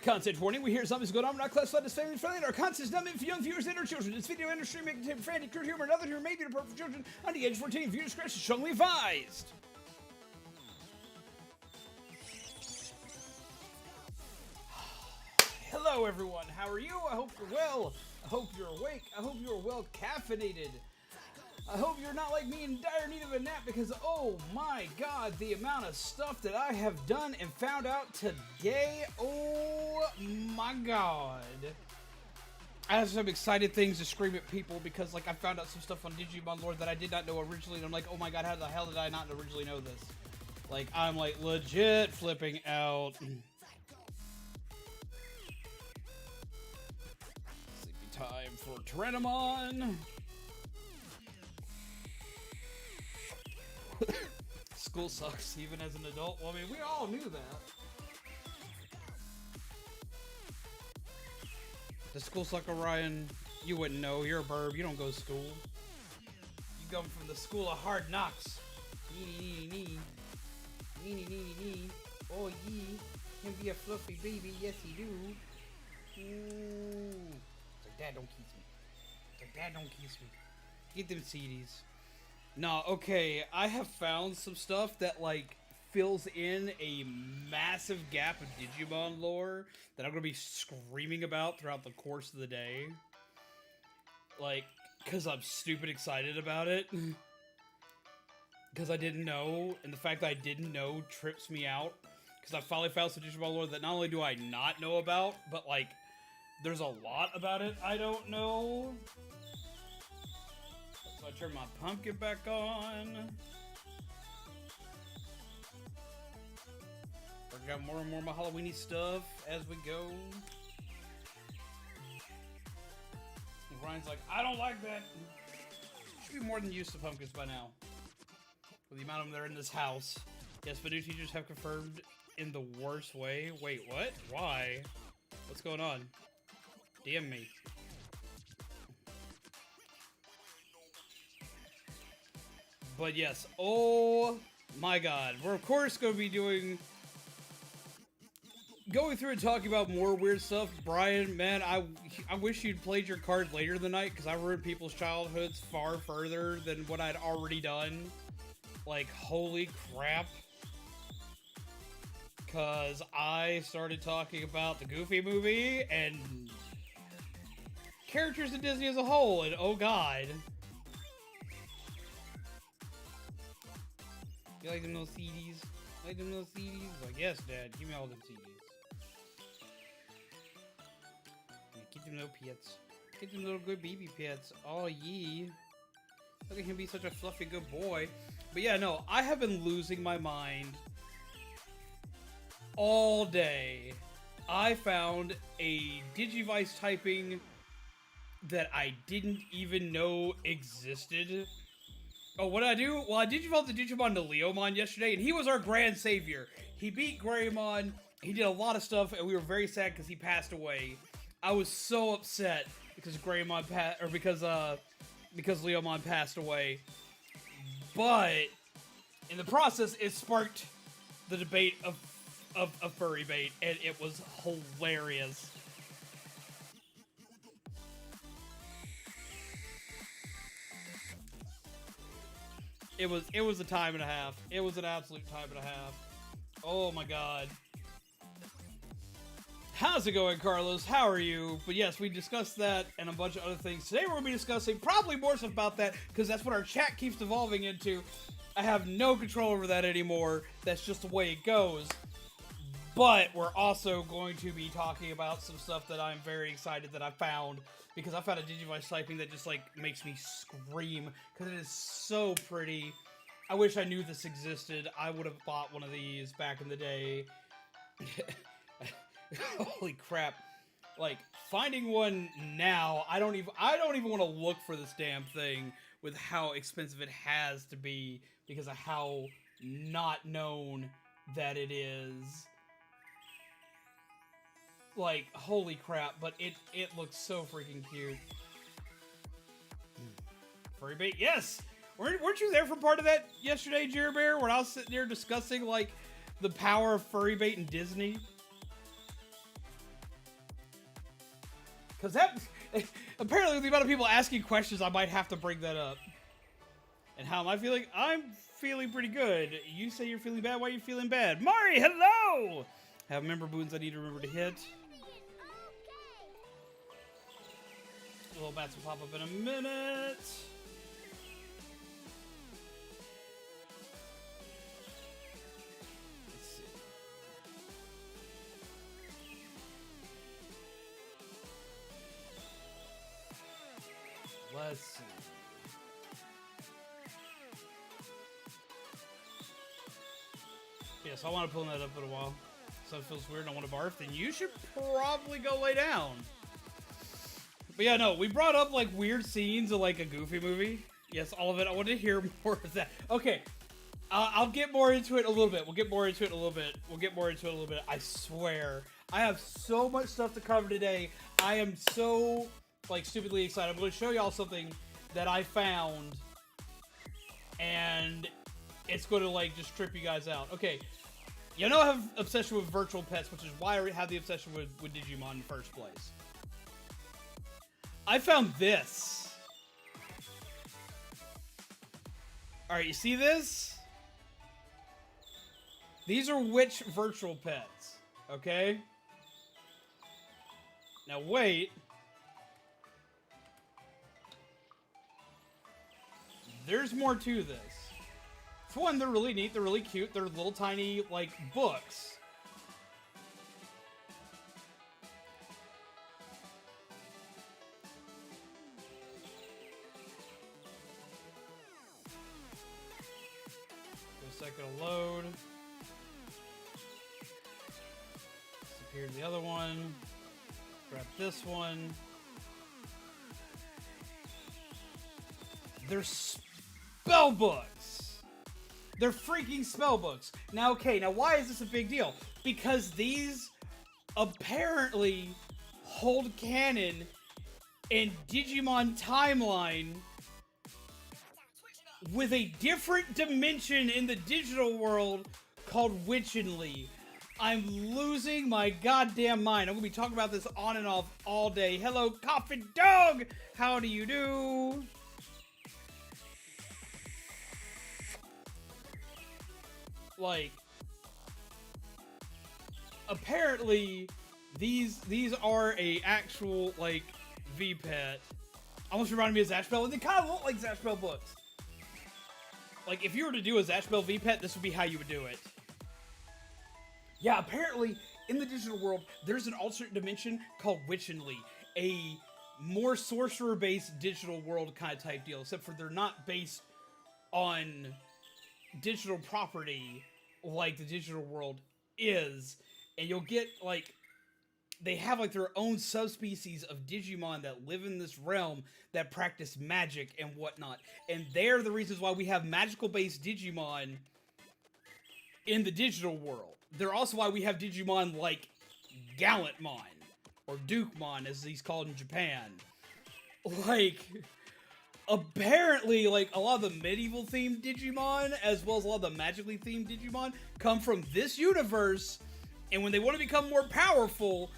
Content warning, we hear something's going on, we're not classified as family friendly, and our content is not meant for young viewers and or children. This video and stream may contain profanity, crude humor, and other humor may be inappropriate for children under the age of 14. Viewer discretion is strongly advised. Hello everyone, how are you? I hope you're well. I hope you're awake. I hope you're well caffeinated. I hope you're not like me in dire need of a nap because, oh my god, the amount of stuff that I have done and found out today, oh my god. I have some excited things to scream at people because, like, I found out some stuff on Digimon lore that I did not know originally, and I'm like, oh my god, how the hell did I not originally know this? Like, I'm, like, legit flipping out. Sleepy time for Tyrannomon. School sucks, even as an adult. Well, I mean, we all knew that. Does school suck, Orion? You wouldn't know. You're a burb. You don't go to school. You come from the school of hard knocks. Oh, ye can be a fluffy baby. Yes, he do. Ooh. It's like, Dad, don't kiss me. It's like, Dad, don't kiss me. Get them CDs. No, okay, I have found some stuff that, like, fills in a massive gap of Digimon lore that I'm gonna be screaming about throughout the course of the day. Like, because I'm stupid excited about it. Because I didn't know, and the fact that I didn't know trips me out. Because I finally found some Digimon lore that not only do I not know about, but, like, there's a lot about it I don't know. So I turn my pumpkin back on. Working out more and more of my Halloweeny stuff as we go. And Ryan's like, I don't like that. Should be more than used to pumpkins by now. With the amount of them that are in this house. Yes, but new teachers have confirmed in the worst way. Wait, what? Why? What's going on? DM me. But yes, oh my god. We're of course going to be going through and talking about more weird stuff. Brian, man, I wish you'd played your card later in the night because I ruined people's childhoods far further than what I'd already done. Like, holy crap. Because I started talking about the Goofy movie and characters in Disney as a whole, and oh god. You like them little CDs? Like them little CDs? Like, yes, Dad. Give me all them CDs. Yeah, get them little pets. Get them little good baby pets. Oh, yee. Look at him be such a fluffy good boy. But yeah, no. I have been losing my mind all day. I found a Digivice typing that I didn't even know existed. Oh, what did I do? Well, I digivolved the Digimon to Leomon yesterday, and he was our grand savior. He beat Greymon, he did a lot of stuff, and we were very sad because he passed away. I was so upset because because Leomon passed away. But in the process, it sparked the debate of furry bait, and it was hilarious. It was a time and a half. It was an absolute time and a half. Oh my god. How's it going, Carlos? How are you? But yes, we discussed that and a bunch of other things. Today we're going to be discussing probably more stuff about that because that's what our chat keeps devolving into. I have no control over that anymore. That's just the way it goes. But we're also going to be talking about some stuff that I'm very excited that I found. Because I found a Digivice typing that just, like, makes me scream. Because it is so pretty. I wish I knew this existed. I would have bought one of these back in the day. Holy crap. Like, finding one now, I don't even want to look for this damn thing with how expensive it has to be. Because of how not known that it is. Like, holy crap, but it looks so freaking cute. Furry bait, yes! Weren't you there for part of that yesterday, Jerry Bear, when I was sitting there discussing, like, the power of furry bait in Disney? Because that, apparently with the amount of people asking questions, I might have to bring that up. And how am I feeling? I'm feeling pretty good. You say you're feeling bad, why are you feeling bad? Mari, hello! Have member boons I need to remember to hit. Little bats will pop up in a minute. Let's see. Yes, I want to pull that up in a while. So it feels weird and I want to barf, then you should probably go lay down. But yeah, no, we brought up like weird scenes of like a Goofy movie. Yes, all of it. I want to hear more of that. Okay, I'll get more into it a little bit. We'll get more into it a little bit. I swear. I have so much stuff to cover today. I am so like stupidly excited. I'm going to show y'all something that I found, and it's going to like just trip you guys out. Okay, you know I have obsession with virtual pets, which is why I have the obsession with Digimon in the first place. I found this. Alright, you see this? These are witch virtual pets, okay? Now wait. There's more to this. For one, they're really neat, they're really cute, they're little tiny, like, books. Give a second to load. Disappeared the other one. Grab this one. They're spell books. They're freaking spell books. Now, okay, now why is this a big deal? Because these apparently hold canon in Digimon timeline with a different dimension in the digital world called Witchenly. I'm losing my goddamn mind. I'm gonna be talking about this on and off all day. Hello, Coffin Dog! How do you do? Like, apparently, these are a actual, like, V-Pet. Almost reminded me of Zatchbell, and they kind of look like Zatchbell books. Like, if you were to do a Zatchbell V-Pet, this would be how you would do it. Yeah, apparently, in the digital world, there's an alternate dimension called Witchenly, a more sorcerer-based digital world kind of type deal, except for they're not based on digital property like the digital world is, and you'll get, like, they have, like, their own subspecies of Digimon that live in this realm that practice magic and whatnot, and they're the reasons why we have magical-based Digimon in the digital world. They're also why we have Digimon like Gallantmon, or Dukemon as he's called in Japan. Like, apparently, like, a lot of the medieval themed Digimon, as well as a lot of the magically themed Digimon, come from this universe, and when they want to become more powerful,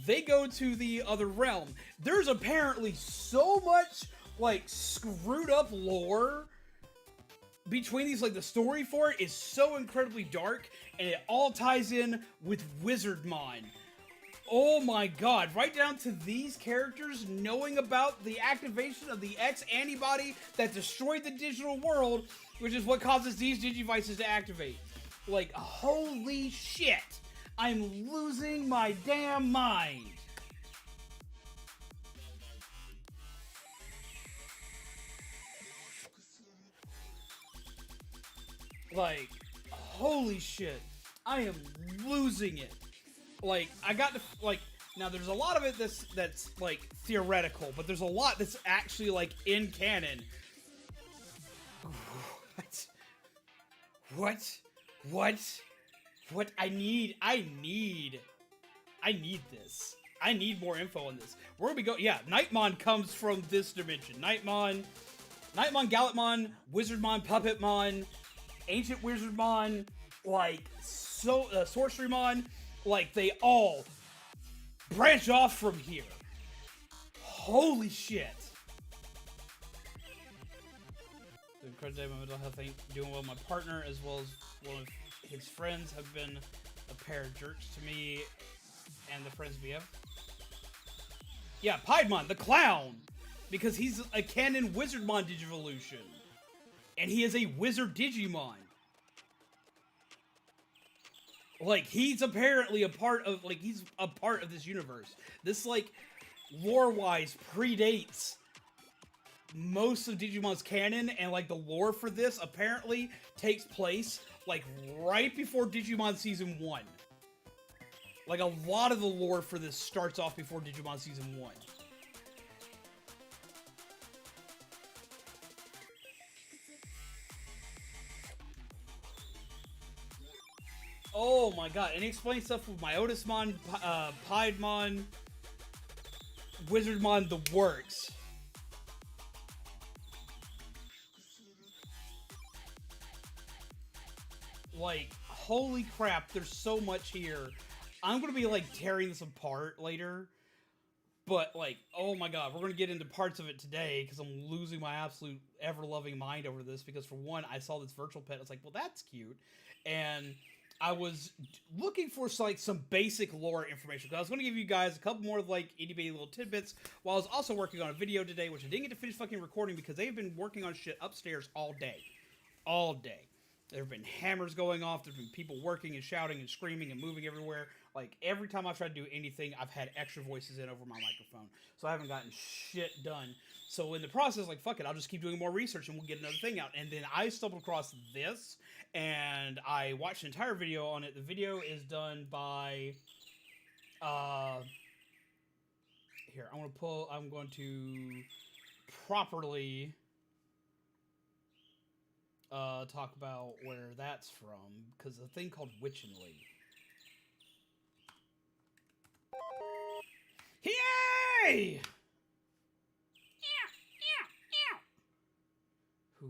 they go to the other realm. There's apparently so much, like, screwed up lore between these. Like, the story for it is so incredibly dark, and it all ties in with Wizardmon. Oh my god, right down to these characters knowing about the activation of the X antibody that destroyed the digital world, which is what causes these Digivices to activate. Like, holy shit! I'm losing my damn mind! Like, holy shit. I am losing it. Like, I got to, like, now there's a lot of it that's like, theoretical, but there's a lot that's actually, like, in canon. What? I need this. I need more info on this. Where do we go? Yeah, Nightmon comes from this dimension. Nightmon, Gallantmon, Wizardmon, Puppetmon, Ancient Wizardmon, like, Sorcerymon, like, they all branch off from here. Holy shit! The incredible my mental health ain't doing well. My partner, as well as one of his friends, have been a pair of jerks to me and the friends we have. Yeah, Piedmon, the clown! Because he's a canon Wizardmon Digivolution. And he is a wizard Digimon. Like, he's apparently a part of, like, he's a part of this universe. This, like, lore-wise predates most of Digimon's canon, and, like, the lore for this apparently takes place, like, right before Digimon Season 1. Like, a lot of the lore for this starts off before Digimon Season 1. Oh my god, and he explains stuff with Myotismon, Piedmon, Wizardmon, the works. Like, holy crap, there's so much here. I'm gonna be, like, tearing this apart later. But, like, oh my god, we're gonna get into parts of it today, because I'm losing my absolute ever-loving mind over this, because for one, I saw this virtual pet, I was like, well, that's cute. And I was looking for, like, some basic lore information, because I was gonna give you guys a couple more, like, itty-bitty little tidbits, while I was also working on a video today, which I didn't get to finish fucking recording, because they've been working on shit upstairs all day. All day. There have been hammers going off, there's been people working and shouting and screaming and moving everywhere. Like, every time I've tried to do anything, I've had extra voices in over my microphone. So I haven't gotten shit done. So in the process, like, fuck it, I'll just keep doing more research and we'll get another thing out. And then I stumbled across this, and I watched an entire video on it. The video is done by, here, I'm going to properly talk about where that's from, because a thing called Witchenly. Yay! Who.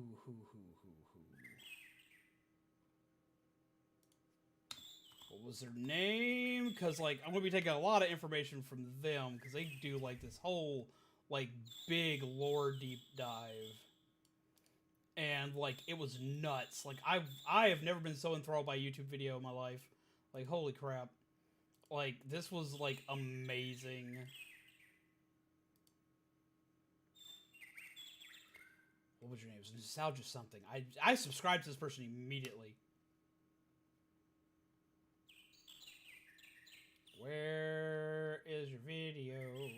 What was their name? Because, like, I'm going to be taking a lot of information from them, because they do, like, this whole, like, big lore deep dive. And, like, it was nuts. Like, I have never been so enthralled by a YouTube video in my life. Like, holy crap. Like, this was, like, amazing. What was your name? It was Nostalgia something. I subscribed to this person immediately. Where is your video?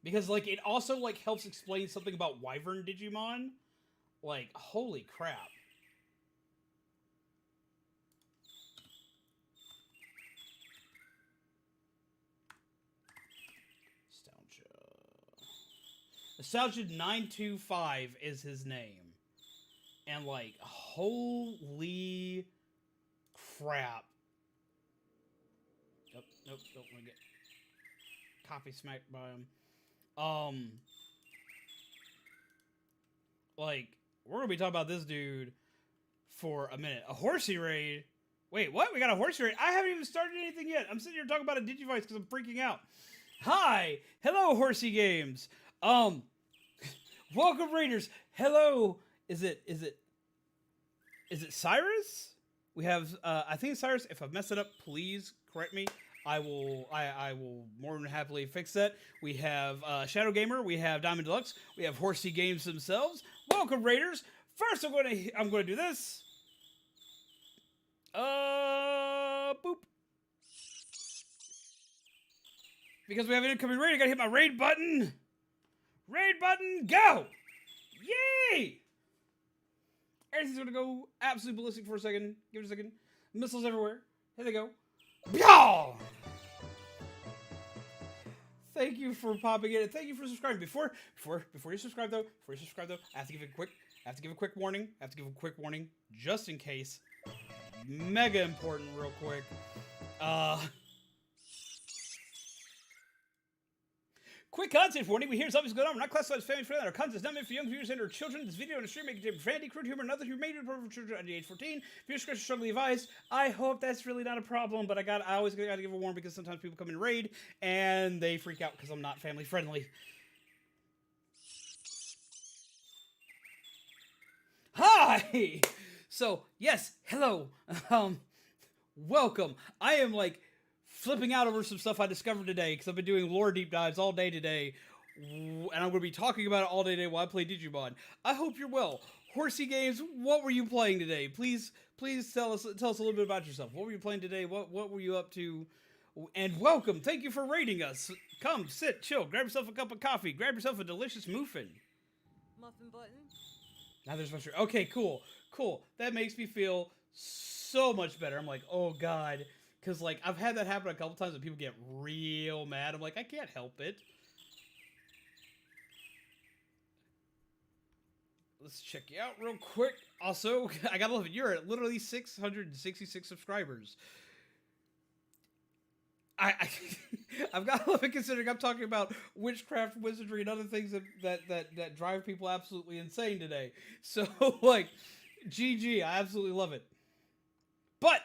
Because, like, it also, like, helps explain something about Wyvern Digimon. Like, holy crap. Nostalgia 925 is his name. And, like, holy crap. Nope, don't want to get copy smacked by him. Like, we're gonna be talking about this dude for a minute. A horsey raid? Wait, what? We got a horsey raid? I haven't even started anything yet. I'm sitting here talking about a Digivice because I'm freaking out. Hi! Hello, Horsey Games! Welcome, Raiders! Hello! Is it Cyrus? We have, I think it's Cyrus. If I've messed it up, please correct me. I will more than happily fix that. We have Shadow Gamer, we have Diamond Deluxe, we have Horsey Games themselves. Welcome, Raiders! First, I'm gonna do this. Boop. Because we have an incoming raid, I gotta hit my raid button. Raid button, go! Yay! Everything's gonna go absolutely ballistic for a second. Give it a second. Missiles everywhere. Here they go. Byaw! Thank you for popping in. Thank you for subscribing. Before you subscribe though, I have to give a quick warning. Just in case. Mega important, real quick. Quick content warning, we hear something's going on. We're not classified as family friendly. Our content is not meant for young viewers and or children. This video and the stream may contain profanity, crude humor, and other humor made for children under the age 14. Viewer discretion is strongly advised. I hope that's really not a problem, but I always gotta give a warning because sometimes people come in raid and they freak out because I'm not family friendly. Hi! So, yes, hello. Welcome. I am like flipping out over some stuff I discovered today because I've been doing lore deep dives all day today, and I'm going to be talking about it all day today while I play Digimon. I hope you're well. Horsey Games, what were you playing today? Please tell us a little bit about yourself. What were you playing today? What were you up to? And welcome. Thank you for raiding us. Come, sit, chill, grab yourself a cup of coffee, grab yourself a delicious muffin. Muffin button? Now there's my shirt. Okay, cool. That makes me feel so much better. I'm like, oh god. Because, like, I've had that happen a couple times and people get real mad. I'm like, I can't help it. Let's check you out real quick. Also, I gotta love it. You're at literally 666 subscribers. I've got to love it considering I'm talking about witchcraft, wizardry, and other things that drive people absolutely insane today. So, like, GG. I absolutely love it. But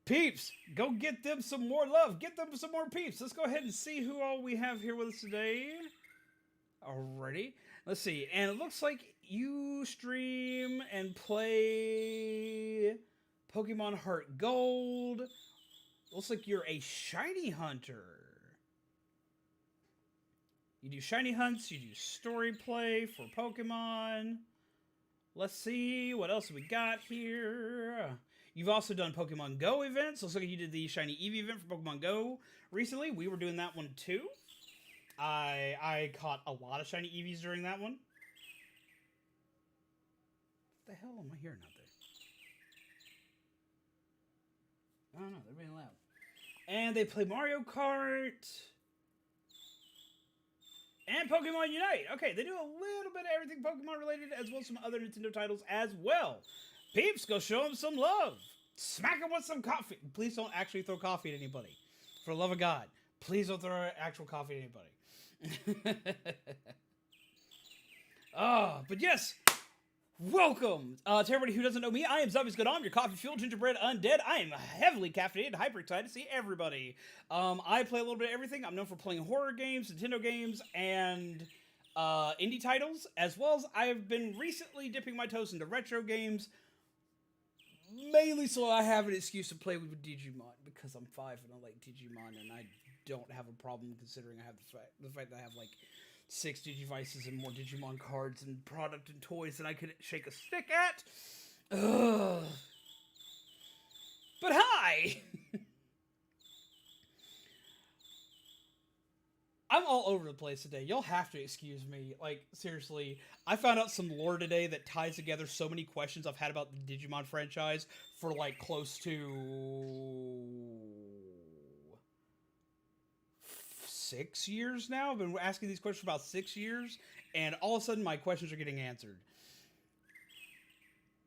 peeps, go get them some more love. Get them some more peeps. Let's go ahead and see who all we have here with us today. Alrighty. Let's see. And it looks like you stream and play Pokemon Heart Gold. Looks like you're a shiny hunter. You do shiny hunts. You do story play for Pokemon. Let's see. What else we got here? You've also done Pokemon Go events. Looks like you did the Shiny Eevee event for Pokemon Go recently. We were doing that one too. I caught a lot of Shiny Eevees during that one. What the hell am I hearing out there? I don't know. They're being loud. And they play Mario Kart. And Pokemon Unite. Okay, they do a little bit of everything Pokemon related as well as some other Nintendo titles as well. Peeps, go show them some love. Smack them with some coffee. Please don't actually throw coffee at anybody. For the love of God. Please don't throw actual coffee at anybody. But yes. Welcome to everybody who doesn't know me. I am Zombies Good On, your coffee fueled gingerbread undead. I am heavily caffeinated, hyper excited to see everybody. I play a little bit of everything. I'm known for playing horror games, Nintendo games, and indie titles, as well as I have been recently dipping my toes into retro games, mainly so I have an excuse to play with Digimon, because I'm 5 and I like Digimon, and I don't have a problem considering I have the fact that I have, like, 6 Digivices and more Digimon cards and product and toys than I could shake a stick at. Ugh. But hi! I'm all over the place today. You'll have to excuse me. Like, seriously. I found out some lore today that ties together so many questions I've had about the Digimon franchise for, like, close to 6 years now. I've been asking these questions for about 6 years, and all of a sudden my questions are getting answered.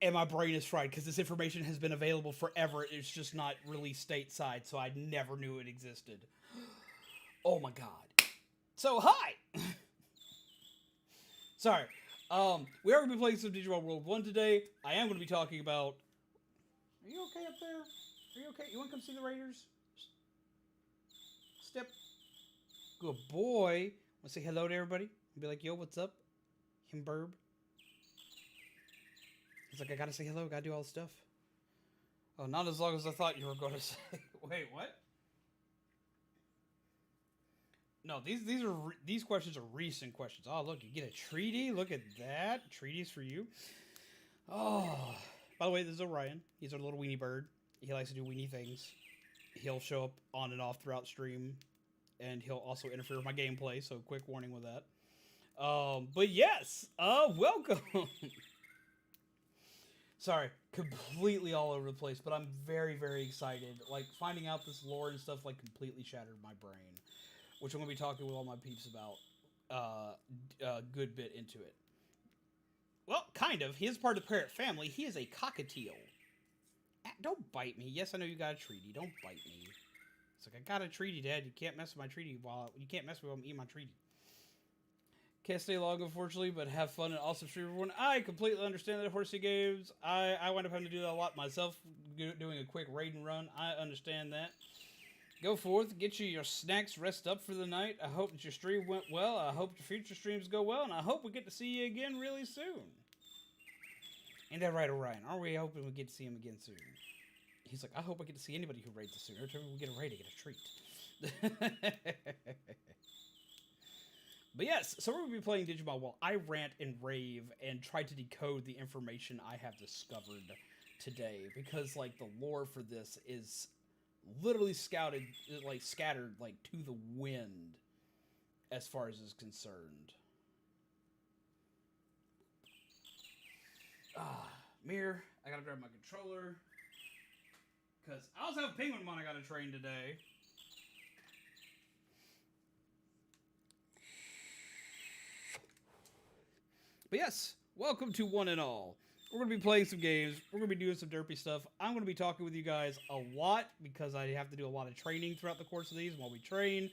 And my brain is fried because this information has been available forever. It's just not released stateside, so I never knew it existed. Oh my god. So, hi! Sorry. We are going to be playing some Digimon World 1 today. I am going to be talking about... Are you okay up there? Are you okay? You want to come see the Raiders? Step. Good boy. Want to say hello to everybody? Be like, yo, what's up? Himburb. He's like, I gotta say hello. Gotta do all the stuff. Oh, not as long as I thought you were going to say. Wait, what? No, these questions are recent questions. Oh, look, you get a treaty. Look at that. Treaties for you. Oh. By the way, this is Orion. He's our little weenie bird. He likes to do weenie things. He'll show up on and off throughout stream. And he'll also interfere with my gameplay, so quick warning with that. But yes, welcome. Sorry, completely all over the place, but I'm very, very excited. Like, finding out this lore and stuff, like, completely shattered my brain. Which I'm going to be talking with all my peeps about a good bit into it. Well, kind of. He is part of the parrot family. He is a cockatiel. Don't bite me. Yes, I know you got a treaty. Don't bite me. It's like, I got a treaty, Dad. You can't mess with my treaty you can't mess with me. I'm eating my treaty. Can't stay long, unfortunately, but have fun and awesome stream, everyone. I completely understand that horsey games. I wind up having to do that a lot myself, doing a quick raid and run. I understand that. Go forth, get you your snacks, rest up for the night. I hope that your stream went well. I hope your future streams go well, and I hope we get to see you again really soon. Ain't that right, Orion? Aren't we hoping we get to see him again soon? He's like, I hope I get to see anybody who raids us soon. Every time we get a raid, I get a treat. But yes, so we're going to be playing Digimon while I rant and rave and try to decode the information I have discovered today. Because, like, the lore for this is literally scattered, like, to the wind as far as is concerned. Mirror, I gotta grab my controller. Because I also have Penguinmon I gotta train today. But yes, welcome to One and All. We're going to be playing some games. We're going to be doing some derpy stuff. I'm going to be talking with you guys a lot because I have to do a lot of training throughout the course of these. While we train,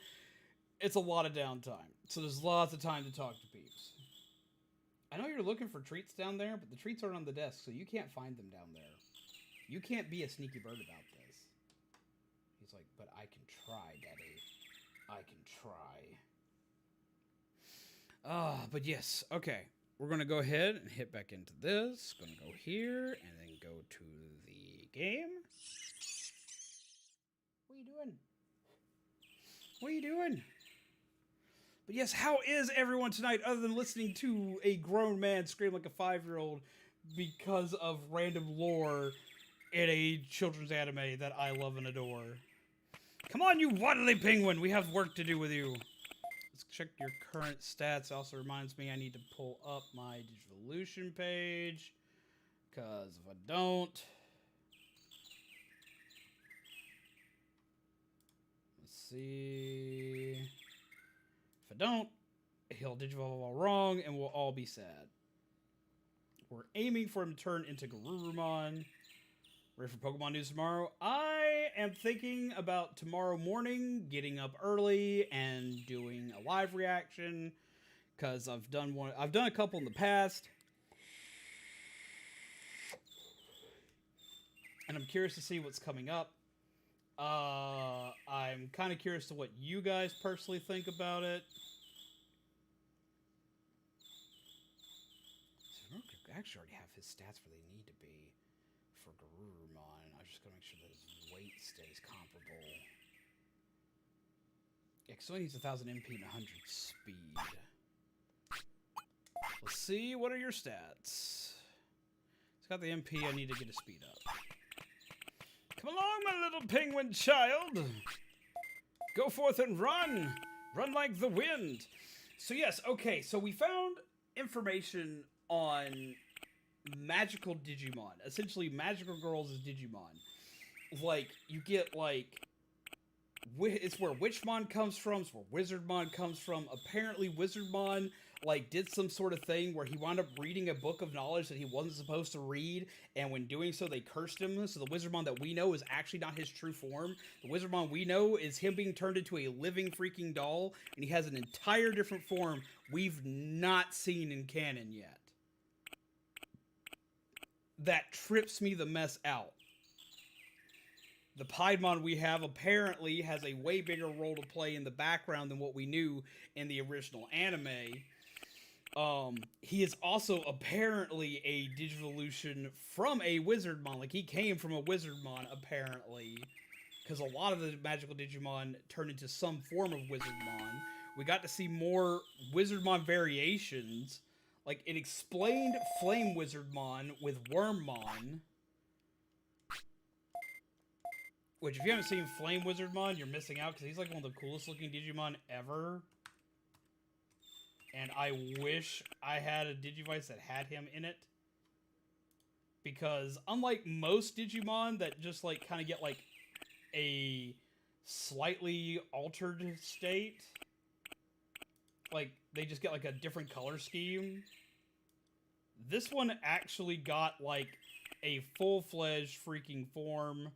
it's a lot of downtime. So there's lots of time to talk to peeps. I know you're looking for treats down there, but the treats aren't on the desk, so you can't find them down there. You can't be a sneaky bird about this. He's like, but I can try, Daddy. I can try. But yes, okay. We're going to go ahead and hit back into this. Going to go here and then go to the game. What are you doing? What are you doing? But yes, how is everyone tonight other than listening to a grown man scream like a 5-year-old because of random lore in a children's anime that I love and adore? Come on, you waddly penguin. We have work to do with you. Let's check your current stats. Also reminds me I need to pull up my Digivolution page. Because if I don't... Let's see... If I don't, he'll Digivolve all wrong and we'll all be sad. We're aiming for him to turn into Garurumon. Ready for Pokemon news tomorrow? I am thinking about tomorrow morning getting up early and doing a live reaction because I've done a couple in the past, and I'm curious to see what's coming up. I'm kind of curious to what you guys personally think about it. So I actually already have his stats where they need to be. For Garurumon, I just gotta make sure that his weight stays comparable. Yeah, because he needs 1,000 MP and 100 speed. Let's see, what are your stats? It's got the MP, I need to get his speed up. Come along, my little penguin child! Go forth and run! Run like the wind! So yes, okay, so we found information on magical Digimon. Essentially, magical girls is Digimon. Like, you get, like... It's where Witchmon comes from. It's where Wizardmon comes from. Apparently, Wizardmon, like, did some sort of thing where he wound up reading a book of knowledge that he wasn't supposed to read, and when doing so, they cursed him. So the Wizardmon that we know is actually not his true form. The Wizardmon we know is him being turned into a living freaking doll, and he has an entire different form we've not seen in canon yet. That trips me the mess out. The Piedmon we have apparently has a way bigger role to play in the background than what we knew in the original anime. He is also apparently a Digivolution from a Wizardmon. Like, he came from a Wizardmon, apparently. Because a lot of the magical Digimon turn into some form of Wizardmon. We got to see more Wizardmon variations. Like, it explained Flame Wizardmon with Wormmon. Which, if you haven't seen Flame Wizardmon, you're missing out, because he's like one of the coolest looking Digimon ever. And I wish I had a Digivice that had him in it. Because, unlike most Digimon that just, like, kind of get, like, a slightly altered state, like, they just get, like, a different color scheme, this one actually got, like, a full-fledged freaking form.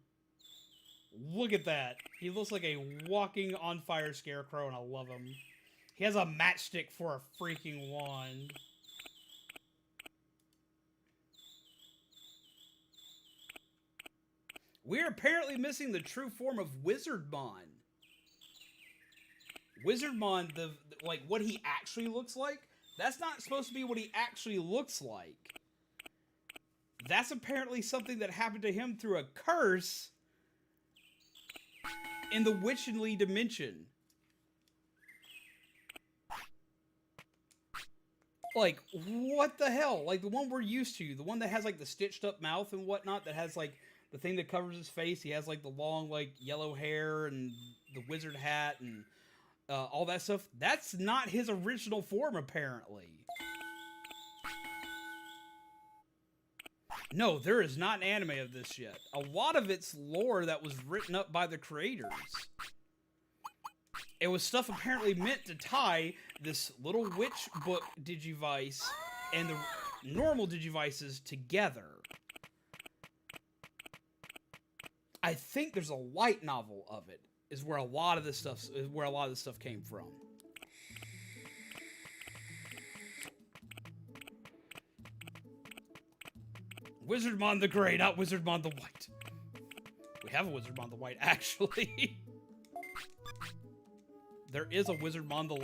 Look at that. He looks like a walking on fire scarecrow, and I love him. He has a matchstick for a freaking wand. We're apparently missing the true form of Wizardmon. Wizardmon, like what he actually looks like, that's not supposed to be what he actually looks like. That's apparently something that happened to him through a curse in the Witchenly dimension. Like, what the hell? Like, the one we're used to. The one that has, like, the stitched up mouth and whatnot. That has, like, the thing that covers his face. He has, like, the long, like, yellow hair and the wizard hat and all that stuff. That's not his original form, apparently. No, there is not an anime of this yet. A lot of it's lore that was written up by the creators. It was stuff apparently meant to tie this little witch book Digivice and the normal Digivices together. I think there's a light novel of it, is where a lot of this stuff came from. Wizardmon the Grey, not Wizardmon the White. We have a Wizardmon the White, actually. There is a Wizardmon the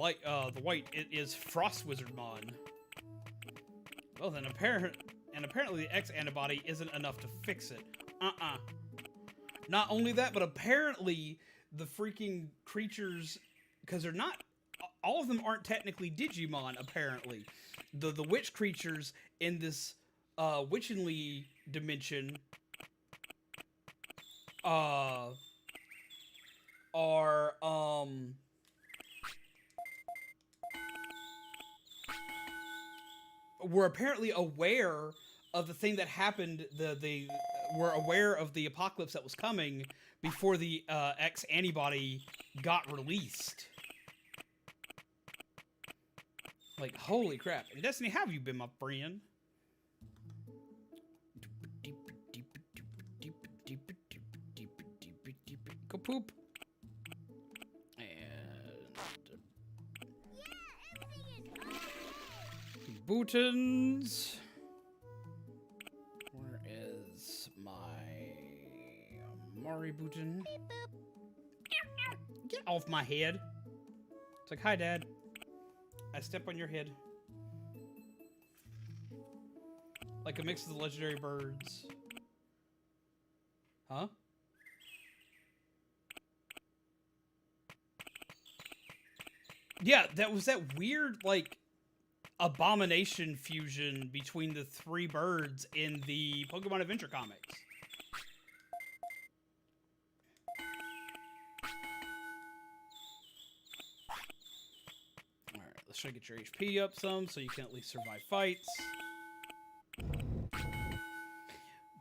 White. It is Frost Wizardmon. Well, then apparently the X antibody isn't enough to fix it. Not only that, but apparently the freaking creatures, because they're not, all of them aren't technically Digimon. Apparently, the witch creatures in this Witchenly dimension were apparently aware of the thing that happened. They were aware of the apocalypse that was coming before the X antibody got released. Like, holy crap. And Destiny, how have you been, my friend? Go poop. Bootins. Where is my Mari Bootin? Get off my head. It's like, hi, Dad. I step on your head. Like a mix of the legendary birds. Huh? Yeah, that was that weird, like, abomination fusion between the three birds in the Pokemon Adventure comics. Alright, let's try to get your HP up some so you can at least survive fights.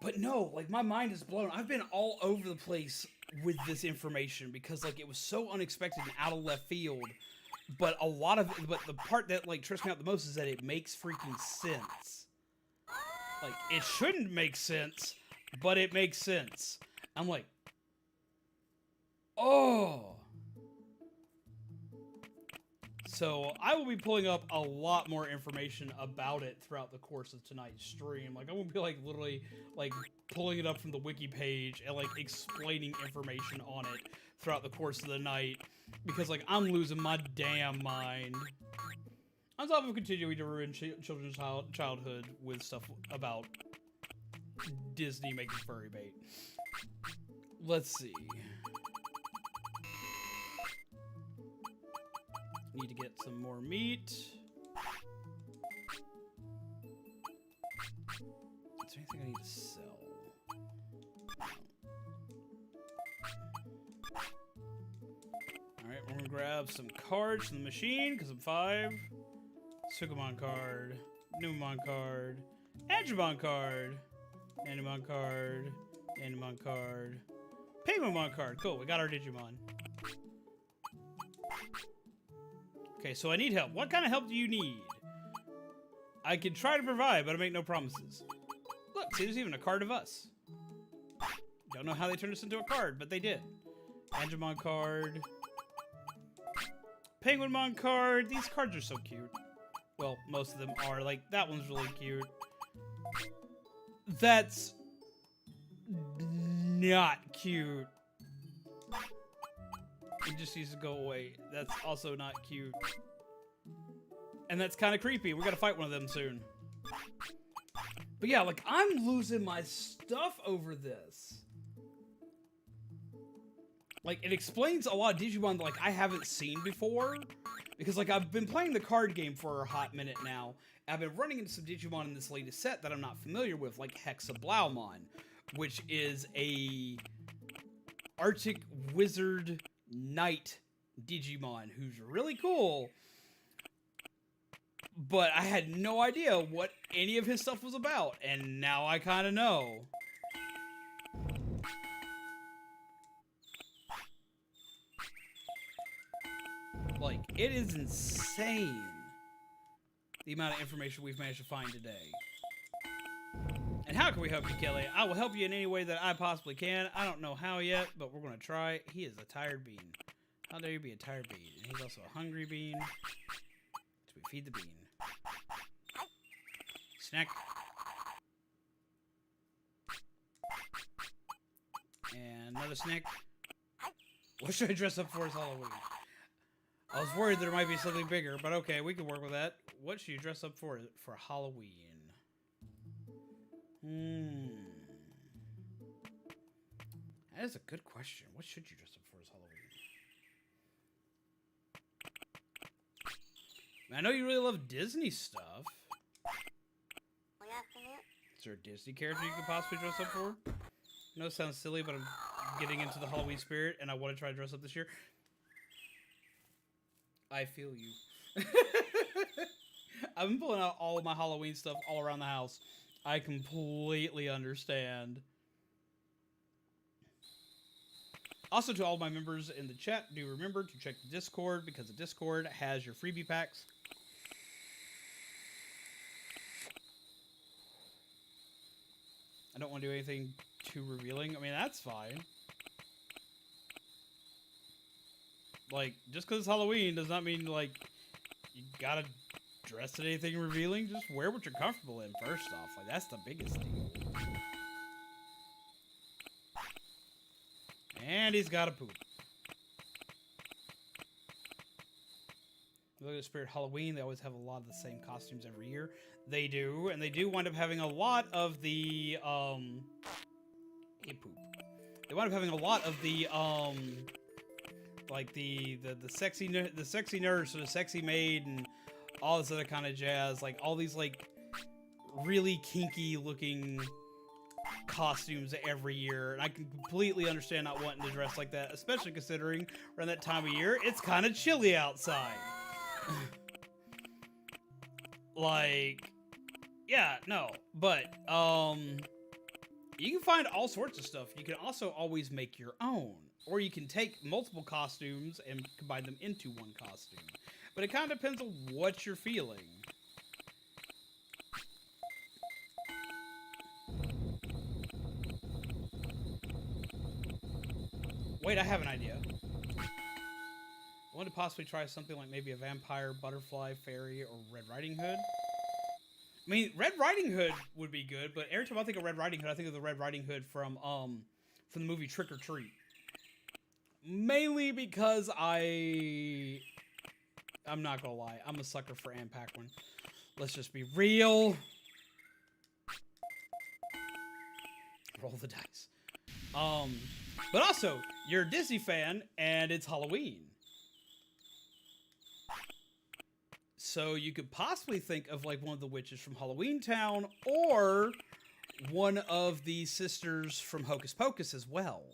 But no, like, my mind is blown. I've been all over the place with this information because, like, it was so unexpected and out of left field. But but the part that, like, trips me out the most is that it makes freaking sense. Like, it shouldn't make sense, but it makes sense. I'm like, oh. So I will be pulling up a lot more information about it throughout the course of tonight's stream. Like, I will be, like, literally, like, pulling it up from the wiki page and, like, explaining information on it throughout the course of the night. Because, like, I'm losing my damn mind. On top of continuing to ruin children's childhood with stuff about Disney making furry bait. Let's see. Need to get some more meat. Is there anything I need to sell? Alright, we're gonna grab some cards from the machine, because I'm 5. Sugimon card. Numemon card. Agumon card. Animon card. Animon card. Paymon card. Cool, we got our Digimon. Okay, so I need help. What kind of help do you need? I can try to provide, but I make no promises. Look, see, there's even a card of us. Don't know how they turned us into a card, but they did. Agumon card. Penguinmon card. These cards are so cute. Well, most of them are. Like, that one's really cute. That's not cute. It just needs to go away. That's also not cute. And that's kind of creepy. We gotta fight one of them soon. But yeah, like, I'm losing my stuff over this. Like, it explains a lot of Digimon that, like, I haven't seen before. Because, like, I've been playing the card game for a hot minute now. I've been running into some Digimon in this latest set that I'm not familiar with, like Hexablaumon, which is a Arctic Wizard Knight Digimon who's really cool. But I had no idea what any of his stuff was about, and now I kind of know. Like, it is insane the amount of information we've managed to find today. And how can we help you, Kelly? I will help you in any way that I possibly can. I don't know how yet, but we're going to try. He is a tired bean. How dare you be a tired bean? And he's also a hungry bean. So we feed the bean. Snack. And another snack. What should I dress up for as Halloween? I was worried there might be something bigger, but okay, we can work with that. What should you dress up for Halloween? That is a good question. What should you dress up for as Halloween? I know you really love Disney stuff. Is there a Disney character you could possibly dress up for? I know it sounds silly, but I'm getting into the Halloween spirit, and I want to try to dress up this year. I feel you. I've been pulling out all of my Halloween stuff all around the house. I completely understand. Also, to all my members in the chat, do remember to check the Discord, because the Discord has your freebie packs. I don't want to do anything too revealing. I mean, that's fine. Like, just because it's Halloween does not mean, like, you gotta dress in anything revealing. Just wear what you're comfortable in, first off. Like, that's the biggest deal. And he's got a poop. Look at Spirit Halloween. They always have a lot of the same costumes every year. They do, and they do wind up having a lot of the, Hey, poop. They wind up having a lot of the, like the sexy nurse or the sexy maid and all this other kind of jazz. Like, all these, like, really kinky looking costumes every year. And I can completely understand not wanting to dress like that, especially considering around that time of year, it's kind of chilly outside. Like, yeah, no, but, you can find all sorts of stuff. You can also always make your own. Or you can take multiple costumes and combine them into one costume. But it kind of depends on what you're feeling. Wait, I have an idea. I want to possibly try something like maybe a vampire, butterfly, fairy, or Red Riding Hood. I mean, Red Riding Hood would be good, but every time I think of Red Riding Hood, I think of the Red Riding Hood from the movie Trick or Treat. Mainly because I'm not gonna lie, I'm a sucker for Anne Paquin. Let's just be real. Roll the dice. But also, you're a Disney fan, and it's Halloween. So you could possibly think of like one of the witches from Halloween Town, or one of the sisters from Hocus Pocus as well.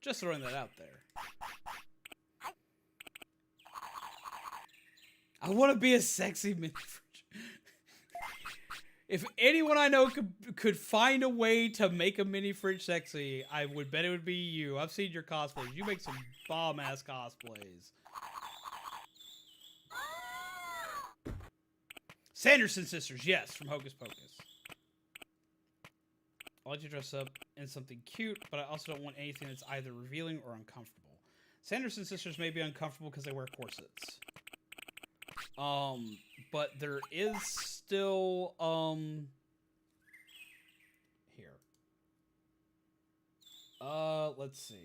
Just throwing that out there. I want to be a sexy mini fridge. If anyone I know could find a way to make a mini fridge sexy, I would bet it would be you. I've seen your cosplays. You make some bomb-ass cosplays. Sanderson sisters, yes, from Hocus Pocus. I like to dress up in something cute, but I also don't want anything that's either revealing or uncomfortable. Sanderson sisters may be uncomfortable because they wear corsets. But there is still, here. Let's see.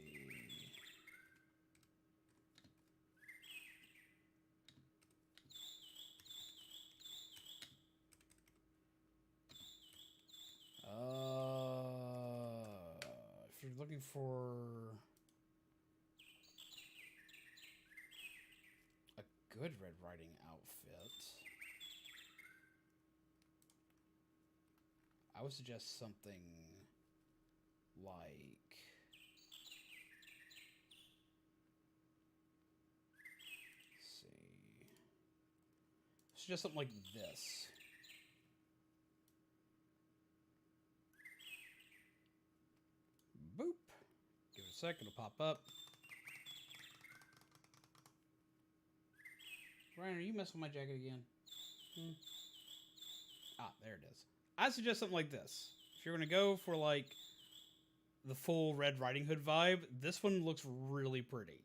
If you're looking for a good Red Riding outfit, I would suggest something like, let's see, suggest something like this. Boop. Give it a sec, it'll pop up. Ryan, are you messing with my jacket again? Ah, there it is. I suggest something like this. If you're going to go for, like, the full Red Riding Hood vibe, this one looks really pretty.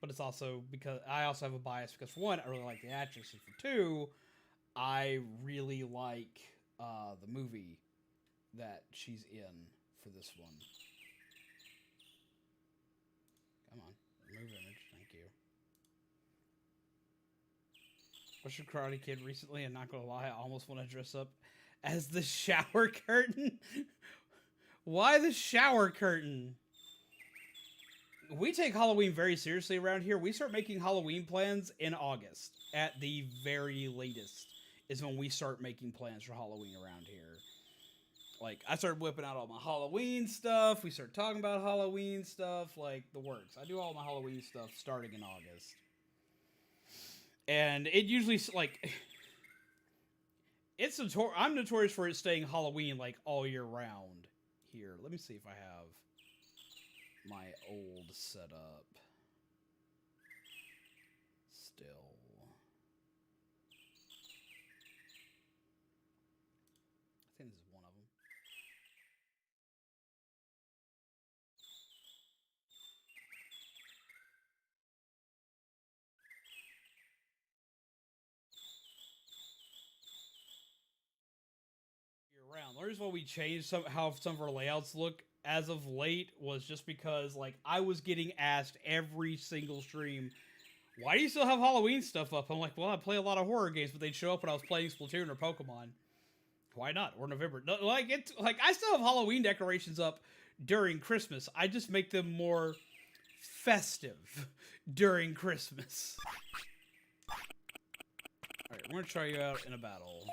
But it's also because I also have a bias because, for one, I really like the actress, and for two, I really like the movie that she's in for this one. Come on, remove image, thank you. Watched your Karate Kid recently, and not gonna lie, I almost want to dress up as the shower curtain. Why the shower curtain? We take Halloween very seriously around here. We start making Halloween plans in August. At the very latest is when we start making plans for Halloween around here. Like, I started whipping out all my Halloween stuff. We started talking about Halloween stuff. Like, the works. I do all my Halloween stuff starting in August. And it usually, like... I'm notorious for it staying Halloween, like, all year round here. Let me see if I have my old setup still. I think this is one of them. Around. The reason why we changed how some of our layouts look as of late was just because, like, I was getting asked every single stream, why do you still have Halloween stuff up? I'm like, well, I play a lot of horror games, but they'd show up when I was playing Splatoon or Pokemon. Why not? Or November. No, like, I still have Halloween decorations up during Christmas. I just make them more festive during Christmas. Alright, we're gonna try you out in a battle.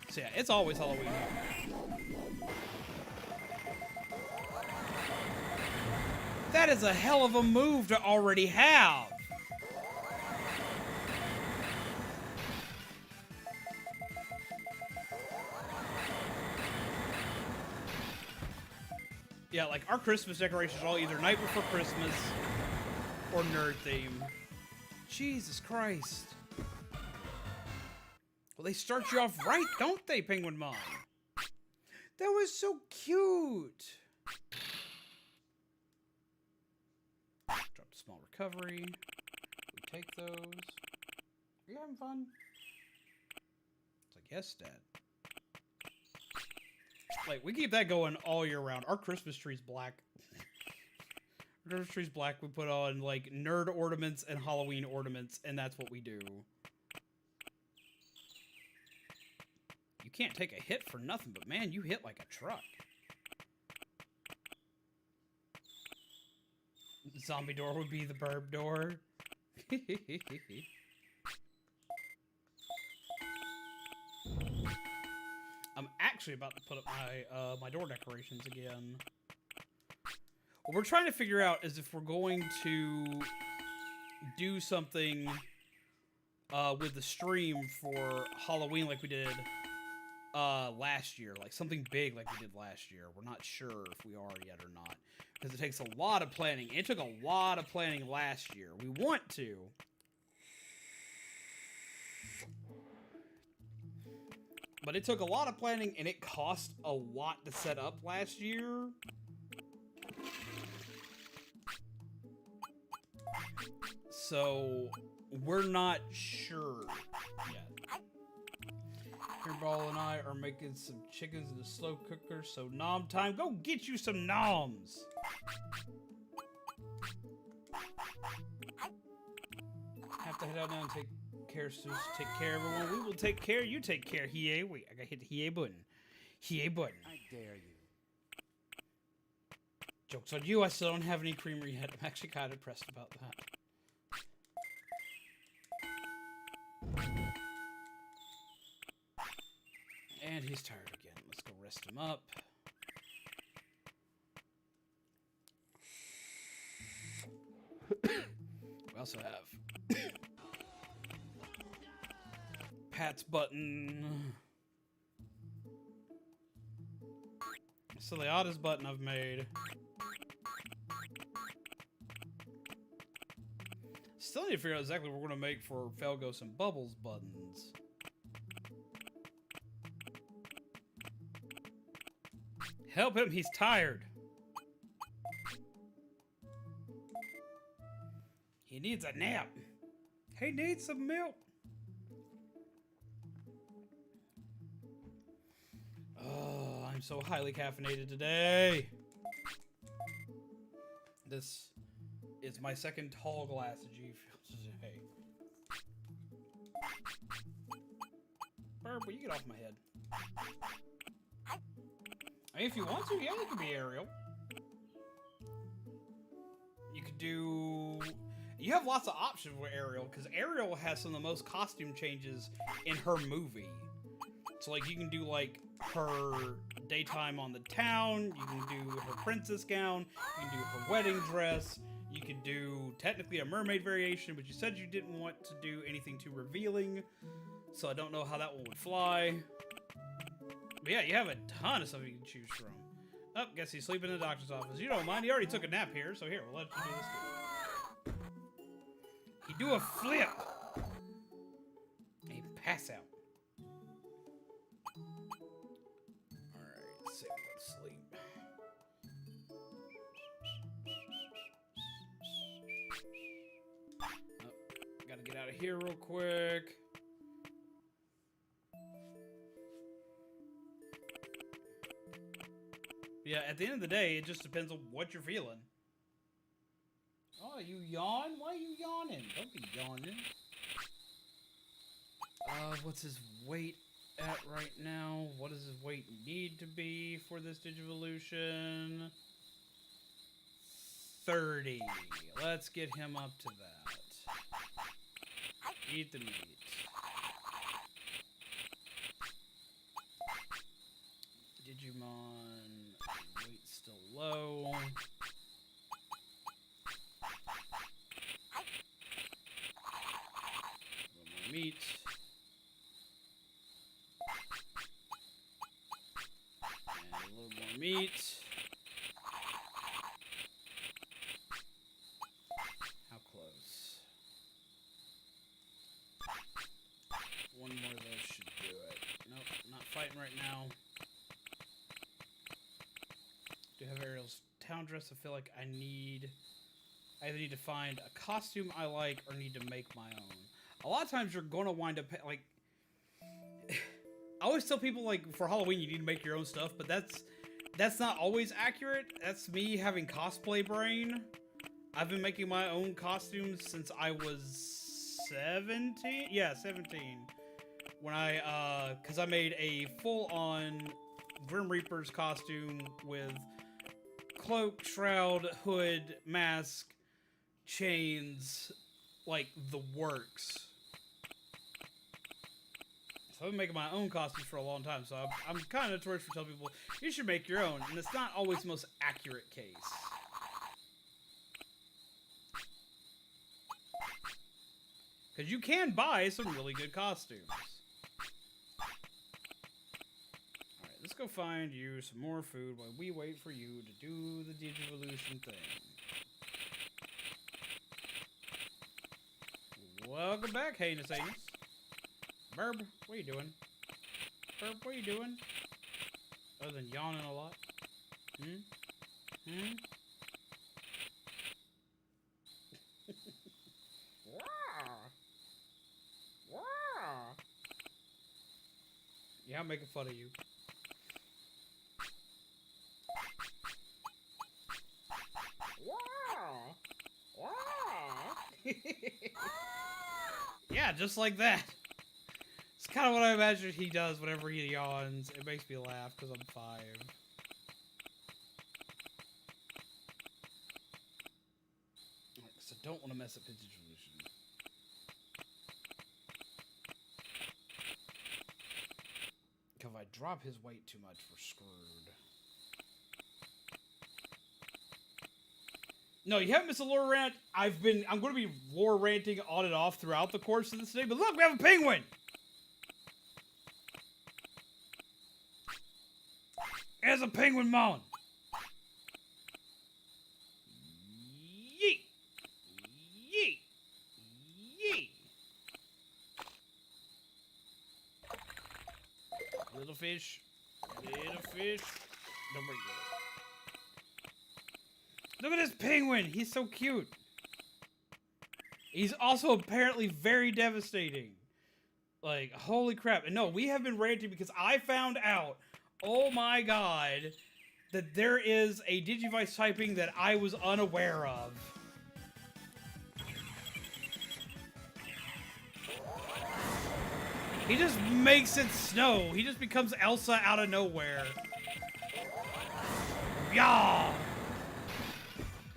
So yeah, it's always Halloween. That is a hell of a move to already have. Yeah, like, our Christmas decorations are all either Night Before Christmas or nerd theme. Jesus Christ. Well, they start you off right, don't they, Penguin Mom? That was so cute. Drop a small recovery. We take those. Are you having fun? It's like, yes, Dad. Like, we keep that going all year round. Our Christmas tree's black. Our Christmas tree's black. We put on, like, nerd ornaments and Halloween ornaments, and that's what we do. You can't take a hit for nothing, but man, you hit like a truck. Zombie door would be the burb door. I'm actually about to put up my my door decorations again. What we're trying to figure out is if we're going to do something with the stream for Halloween like we did last year, like something big like we did last year. We're not sure if we are yet or not, because it takes a lot of planning. It took a lot of planning last year. We want to, but it took a lot of planning and it cost a lot to set up last year. So we're not sure yet. Hairball and I are making some chickens in the slow cooker, so nom time. Go get you some noms. Have to head out now and take care, Sus. Take care, everyone. We will take care. You take care. Hiei. Wait, I gotta hit the Hiei button. Hiei button. I dare you. Joke's on you. I still don't have any creamer yet. I'm actually kind of depressed about that. And he's tired again. Let's go rest him up. We also have Pat's button. So the oddest button I've made. Still need to figure out exactly what we're going to make for Felgos and Bubbles buttons. Help him, he's tired. He needs a nap. He needs some milk. Oh, I'm so highly caffeinated today. This is my second tall glass of G Fuel today. Burp, will you get off my head? I mean, if you want to, yeah, it could be Ariel. You could do... You have lots of options with Ariel, because Ariel has some of the most costume changes in her movie. So, like, you can do, like, her daytime on the town, you can do her princess gown, you can do her wedding dress, you could do, technically, a mermaid variation, but you said you didn't want to do anything too revealing, so I don't know how that one would fly. But yeah, you have a ton of stuff you can choose from. Oh, guess he's sleeping in the doctor's office. You don't mind, he already took a nap here, so here, we'll let you do this too. He do a flip! And he pass out. Alright, save him sleep. Oh, gotta get out of here real quick. Yeah, at the end of the day, it just depends on what you're feeling. Oh, you yawn? Why are you yawning? Don't be yawning. What's his weight at right now? What does his weight need to be for this Digivolution? 30. Let's get him up to that. Eat the meat. Digimon, weight still low. A little more meat. And a little more meat. How close? One more of those should do it. Nope, not fighting right now. Do have Ariel's town dress. I feel like I either need to find a costume I like or need to make my own. A lot of times you're going to wind up, like... I always tell people, like, for Halloween you need to make your own stuff, but that's not always accurate. That's me having cosplay brain. I've been making my own costumes since I was 17? Yeah, 17. When because I made a full-on Grim Reaper's costume with cloak, shroud, hood, mask, chains, like the works. So I've been making my own costumes for a long time, so I'm kind of notorious for telling people, you should make your own, and it's not always the most accurate case. Because you can buy some really good costumes. go find you some more food while we wait for you to do the Digivolution thing. Welcome back, Heinous Anus. Burb, what are you doing? Burb, what are you doing? Other than yawning a lot. Yeah, I'm making fun of you. Yeah, just like that. It's kind of what I imagine he does whenever he yawns. It makes me laugh because I'm 5. So don't want to mess up his Digivolution. If I drop his weight too much, we're screwed. No, you haven't missed a lore rant. I'm going to be lore ranting on and off throughout the course of this day. But look, we have a penguin. There's a penguin mon. Yeet. Yeet. Yeet. Little fish. Little fish. Don't break it. Look at this penguin. He's so cute. He's also apparently very devastating. Like, holy crap. And no, we have been ranting because I found out, oh my god, that there is a Digivice typing that I was unaware of. He just makes it snow. He just becomes Elsa out of nowhere. Yeah.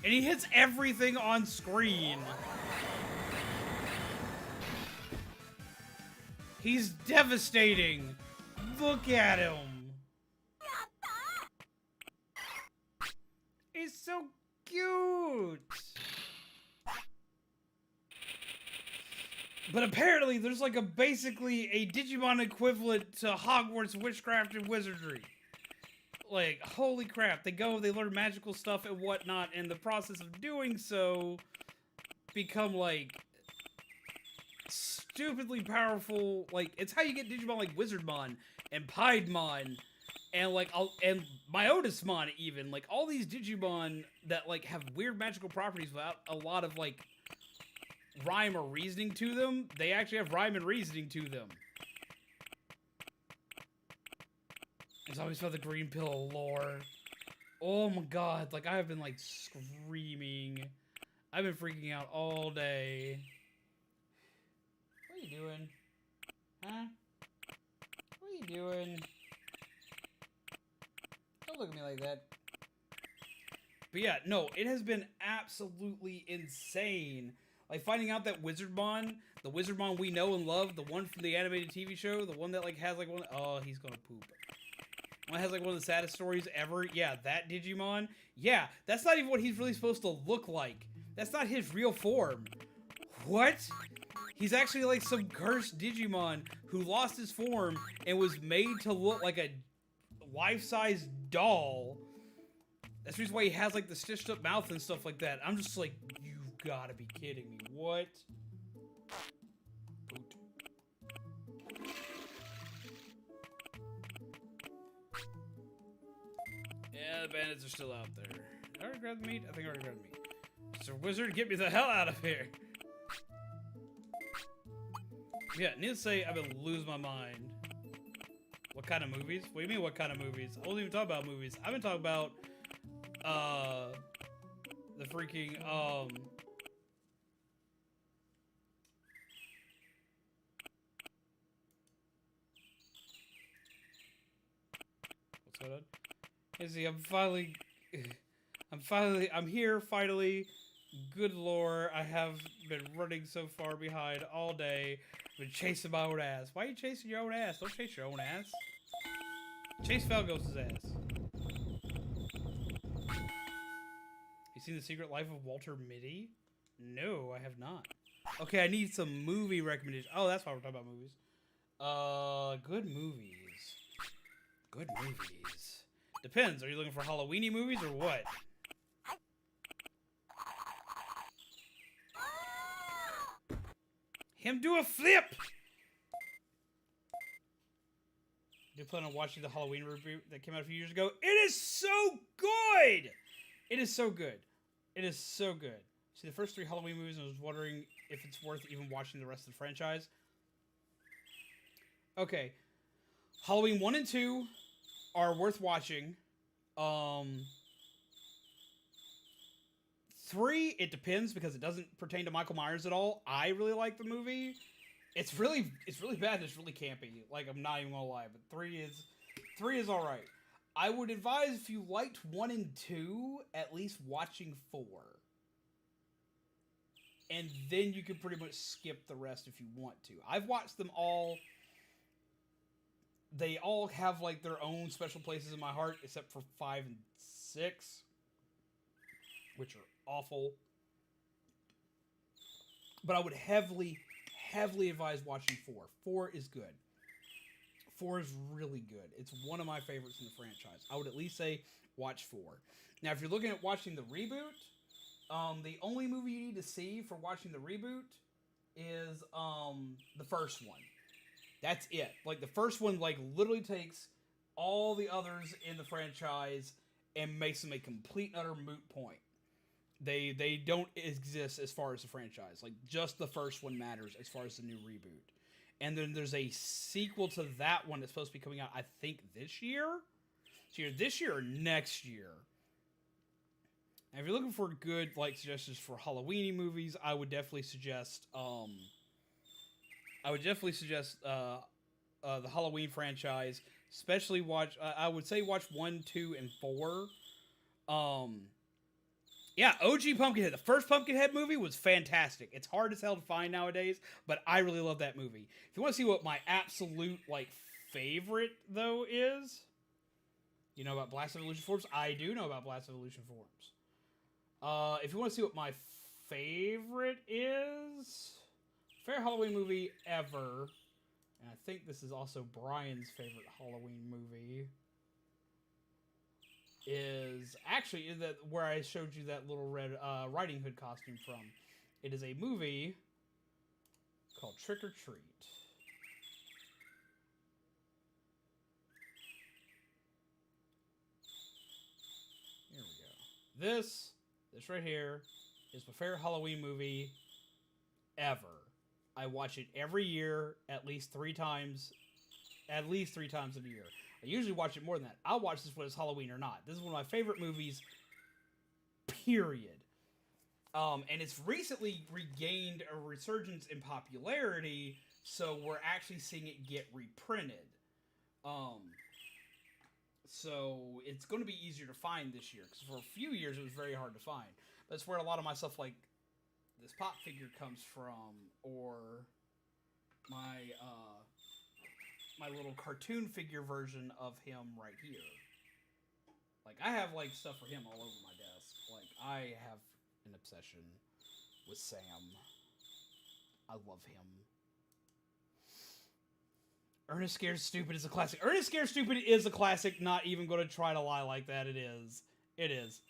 And he hits everything on screen. He's devastating. Look at him. He's so cute. But apparently there's like basically a Digimon equivalent to Hogwarts witchcraft and wizardry. Like, holy crap, they learn magical stuff and whatnot, and the process of doing so become, like, stupidly powerful. Like, it's how you get Digimon like Wizardmon and Piedmon and, like, and Myotismon even. Like, all these Digimon that, like, have weird magical properties without a lot of, like, rhyme or reasoning to them. They actually have rhyme and reasoning to them. It's always about the green pill lore. Oh my god, like I have been like screaming. I've been freaking out all day. What are you doing? Huh? What are you doing? Don't look at me like that. But yeah, no, it has been absolutely insane. Like finding out that Wizardmon, the Wizardmon we know and love, the one from the animated TV show, the one that like has like one, oh, he's gonna poop. One has like one of the saddest stories ever. Yeah, that Digimon. Yeah, that's not even what he's really supposed to look like. That's not his real form. What? He's actually like some cursed Digimon who lost his form and was made to look like a life-size doll. That's the reason why he has like the stitched up mouth and stuff like that. I'm just like, you've gotta be kidding me. What? Yeah, the bandits are still out there. Did I already grab the meat? I think I already grabbed the meat. Mr. Wizard, get me the hell out of here! Yeah, needless to say, I've been losing my mind. What kind of movies? What do you mean, what kind of movies? I wasn't even talking about movies. I've been talking about, the freaking, what's going on? Izzy, I'm here, finally. Good lore. I have been running so far behind all day. Been chasing my own ass. Why are you chasing your own ass? Don't chase your own ass. Chase Falgos' ass. You seen The Secret Life of Walter Mitty? No, I have not. Okay, I need some movie recommendations. Oh, that's why we're talking about movies. Good movies. Good movies. Depends. Are you looking for Halloweeny movies or what? Him do a flip! Do you plan on watching the Halloween reboot that came out a few years ago? It is so good! It is so good. It is so good. See the first 3 Halloween movies and I was wondering if it's worth even watching the rest of the franchise. Okay. Halloween 1 and 2 are worth watching. 3, it depends because it doesn't pertain to Michael Myers at all. I really like the movie. It's really bad. It's really campy. Like, I'm not even gonna lie, but 3 is all right. I would advise if you liked 1 and 2, at least watching 4, and then you can pretty much skip the rest if you want to. I've watched them all. They all have like their own special places in my heart, except for 5 and 6, which are awful. But I would heavily advise watching 4. 4 is good. 4 is really good. It's one of my favorites in the franchise. I would at least say watch 4. Now, if you're looking at watching the reboot, the only movie you need to see for watching the reboot is the first one. That's it. Like, the first one, like, literally takes all the others in the franchise and makes them a complete and utter moot point. They don't exist as far as the franchise. Like, just the first one matters as far as the new reboot. And then there's a sequel to that one that's supposed to be coming out, I think, this year? It's either this year or next year. And if you're looking for good, like, suggestions for Halloween movies, I would definitely suggest, the Halloween franchise. Especially watch, I would say watch 1, 2, and 4. Yeah, OG Pumpkinhead. The first Pumpkinhead movie was fantastic. It's hard as hell to find nowadays, but I really love that movie. If you want to see what my absolute, like, favorite, though, is... You know about Blast of Illusion Forms? I do know about Blast of Illusion Forms. If you want to see what my favorite is... Favorite Halloween movie ever... And I think this is also Brian's favorite Halloween movie... is actually that where I showed you that little red Riding Hood costume from. It is a movie called Trick or Treat. Here we go. This right here is my favorite Halloween movie ever. I watch it every year at least 3 times. At least 3 times in a year. I usually watch it more than that. I'll watch this whether it's Halloween or not. This is one of my favorite movies, period. And it's recently regained a resurgence in popularity, so we're actually seeing it get reprinted. So it's going to be easier to find this year, because for a few years it was very hard to find. That's where a lot of my stuff like this pop figure comes from, or my little cartoon figure version of him right here. Like, I have, like, stuff for him all over my desk. Like, I have an obsession with Sam. I love him. Ernest Scared Stupid is a classic. Ernest Scared Stupid is a classic. Not even going to try to lie like that. It is. It is.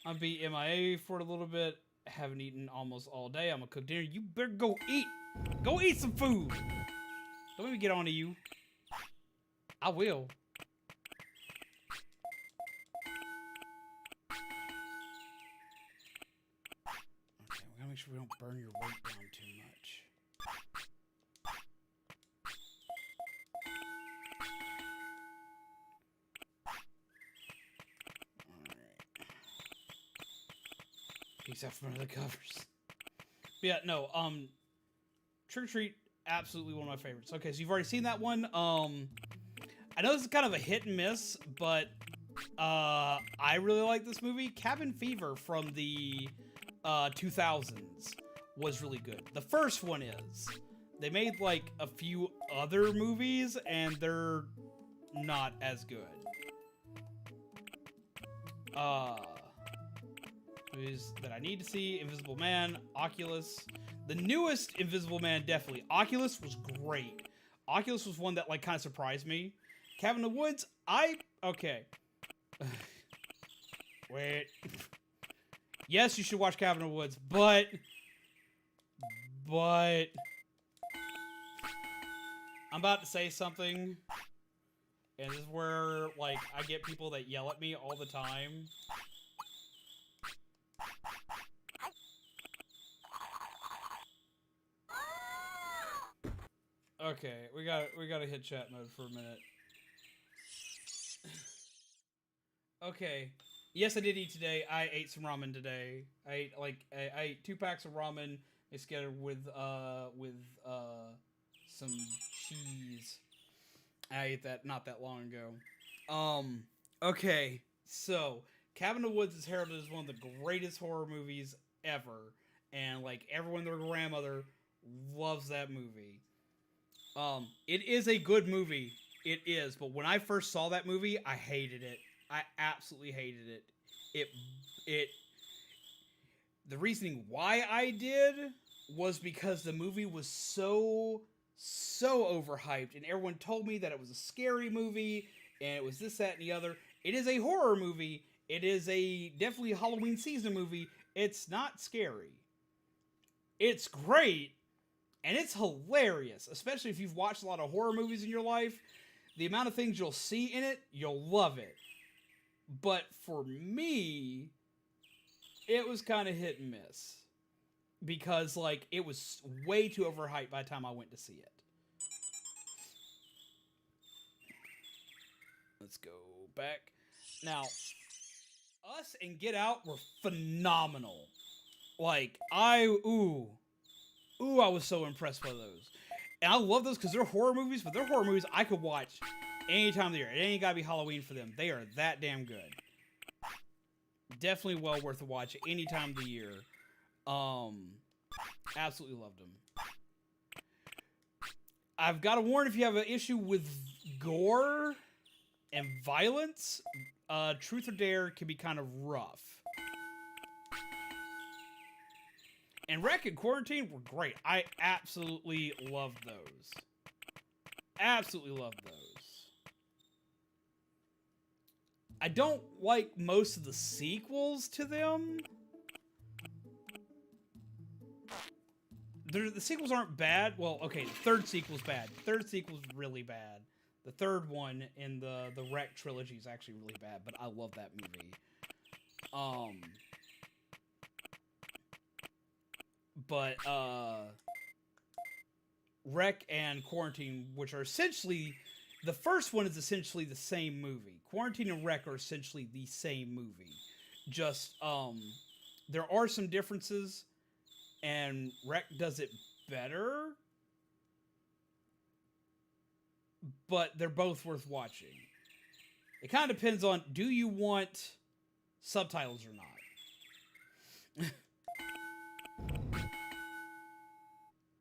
I'll be MIA for a little bit. Haven't eaten almost all day. I'm going to cook dinner. You better go eat. Go eat some food. Don't let me get on to you. I will. Okay, we gotta make sure we don't burn your weight down too much. Alright. Peace out from under the covers. But yeah, no, Trick or Treat, absolutely one of my favorites. Okay, so you've already seen that one. I know this is kind of a hit and miss, but I really like this movie. Cabin Fever from the 2000s was really good. The first one is. They made like a few other movies, and they're not as good. Movies that I need to see: Invisible Man, Oculus. The newest Invisible Man, definitely. Oculus was great. Oculus was one that like kind of surprised me. Cabin in the Woods, okay. Wait. Yes, you should watch Cabin in the Woods, but I'm about to say something, and this is where, like, I get people that yell at me all the time. Okay, we gotta hit chat mode for a minute. Okay. Yes, I did eat today. I ate some ramen today. I ate 2 packs of ramen mixed together with some cheese. I ate that not that long ago. Okay. So, Cabin in the Woods is heralded as one of the greatest horror movies ever, and like everyone, their grandmother loves that movie. It is a good movie. It is, but when I first saw that movie, I hated it. I absolutely hated it. The reasoning why I did was because the movie was so overhyped, and everyone told me that it was a scary movie, and it was this, that, and the other. It is a horror movie. It is a definitely Halloween season movie. It's not scary. It's great, and it's hilarious, especially if you've watched a lot of horror movies in your life. The amount of things you'll see in it, you'll love it. But for me, it was kind of hit and miss. Because, like, it was way too overhyped by the time I went to see it. Let's go back. Now, Us and Get Out were phenomenal. Like, I was so impressed by those. And I love those because they're horror movies, but they're horror movies I could watch any time of the year. It ain't gotta be Halloween for them. They are that damn good. Definitely well worth a watch any time of the year. Absolutely loved them. I've got to warn, if you have an issue with gore and violence, Truth or Dare can be kind of rough. And Wreck and Quarantine were great. I absolutely loved those. Absolutely loved those. I don't like most of the sequels to them. The sequels aren't bad. Well, okay, the third sequel's bad. The third sequel's really bad. The third one in the Wreck trilogy is actually really bad, but I love that movie. But Wreck and Quarantine, which are essentially, the first one is essentially the same movie. Quarantine and Wreck are essentially the same movie. Just there are some differences, and Wreck does it better. But they're both worth watching. It kind of depends on, do you want subtitles or not?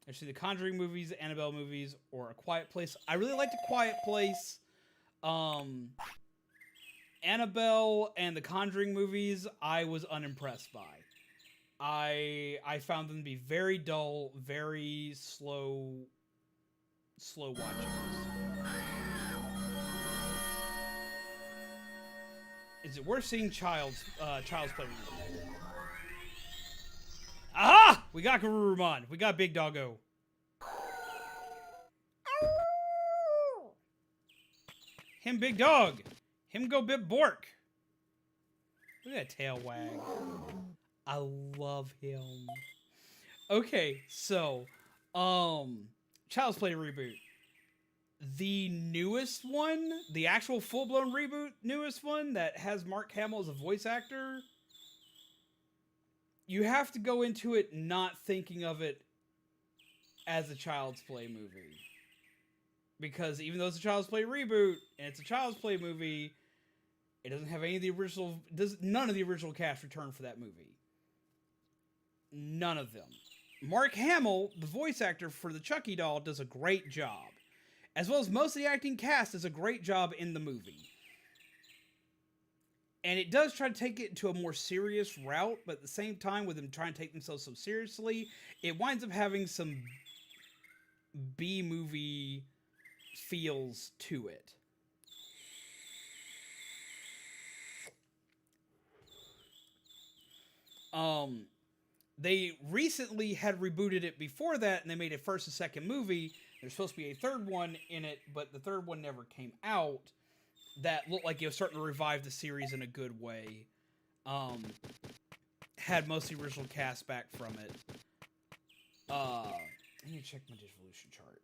Actually, the Conjuring movies, Annabelle movies, or A Quiet Place. I really liked A Quiet Place. Annabelle and the Conjuring movies, I was unimpressed by. I found them to be very dull, very slow watching. Is it worth seeing Child's Play? Aha! We got Garurumon. We got Big Doggo. Him Big Dog. Him go Bib Bork. Look at that tail wag. I love him. Okay, so, Child's Play reboot. The newest one, the actual full-blown reboot, newest one that has Mark Hamill as a voice actor, you have to go into it not thinking of it as a Child's Play movie. Because even though it's a Child's Play reboot, and it's a Child's Play movie, it doesn't have any of the original, none of the original cast return for that movie. None of them. Mark Hamill, the voice actor for the Chucky doll, does a great job. As well as most of the acting cast does a great job in the movie. And it does try to take it to a more serious route, but at the same time, with them trying to take themselves so seriously, it winds up having some B-movie feels to it. They recently had rebooted it before that, and they made a first and second movie. There's supposed to be a third one in it, but the third one never came out. That looked like it was starting to revive the series in a good way. Had most of the original cast back from it. I need to check my Digivolution chart.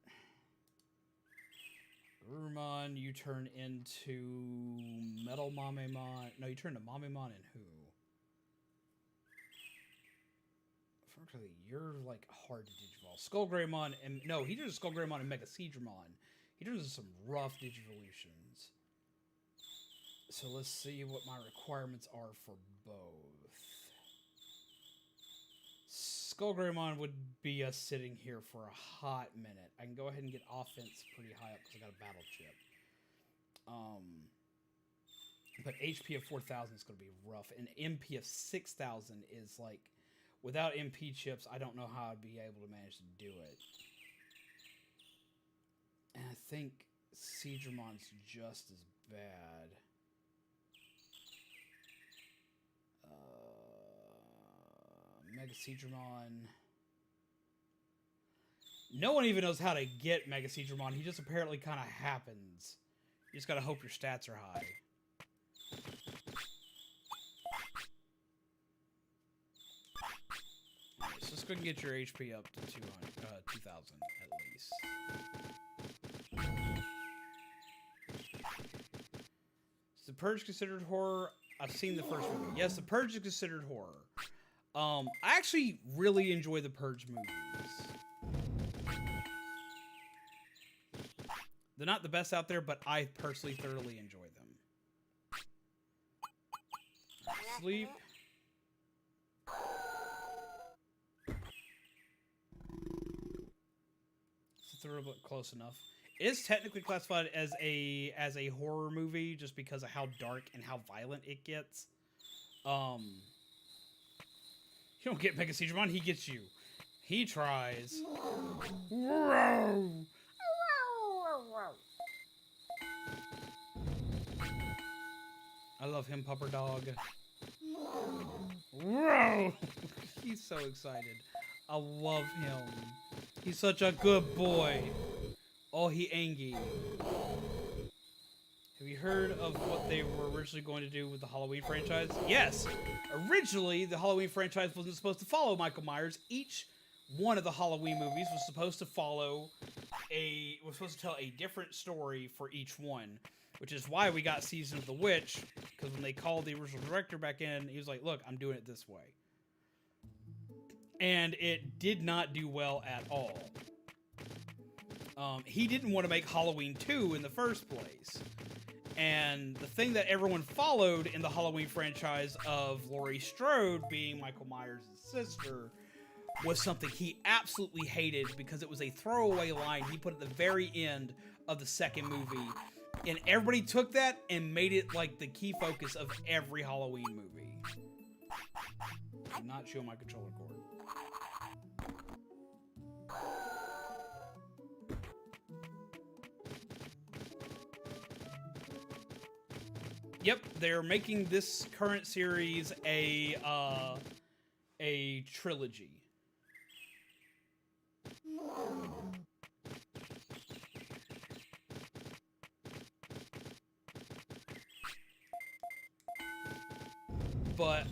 Gurumon, you turn into Metal Mamemon. No, you turn to Mamemon and who? Unfortunately, you're like hard to Digivolve. Skullgreymon and no, he turns Skullgreymon and Mega Seedramon. He turns into some rough Digivolutions. So let's see what my requirements are for both. Skullgreymon would be us sitting here for a hot minute. I can go ahead and get offense pretty high up because I got a battle chip. But HP of 4,000 is going to be rough. And MP of 6,000 is like, without MP chips, I don't know how I'd be able to manage to do it. And I think Seedramon's just as bad. Mega Seedramon. No one even knows how to get Mega Seedramon. He just apparently kind of happens. You just gotta hope your stats are high. Alright, so let's go and get your HP up to 2,000 at least. Is The Purge considered horror? I've seen the first movie. Yes, The Purge is considered horror. I actually really enjoy the Purge movies. They're not the best out there, but I personally thoroughly enjoy them. Sleep. It's a little bit close enough. It is technically classified as a horror movie just because of how dark and how violent it gets. You don't get Mega Seedramon, he gets you. He tries. I love him, Pupper Dog. He's so excited. I love him. He's such a good boy. Oh, he angry. Have you heard of what they were originally going to do with the Halloween franchise? Yes! Originally, the Halloween franchise wasn't supposed to follow Michael Myers. Each one of the Halloween movies was supposed to tell a different story for each one. Which is why we got Season of the Witch, because when they called the original director back in, he was like, look, I'm doing it this way. And it did not do well at all. He didn't want to make Halloween 2 in the first place. And the thing that everyone followed in the Halloween franchise of Laurie Strode being Michael Myers' sister was something he absolutely hated because it was a throwaway line he put at the very end of the second movie. And everybody took that and made it like the key focus of every Halloween movie. Do not show my controller cord. Yep, they're making this current series a trilogy. But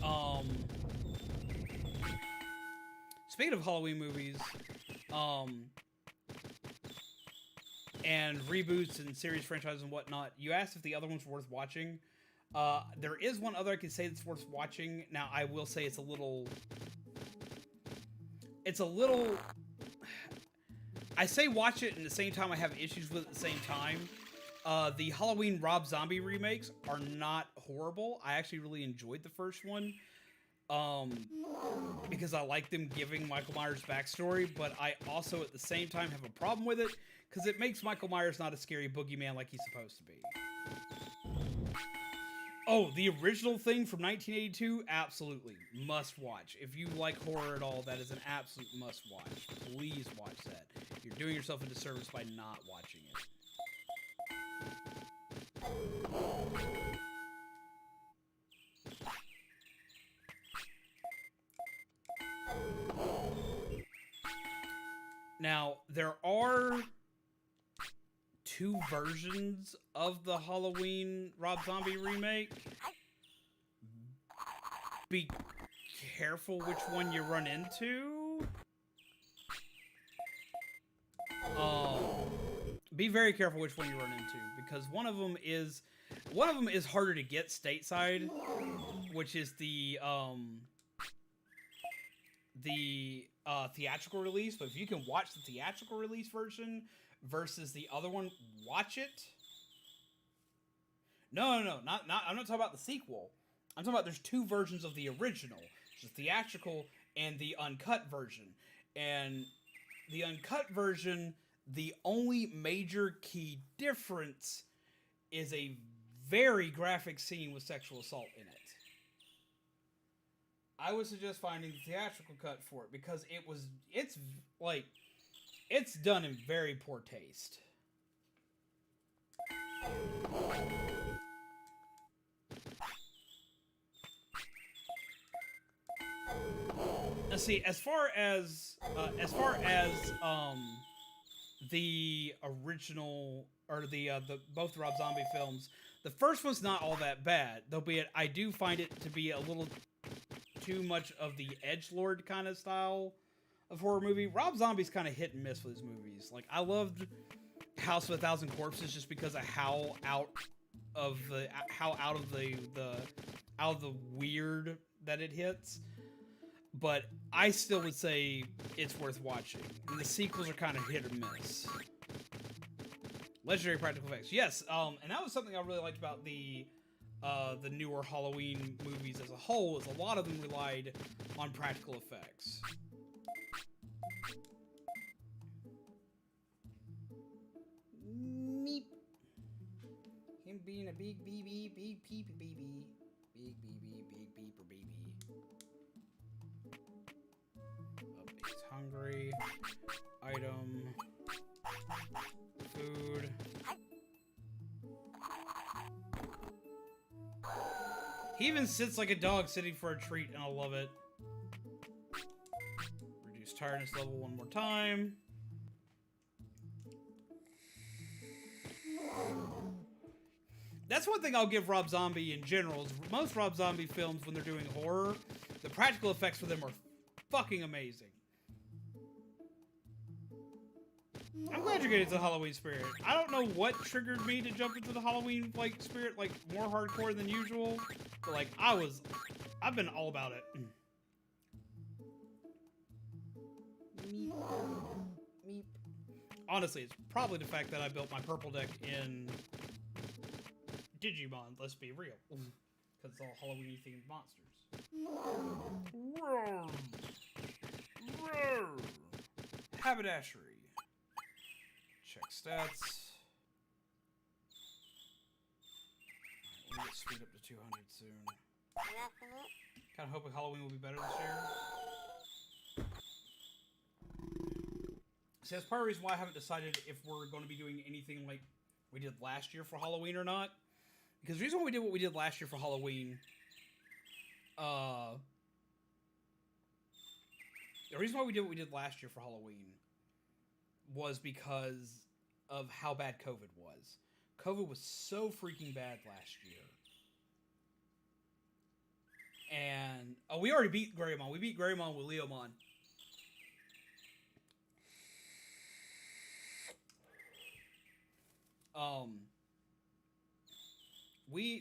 speaking of Halloween movies, and reboots and series franchises and whatnot, you asked if the other ones were worth watching. There is one other I can say that's worth watching. Now, I will say it's a little... I say watch it, and at the same time I have issues with it at the same time. The Halloween Rob Zombie remakes are not horrible. I actually really enjoyed the first one. Because I like them giving Michael Myers' backstory, but I also at the same time have a problem with it, because it makes Michael Myers not a scary boogeyman like he's supposed to be. Oh, the original thing from 1982? Absolutely. Must watch. If you like horror at all, that is an absolute must watch. Please watch that. You're doing yourself a disservice by not watching it. Now, there are 2 versions of the Halloween Rob Zombie remake. Be careful which one you run into. Be very careful which one you run into, because one of them is harder to get stateside, which is the theatrical release. But if you can watch the theatrical release version versus the other one, watch it. No, not. I'm not talking about the sequel. I'm talking about there's 2 versions of the original, the theatrical and the uncut version. And the uncut version, the only major key difference is a very graphic scene with sexual assault in it. I would suggest finding the theatrical cut for it, because it's done in very poor taste. Let's see, as far as the original, or the both Rob Zombie films, the first one's not all that bad. Though be it, I do find it to be a little too much of the edgelord kind of style of horror movie. Rob Zombie's kind of hit and miss with his movies. Like, I loved House of a Thousand Corpses just because of how out of the weird that it hits. But I still would say it's worth watching. And the sequels are kind of hit or miss. Legendary practical effects, yes. And that was something I really liked about the newer Halloween movies as a whole, is a lot of them relied on practical effects. Meep. Him being a big BB, big peep baby. Big BB, big beeper baby. He's hungry. Item. Food. He even sits like a dog sitting for a treat, and I love it. Reduce tiredness level one more time. That's one thing I'll give Rob Zombie in general, is most Rob Zombie films, when they're doing horror, the practical effects for them are fucking amazing. I'm glad you're getting into the Halloween spirit. I don't know what triggered me to jump into the Halloween spirit, more hardcore than usual. But I've been all about it. Meep. Meep. Honestly, it's probably the fact that I built my purple deck in Digimon, let's be real. Because it's all Halloween themed monsters. Haberdashery. Check stats. We'll get speed up to 200 soon. Kind of hoping Halloween will be better this year. See, that's part of the reason why I haven't decided if we're going to be doing anything like we did last year for Halloween or not. Because the reason why we did what we did last year for Halloween, the reason why we did what we did last year for Halloween was because of how bad COVID was. COVID was so freaking bad last year. And, we already beat Greymon. We beat Greymon with Leomon.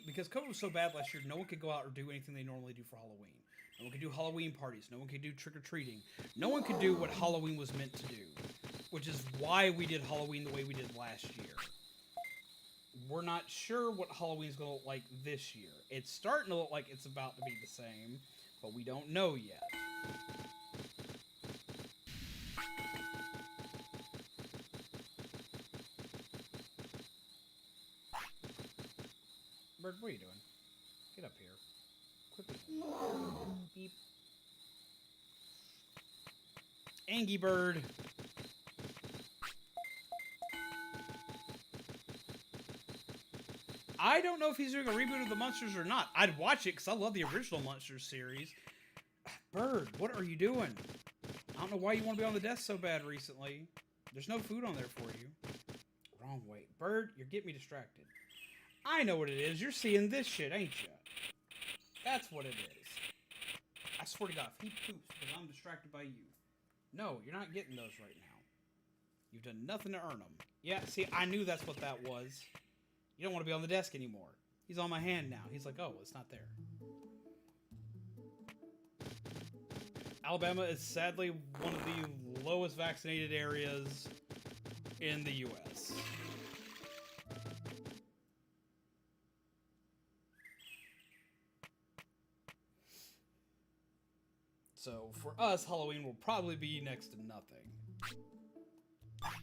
Because COVID was so bad last year, no one could go out or do anything they normally do for Halloween. No one could do Halloween parties. No one could do trick-or-treating. No one could do what Halloween was meant to do. Which is why we did Halloween the way we did last year. We're not sure what Halloween's going to look like this year. It's starting to look like it's about to be the same, but we don't know yet. Bird, what are you doing? Get up here. Quit being beep. Angie Bird. I don't know if he's doing a reboot of the Monsters or not. I'd watch it because I love the original Monsters series. Bird, what are you doing? I don't know why you want to be on the desk so bad recently. There's no food on there for you. Wrong way. Bird, you're getting me distracted. I know what it is. You're seeing this shit, ain't you? That's what it is. I swear to God, if he poops because I'm distracted by you. No, you're not getting those right now. You've done nothing to earn them. Yeah, see, I knew that's what that was. You don't want to be on the desk anymore. He's on my hand now. He's like, oh, it's not there. Alabama is sadly one of the lowest vaccinated areas in the U.S. So for us, Halloween will probably be next to nothing. Alright,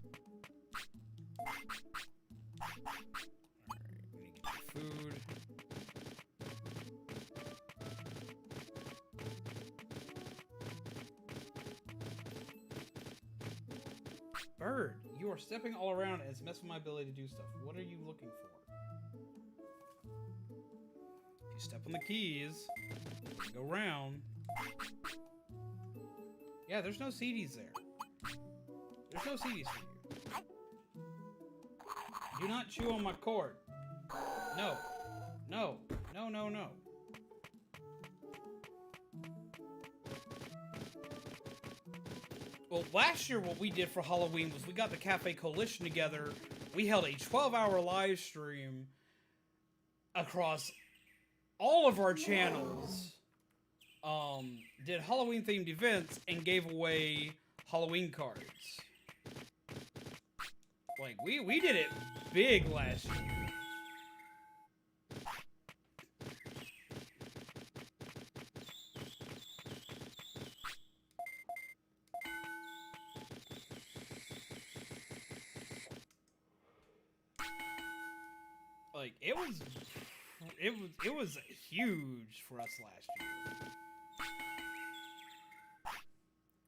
we need to get food. Bird, you are stepping all around and it's messing with my ability to do stuff. What are you looking for? If you step on the keys, go round. Yeah, there's no CDs there. There's no CDs for you. Do not chew on my cord. No. No. No, no, no. Well, last year what we did for Halloween was we got the Cafe Coalition together. We held a 12-hour live stream across all of our channels. Did Halloween-themed events and gave away Halloween cards. Like, we did it big last year. Like, it was huge for us last year.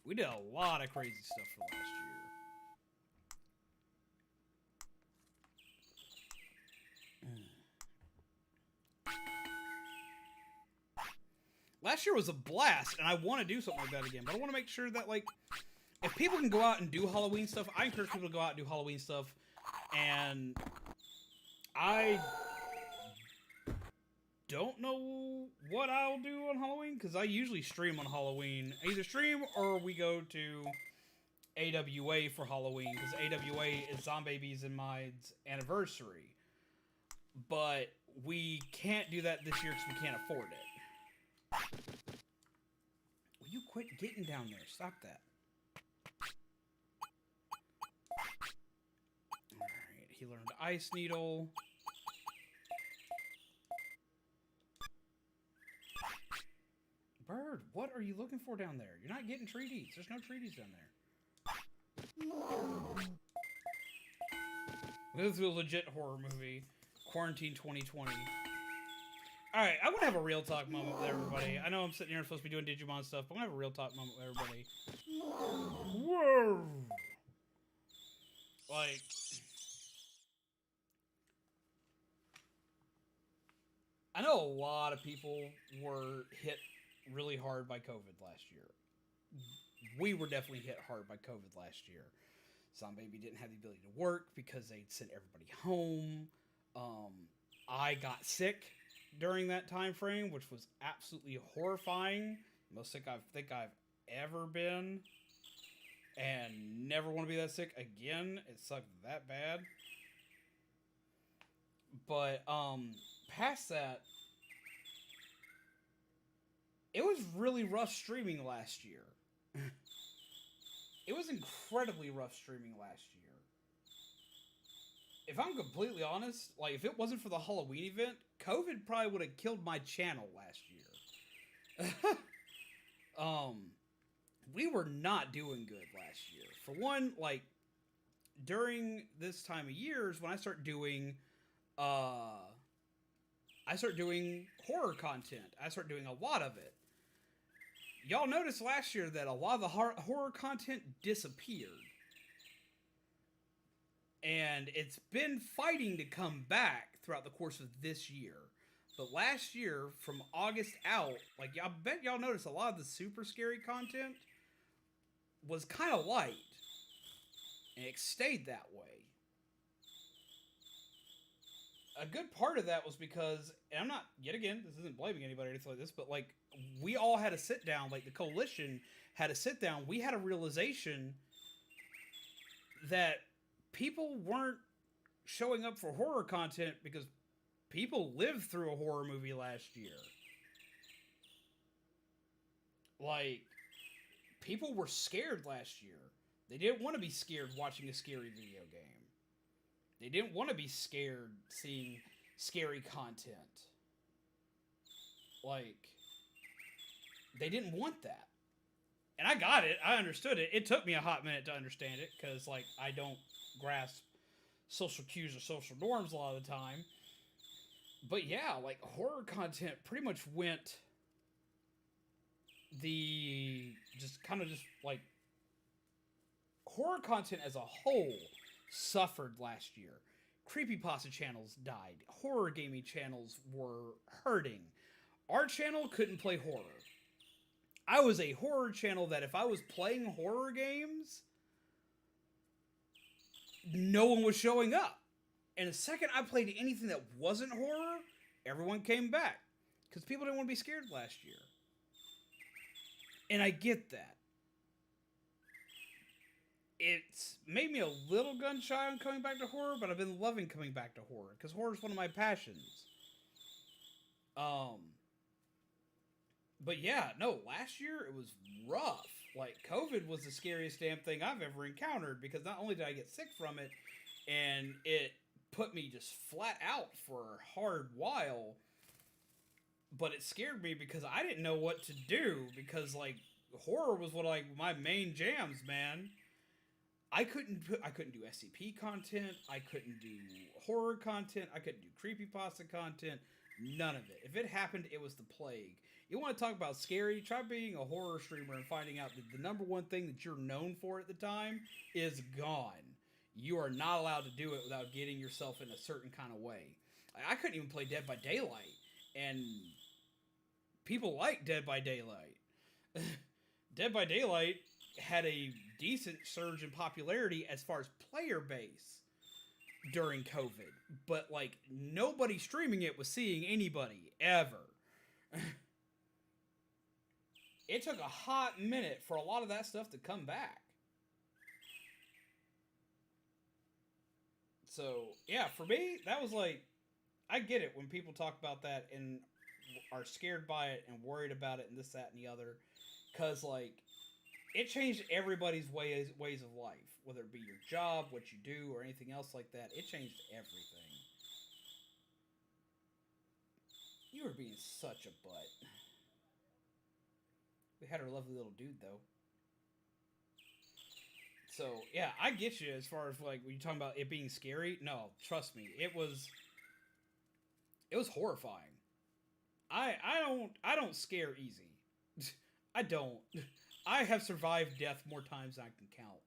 We did a lot of crazy stuff for last year. Last year was a blast, and I want to do something like that again. But I want to make sure that, like, if people can go out and do Halloween stuff, I encourage people to go out and do Halloween stuff. And I don't know what I'll do on Halloween, because I usually stream on Halloween. I either stream or we go to AWA for Halloween, because AWA is Zombabies and Mide's anniversary. But we can't do that this year because we can't afford it. Will you quit getting down there? Stop that. Alright, he learned Ice Needle. Bird, what are you looking for down there? You're not getting treaties. There's no treaties down there. This is a legit horror movie. Quarantine 2020. Alright, I'm gonna have a real talk moment with everybody. I know I'm sitting here supposed to be doing Digimon stuff, but I'm gonna have a real talk moment with everybody. Whoa! Like, I know a lot of people were hit really hard by COVID last year. We were definitely hit hard by COVID last year. Baby didn't have the ability to work because they'd sent everybody home. I got sick during that time frame, which was absolutely horrifying. Most sick I think I've ever been. And never want to be that sick again. It sucked that bad. But, past that, it was really rough streaming last year. It was incredibly rough streaming last year. If I'm completely honest, like, if it wasn't for the Halloween event, COVID probably would have killed my channel last year. We were not doing good last year. For one, like, during this time of years, when I start doing horror content. I start doing a lot of it. Y'all noticed last year that a lot of the horror content disappeared. And it's been fighting to come back throughout the course of this year. But last year, from August out, like, I bet y'all noticed a lot of the super scary content was kind of light. And it stayed that way. A good part of that was because, and I'm not, yet again, this isn't blaming anybody or anything like this, but like, we all had a sit down, like the coalition had a sit down. We had a realization that people weren't showing up for horror content because people lived through a horror movie last year. Like, people were scared last year. They didn't want to be scared watching a scary video game. They didn't want to be scared seeing scary content. Like, they didn't want that. And I got it. I understood it. It took me a hot minute to understand it because, like, I don't grasp social cues or social norms a lot of the time. But yeah, like, horror content pretty much went like, horror content as a whole suffered last year. Creepypasta channels died. Horror gaming channels were hurting. Our channel couldn't play horror. I was a horror channel that if I was playing horror games, no one was showing up. And the second I played anything that wasn't horror, everyone came back. Because people didn't want to be scared last year. And I get that. It's made me a little gun shy on coming back to horror, but I've been loving coming back to horror. Because horror is one of my passions. But yeah, no, last year it was rough. Like, COVID was the scariest damn thing I've ever encountered because not only did I get sick from it, and it put me just flat out for a hard while, but it scared me because I didn't know what to do because, like, horror was one of, like, my main jams, man. I couldn't do SCP content, I couldn't do horror content, I couldn't do creepypasta content, none of it. If it happened, it was the plague. You want to talk about scary? Try being a horror streamer and finding out that the number one thing that you're known for at the time is gone. You are not allowed to do it without getting yourself in a certain kind of way. I couldn't even play Dead by Daylight, and people like Dead by Daylight. Dead by Daylight had a decent surge in popularity as far as player base during COVID, but like nobody streaming it was seeing anybody ever. It took a hot minute for a lot of that stuff to come back. So yeah, for me, that was like, I get it when people talk about that and are scared by it and worried about it and this, that, and the other, because like, it changed everybody's ways of life, whether it be your job, what you do, or anything else like that. It changed everything. You were being such a butt. We had our lovely little dude, though. So, yeah, I get you as far as, like, when you're talking about it being scary. No, trust me, it was horrifying. I don't scare easy. I don't. I have survived death more times than I can count.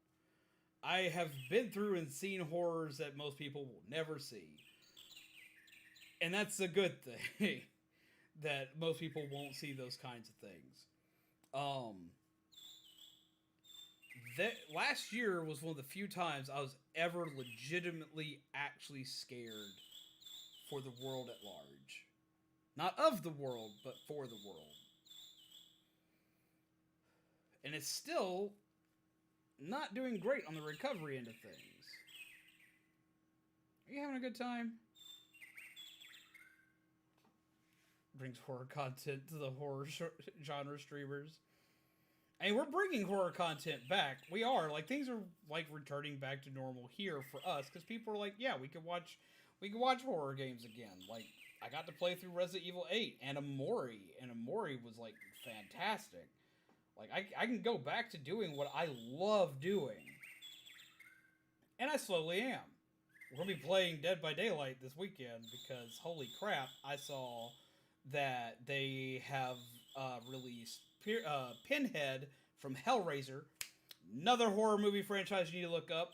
I have been through and seen horrors that most people will never see. And that's a good thing. That most people won't see those kinds of things. That last year was one of the few times I was ever legitimately actually scared for the world at large. Not of the world, but for the world. And it's still not doing great on the recovery end of things. Are you having a good time? Brings horror content to the horror genre streamers. And we're bringing horror content back. We are. Like, things are, like, returning back to normal here for us. Because people are like, yeah, we can watch horror games again. Like, I got to play through Resident Evil 8 and Amori. And Amori was, like, fantastic. Like, I can go back to doing what I love doing. And I slowly am. We're going to be playing Dead by Daylight this weekend because, holy crap, I saw that they have released Pinhead from Hellraiser. Another horror movie franchise you need to look up.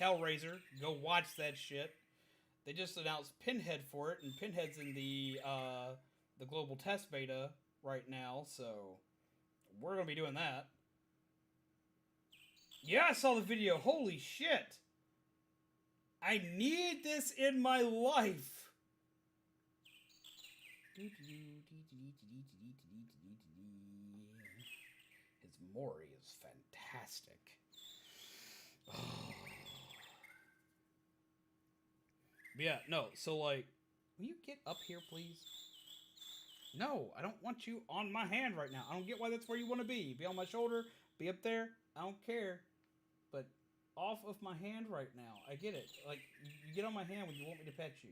Hellraiser. Go watch that shit. They just announced Pinhead for it, and Pinhead's in the global test beta right now, so we're going to be doing that. Yeah, I saw the video. Holy shit. I need this in my life. His Mori is fantastic. Yeah, no, so like, will you get up here, please? No, I don't want you on my hand right now. I don't get why that's where you want to be. Be on my shoulder, be up there. I don't care. But off of my hand right now. I get it. Like, you get on my hand when you want me to pet you.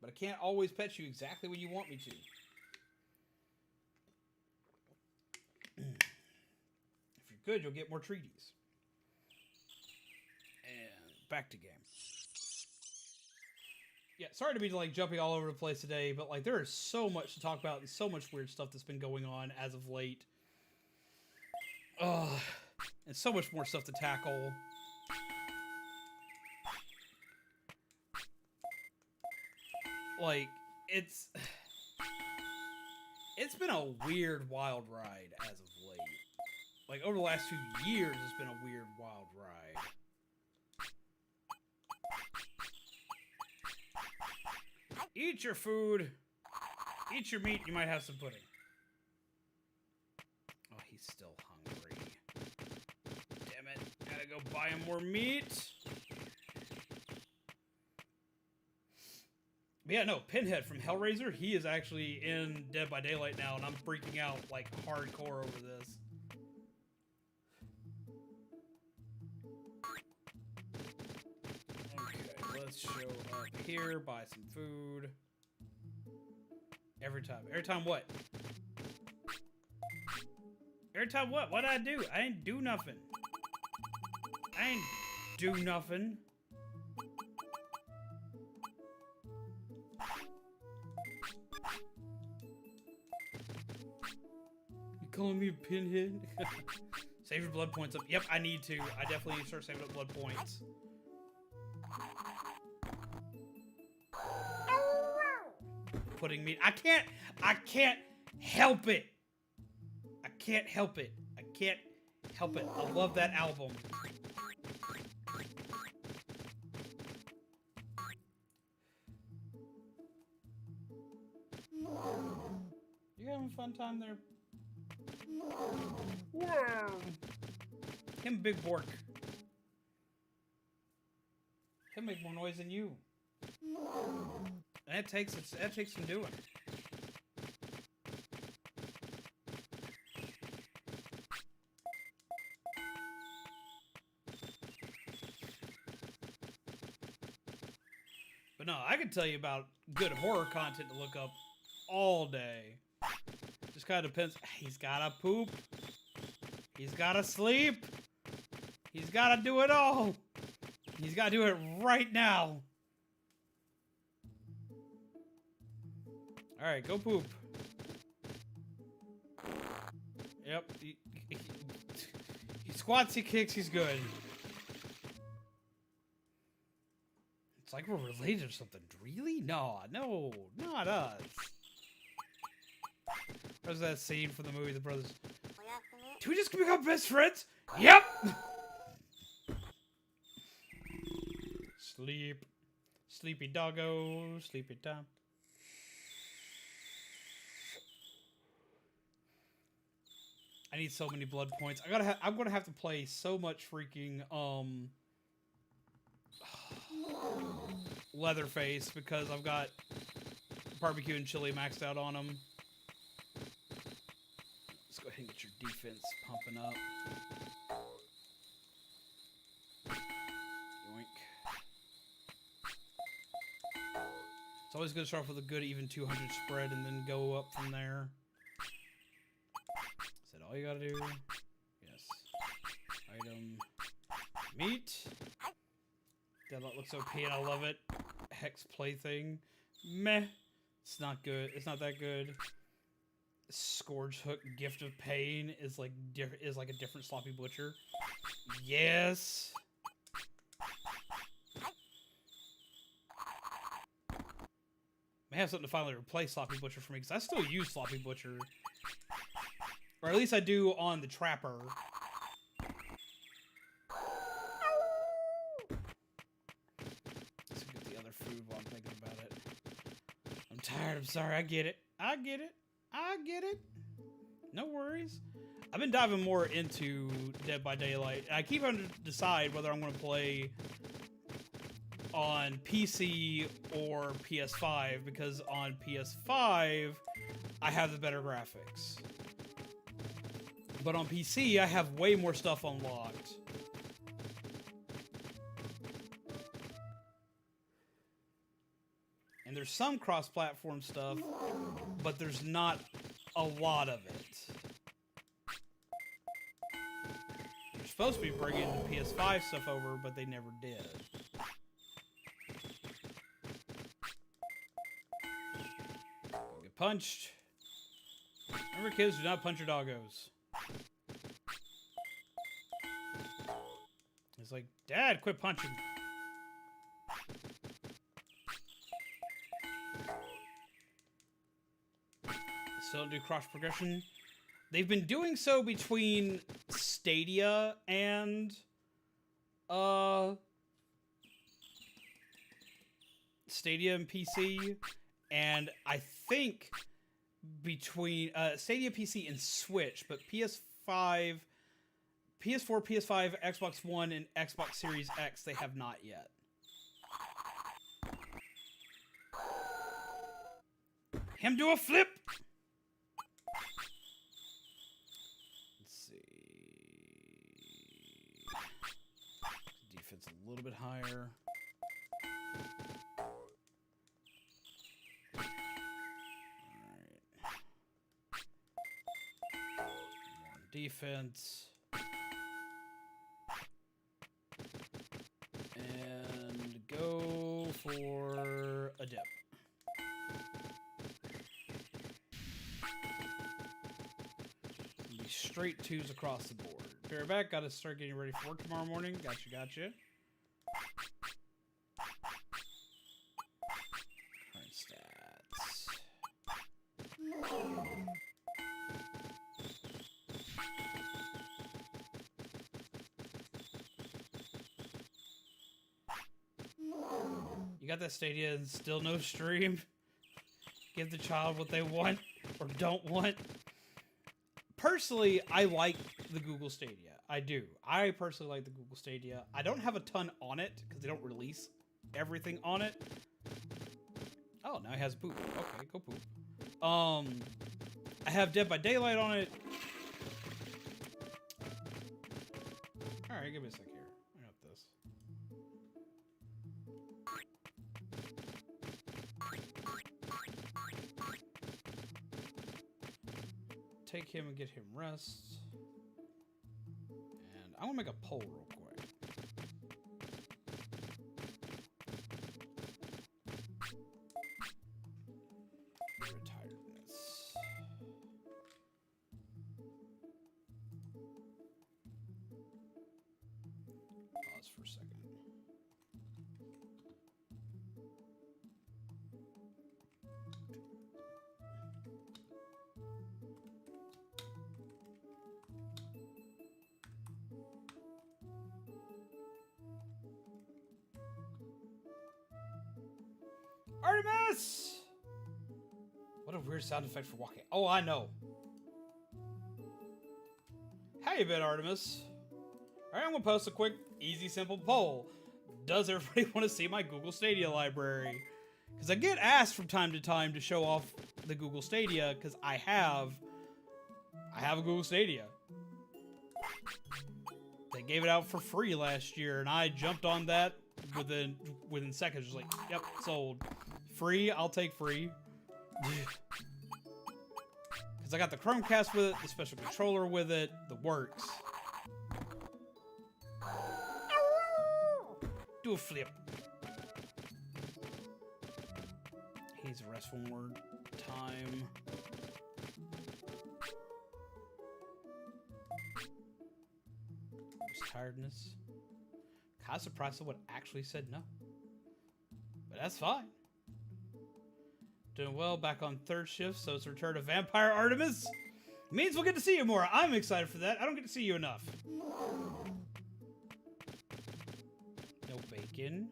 But I can't always pet you exactly when you want me to. If you're good, you'll get more treaties. And back to game. Yeah, sorry to be like jumping all over the place today, but like there is so much to talk about and so much weird stuff that's been going on as of late. And so much more stuff to tackle. Like, it's been a weird, wild ride as of late. Like, over the last few years, it's been a weird, wild ride. Eat your food. Eat your meat. You might have some pudding. Oh, he's still hungry. Damn it. Gotta go buy him more meat. But yeah, no, Pinhead from Hellraiser, he is actually in Dead by Daylight now, and I'm freaking out, like, hardcore over this. Okay, let's show up here, buy some food. Every time. Every time what? Every time what? What did I do? I ain't do nothing. I ain't do nothing. You calling me a pinhead? Save your blood points up. Yep, I need to. I definitely need to start saving up blood points. Putting meat. I can't help it. I can't help it. I can't help it. I love that album. You having a fun time there? Wow. Him Big Bork. He'll make more noise than you. And that takes some doing. But no, I can tell you about good horror content to look up all day. Just kind of depends. He's gotta poop. He's gotta sleep. He's gotta do it all. He's gotta do it right now. Alright, go poop. Yep. He squats, he kicks, he's good. It's like we're related or something. Really? No, not us. There's that scene from the movie The Brothers. Do we just become best friends? Yep! Sleep. Sleepy doggo. Sleepy time. I need so many blood points. I'm gonna have to play so much freaking Leatherface because I've got barbecue and chili maxed out on him. Let's go ahead and get your defense pumping up. Yoink. It's always good to start off with a good even 200 spread and then go up from there. Is that all you gotta do? Yes. Item. Meat. That looks OP and I love it. Hex plaything. Meh. It's not good. It's not that good. Scourge Hook Gift of Pain is like a different Sloppy Butcher. Yes. May have something to finally replace Sloppy Butcher for me because I still use Sloppy Butcher. Or at least I do on the Trapper. food while I'm thinking about it. I'm tired. I'm sorry. I get it. I get it. I get it. No worries. I've been diving more into Dead by Daylight. I keep on to decide whether I'm going to play on PC or PS5, because on PS5 I have the better graphics. But on PC I have way more stuff unlocked. And there's some cross-platform stuff, but there's not a lot of it. They're supposed to be bringing the PS5 stuff over, but they never did. Get punched. Remember, kids, do not punch your doggos. It's like, Dad, quit punching. Still don't do cross progression. They've been doing so between Stadia and Stadia and PC, and I think between Stadia, PC, and Switch, but PS5, PS4, PS5, Xbox One, and Xbox Series X, they have not yet. Him do a flip! Let's see. Defense a little bit higher. Defense. And go for a dip. Be straight twos across the board. Be right back. Gotta start getting ready for work tomorrow morning. Gotcha, gotcha. Current stats. You got that Stadia and still no stream? Give the child what they want or don't want. Personally, I like the Google Stadia. I do. I personally like the Google Stadia. I don't have a ton on it because they don't release everything on it. Oh, now it has poop. Okay, go poop. I have Dead by Daylight on it. Alright, give me a sec here. I got this. Take him and get him rest. And I want to make a poll real quick. Retiredness. Pause for a second. Artemis! What a weird sound effect for walking. Oh, I know. How you been, Artemis? Alright, I'm gonna post a quick, easy, simple poll. Does everybody want to see my Google Stadia library? Because I get asked from time to time to show off the Google Stadia, because I have a Google Stadia. They gave it out for free last year, and I jumped on that within seconds. Just like, yep, sold. Free, I'll take free. Because I got the Chromecast with it, the special controller with it, the works. Do a flip. He's a restful word. Time. Just tiredness. I was surprised someone actually said no. But that's fine. Doing well, back on third shift, so it's a return of Vampire Artemis. Means we'll get to see you more. I'm excited for that. I don't get to see you enough. No bacon.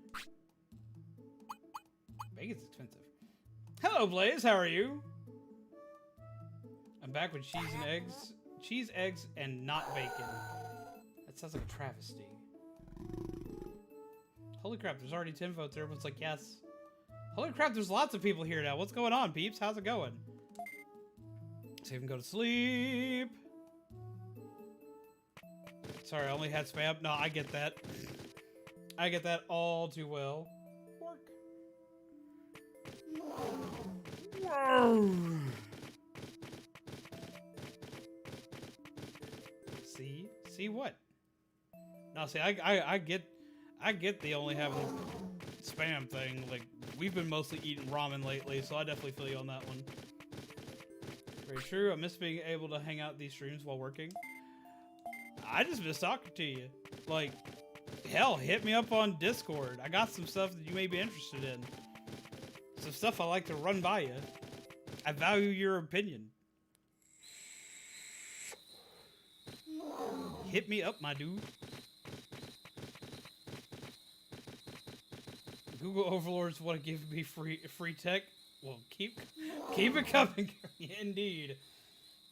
Bacon's expensive. Hello, Blaze. How are you? I'm back with cheese and eggs. Cheese, eggs, and not bacon. That sounds like a travesty. Holy crap, there's already 10 votes. Everyone's like, yes. Holy crap, there's lots of people here now. What's going on, peeps? How's it going? Save and go to sleep. Sorry, I only had spam. No, I get that. I get that all too well. Work. Whoa. See? See what? No, see, I get the only having spam thing. Like, we've been mostly eating ramen lately, so I definitely feel you on that one. Very true. I miss being able to hang out these streams while working. I just miss talking to you. Like, hell, hit me up on Discord. I got some stuff that you may be interested in. Some stuff I like to run by you. I value your opinion. Hit me up, my dude. Google overlords want to give me free tech. Well, keep it coming. Indeed.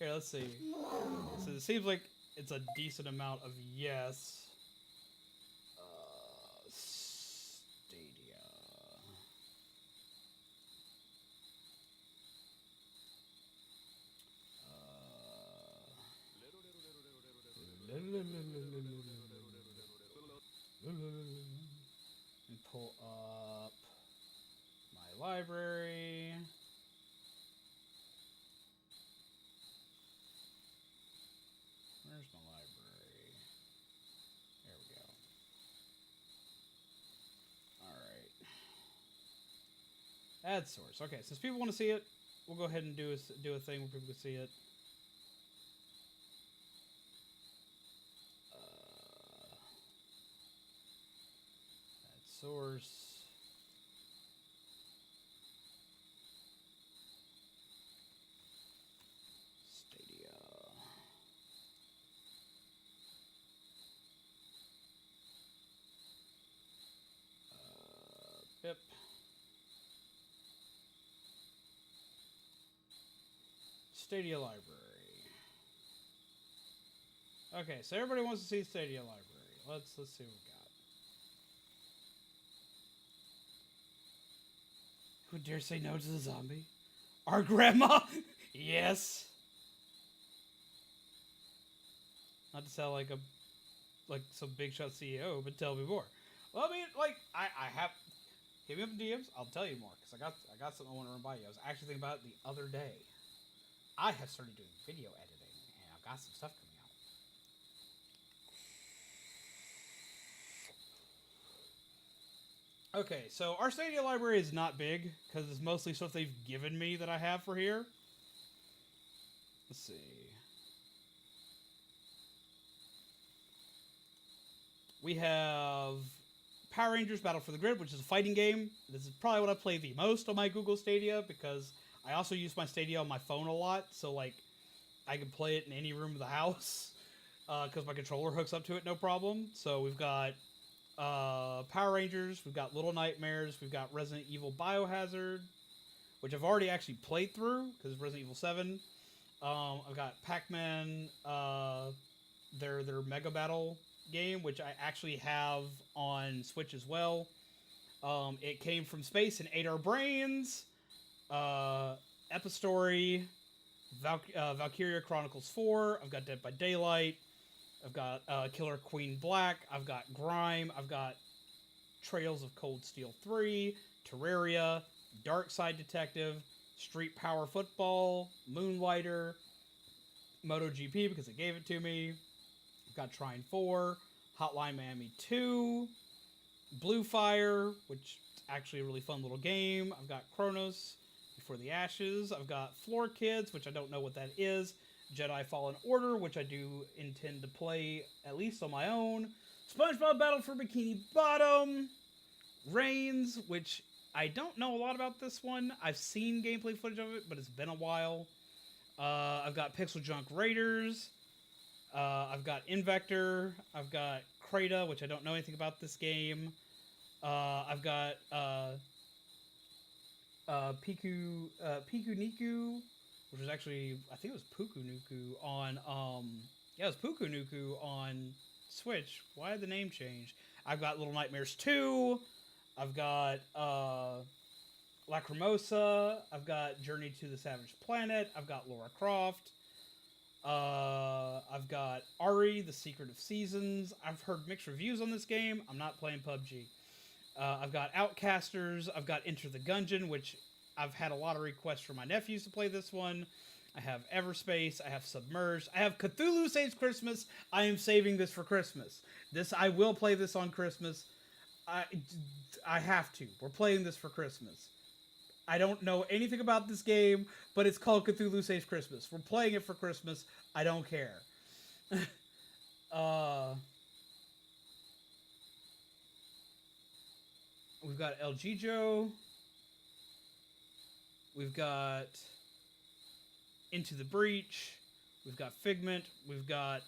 Here, let's see. So it seems like it's a decent amount of yes. Stadia. And pull up my library. Where's my library? There we go. Alright. Add source. Okay, since people want to see it, we'll go ahead and do a thing where people can see it. Add source. Yep. Stadia Library. Okay, so everybody wants to see Stadia Library. Let's see what we got. Who dare say no to the zombie? Our grandma? Yes. Not to sound like some big shot CEO, but tell me more. Well, I mean, like I have. Hit me up in DMs. I'll tell you more because I got something I want to run by you. I was actually thinking about it the other day. I have started doing video editing, and I've got some stuff coming out. Okay, so our Stadia library is not big because it's mostly stuff they've given me that I have for here. Let's see. We have Power Rangers Battle for the Grid, which is a fighting game. This is probably what I play the most on my Google Stadia because I also use my Stadia on my phone a lot. So, like, I can play it in any room of the house because my controller hooks up to it no problem. So we've got Power Rangers, we've got Little Nightmares, we've got Resident Evil Biohazard, which I've already actually played through because it's Resident Evil 7. I've got Pac-Man, their Mega Battle game, which I actually have on Switch as well. It came from space and ate our brains. Epistory, Valkyria Chronicles 4. I've got Dead by Daylight. I've got Killer Queen Black. I've got Grime. I've got Trails of Cold Steel 3, Terraria, Dark Side Detective, Street Power Football, Moonlighter, MotoGP because it gave it to me. I've got Trine 4, Hotline Miami 2, Blue Fire, which is actually a really fun little game. I've got Chronos Before the Ashes. I've got Floor Kids, which I don't know what that is. Jedi Fallen Order, which I do intend to play at least on my own. SpongeBob Battle for Bikini Bottom. Reigns, which I don't know a lot about this one. I've seen gameplay footage of it, but it's been a while. I've got Pixel Junk Raiders. I've got Invector. I've got Krata, which I don't know anything about this game. I've got Piku Niku, which was actually, I think it was Puku Nuku on yeah, it was Puku Nuku on Switch. Why did the name change? I've got Little Nightmares 2. I've got Lacrimosa. I've got Journey to the Savage Planet. I've got Lara Croft. I've got Ari, The Secret of Seasons. I've heard mixed reviews on this game. I'm not playing PUBG. I've got Outcasters. I've got Enter the Gungeon, which I've had a lot of requests from my nephews to play this one. I have Everspace. I have Submerged. I have Cthulhu Saves Christmas. I am saving this for Christmas. I will play this on Christmas. I have to. We're playing this for Christmas. I don't know anything about this game, but it's called Cthulhu Saves Christmas. We're playing it for Christmas. I don't care. We've got El Gijo. We've got Into the Breach. We've got Figment. We've got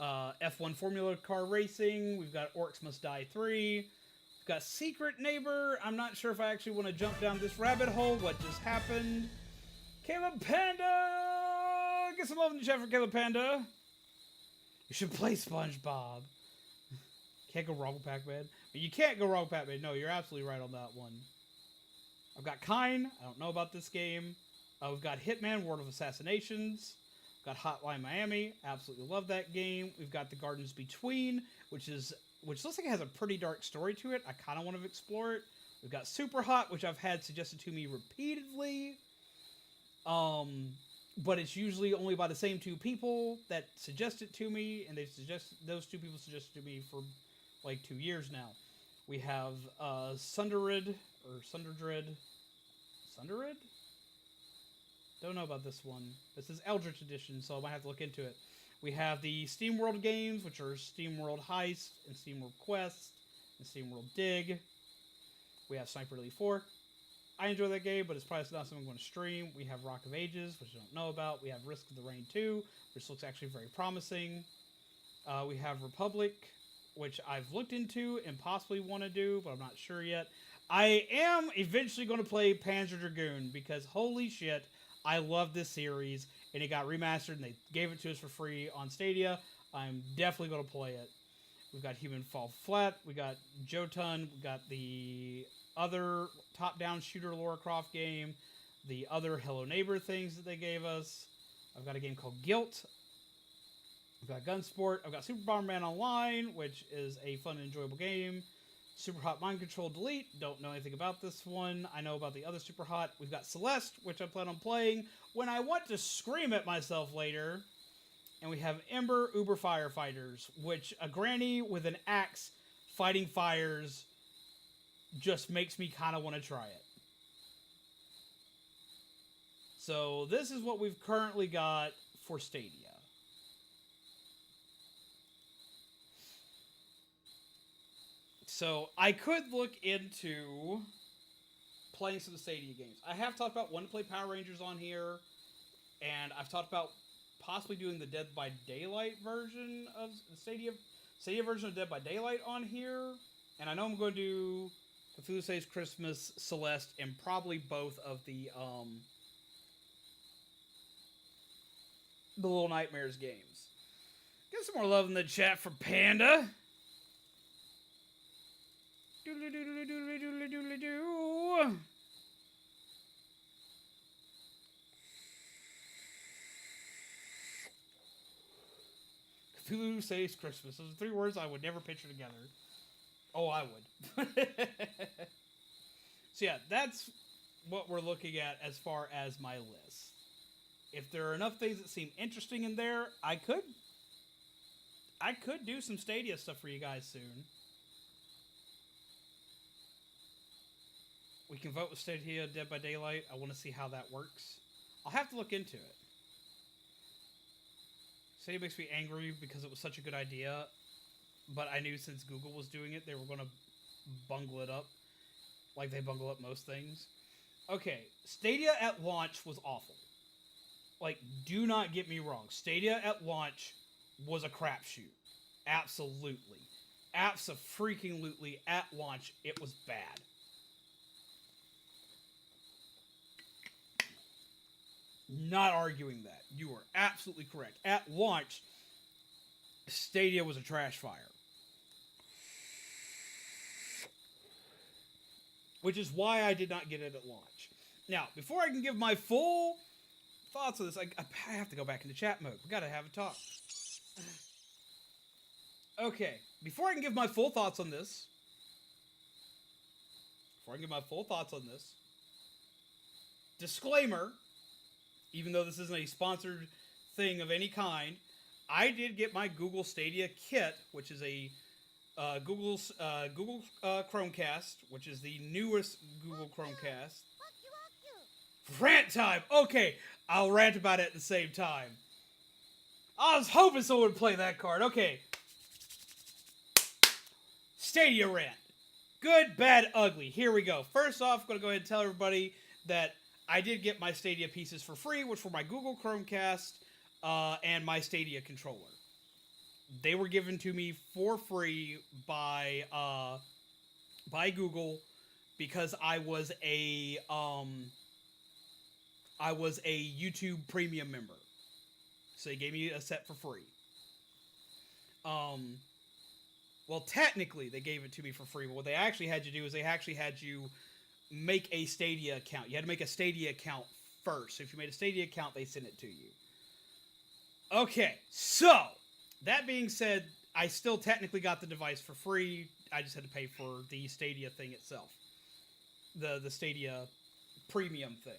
F1 Formula Car Racing. We've got Orcs Must Die 3. We've got Secret Neighbor. I'm not sure if I actually want to jump down this rabbit hole. What just happened? Caleb Panda! Get some love in the chat for Caleb Panda. You should play SpongeBob. Can't go wrong with Pac-Man. But you can't go wrong with Pac-Man. No, you're absolutely right on that one. I've got Kine. I don't know about this game. We've got Hitman, World of Assassinations. We've got Hotline Miami. Absolutely love that game. We've got The Gardens Between, which looks like it has a pretty dark story to it. I kind of want to explore it. We've got Super Hot, which I've had suggested to me repeatedly. But it's usually only by the same two people that suggest it to me, and those two people suggested it to me for like 2 years now. We have Sundered? Don't know about this one. This is Eldritch Edition, so I might have to look into it. We have the SteamWorld games, which are SteamWorld Heist and SteamWorld Quest and SteamWorld Dig. We have Sniper Elite 4. I enjoy that game, but it's probably not something I'm going to stream. We have Rock of Ages, which I don't know about. We have Risk of the Rain 2, which looks actually very promising. We have Republic, which I've looked into and possibly want to do, but I'm not sure yet. I am eventually going to play Panzer Dragoon, because holy shit, I love this series, and it got remastered, and they gave it to us for free on Stadia. I'm definitely going to play it. We've got Human Fall Flat. We got Jotun. We got the other top-down shooter Lara Croft game. The other Hello Neighbor things that they gave us. I've got a game called Guilt. I've got Gunsport. I've got Super Bomberman Online, which is a fun and enjoyable game. Super Hot Mind Control Delete. Don't know anything about this one. I know about the other Super Hot. We've got Celeste, which I plan on playing when I want to scream at myself later. And we have Ember Uber Firefighters, which a granny with an axe fighting fires just makes me kind of want to try it. So this is what we've currently got for Stadia. So I could look into playing some Stadia games. I have talked about wanting to play Power Rangers on here, and I've talked about possibly doing the Dead by Daylight version of the Stadia version of Dead by Daylight on here. And I know I'm going to do Cthulhu Saves Christmas, Celeste, and probably both of the Little Nightmares games. Get some more love in the chat for Panda. Doodly doodly doodly doodly doodly doo. Cthulhu Saves Christmas. Those are 3 words I would never picture together. Oh, I would. So yeah, that's what we're looking at as far as my list. If there are enough things that seem interesting in there, I could do some Stadia stuff for you guys soon. We can vote with Stadia Dead by Daylight. I want to see how that works. I'll have to look into it. Stadia makes me angry because it was such a good idea, but I knew since Google was doing it, they were going to bungle it up, like they bungle up most things. Okay, Stadia at launch was awful. Like, do not get me wrong. Stadia at launch was a crapshoot. Absolutely. Abso-freaking-lutely, at launch, it was bad. Not arguing that. You are absolutely correct. At launch, Stadia was a trash fire. Which is why I did not get it at launch. Now, before I can give my full thoughts on this, I have to go back into chat mode. We gotta have a talk. Okay, before I can give my full thoughts on this, disclaimer, even though this isn't a sponsored thing of any kind, I did get my Google Stadia kit, which is a Google Chromecast, which is the newest Google Chromecast. Rant time! Okay, I'll rant about it at the same time. I was hoping someone would play that card. Okay. Stadia rant. Good, bad, ugly. Here we go. First off, I'm going to go ahead and tell everybody that I did get my Stadia pieces for free, which were my Google Chromecast and my Stadia controller. They were given to me for free by Google because I was a YouTube Premium member. So they gave me a set for free. Well, technically, they gave it to me for free. But what they actually had you do is they actually had you make a Stadia account. You had to make a Stadia account first. So if you made a Stadia account, they sent it to you. Okay, so that being said, I still technically got the device for free. I just had to pay for the Stadia thing itself. The Stadia Premium thing.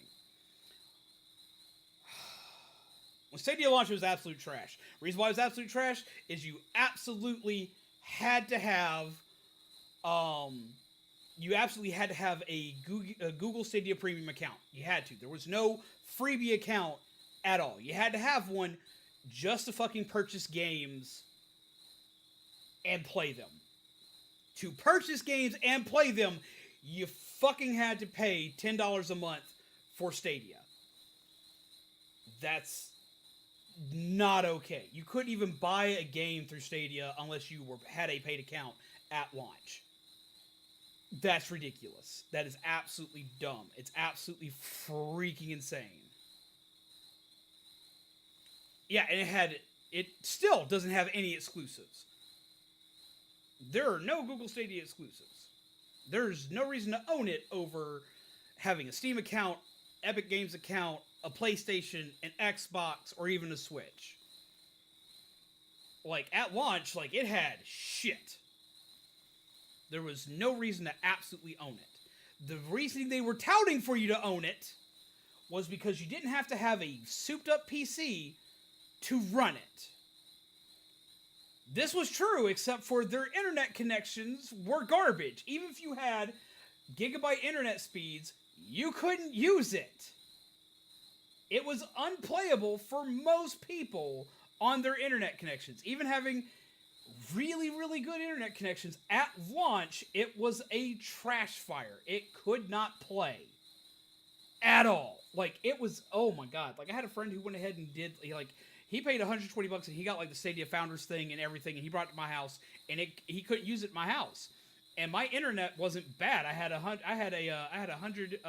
When Stadia launched, it was absolute trash. The reason why it was absolute trash is you absolutely had to have a Google Stadia Premium account. You had to. There was no freebie account at all. You had to have one just to fucking purchase games and play them. To purchase games and play them, you fucking had to pay $10 a month for Stadia. That's not okay. You couldn't even buy a game through Stadia unless you had a paid account at launch. That's ridiculous. That is absolutely dumb. It's absolutely freaking insane. Yeah, and it still doesn't have any exclusives. There are no Google Stadia exclusives. There's no reason to own it over having a Steam account, Epic Games account, a PlayStation, an Xbox, or even a Switch. Like, at launch, like, it had shit. There was no reason to absolutely own it. The reason they were touting for you to own it was because you didn't have to have a souped-up PC to run it. This was true, except for their internet connections were garbage. Even if you had gigabyte internet speeds, you couldn't use it. It was unplayable for most people on their internet connections. Even having really, really good internet connections at launch, it was a trash fire. It could not play at all. Like, it was, oh my god. Like, I had a friend who went ahead and he paid $120 and he got, like, the Stadia Founders thing and everything, and he brought it to my house, and he couldn't use it in my house. And my internet wasn't bad. I had 100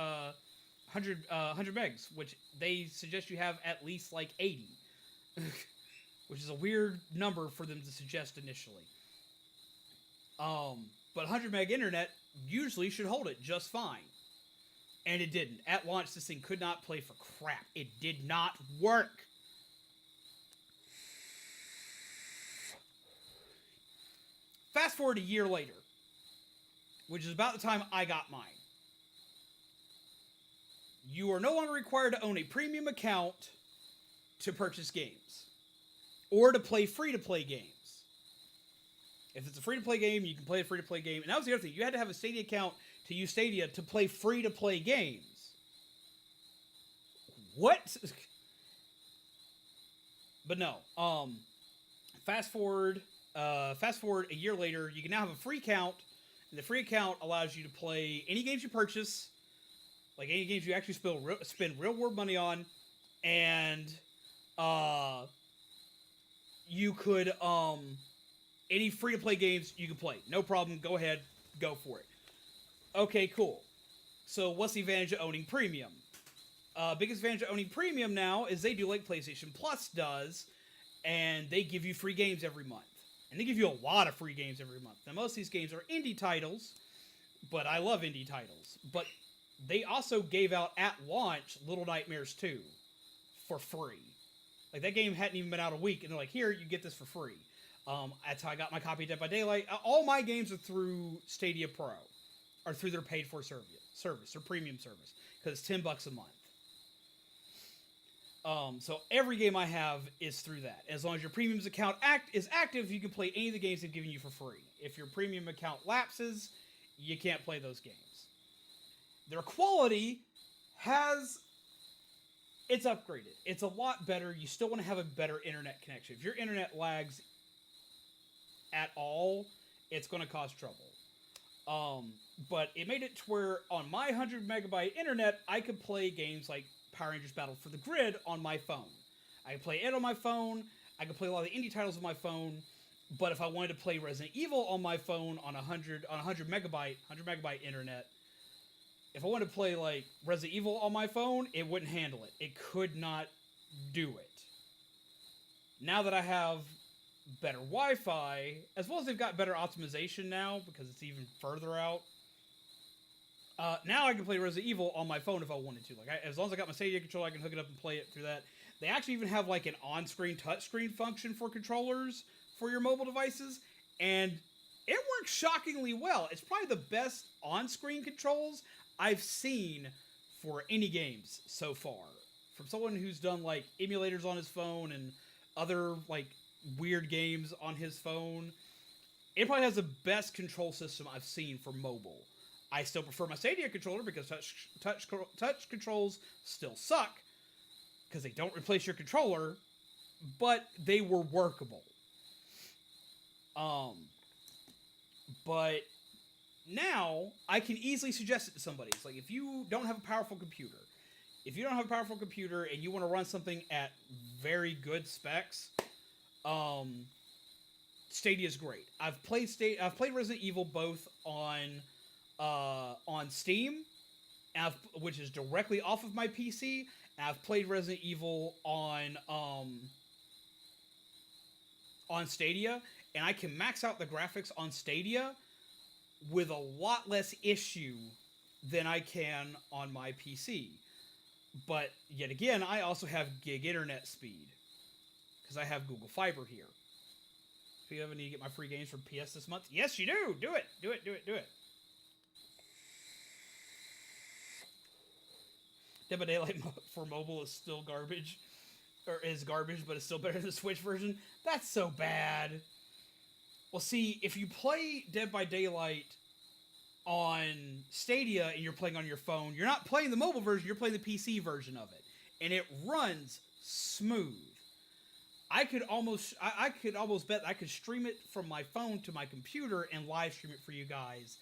megs, which they suggest you have at least like 80, which is a weird number for them to suggest initially. But 100 meg internet usually should hold it just fine, and it didn't. At launch, this thing could not play for crap. It did not work. Fast forward a year later, which is about the time I got mine. You are no longer required to own a premium account to purchase games or to play free-to-play games. If it's a free-to-play game, you can play a free-to-play game. And that was the other thing. You had to have a Stadia account to use Stadia to play free-to-play games. What? But no. Fast forward a year later, you can now have a free account, and the free account allows you to play any games you purchase, like any games you actually spend real world money on, and you could any free to play games you can play. No problem, go ahead, go for it. Okay, cool. So what's the advantage of owning premium? Biggest advantage of owning premium now is they do like PlayStation Plus does, and they give you free games every month. And they give you a lot of free games every month. Now, most of these games are indie titles, but I love indie titles. But they also gave out at launch Little Nightmares 2 for free. Like, that game hadn't even been out a week, and they're like, here, you get this for free. That's how I got my copy of Dead by Daylight. All my games are through Stadia Pro, or through their paid-for service, their premium service, because it's $10 a month. So every game I have is through that. As long as your premium's account is active, you can play any of the games they've given you for free. If your premium account lapses, you can't play those games. Their quality it's upgraded. It's a lot better. You still want to have a better internet connection. If your internet lags at all, it's going to cause trouble. But it made it to where on my 100 megabyte internet, I could play games like Power Rangers Battle for the Grid on my phone. I could play it on my phone. I could play a lot of the indie titles on my phone. But if I wanted to play Resident Evil on my phone on 100 megabyte internet, if I wanted to play like Resident Evil on my phone, it wouldn't handle it. It could not do it. Now that I have better Wi-Fi, as well as they've got better optimization now because it's even further out. Now I can play Resident Evil on my phone if I wanted to. Like, as long as I got my Stadia controller, I can hook it up and play it through that. They actually even have like an on-screen touchscreen function for controllers for your mobile devices, and it works shockingly well. It's probably the best on-screen controls I've seen for any games so far. From someone who's done like emulators on his phone and other like weird games on his phone, it probably has the best control system I've seen for mobile. I still prefer my Stadia controller because touch controls still suck because they don't replace your controller, but they were workable. But now I can easily suggest it to somebody. It's like, if you don't have a powerful computer, and you want to run something at very good specs, Stadia's great. I've played Resident Evil both on Steam, which is directly off of my PC, and I've played Resident Evil on Stadia, and I can max out the graphics on Stadia with a lot less issue than I can on my PC. But yet again, I also have gig internet speed because I have Google Fiber here. If you ever need to get my free games from PS this month, yes, you do. Do it. Dead by Daylight for mobile is still garbage. Or is garbage, but it's still better than the Switch version. That's so bad. Well, see, if you play Dead by Daylight on Stadia and you're playing on your phone, you're not playing the mobile version, you're playing the PC version of it. And it runs smooth. I could almost bet I could stream it from my phone to my computer and live stream it for you guys,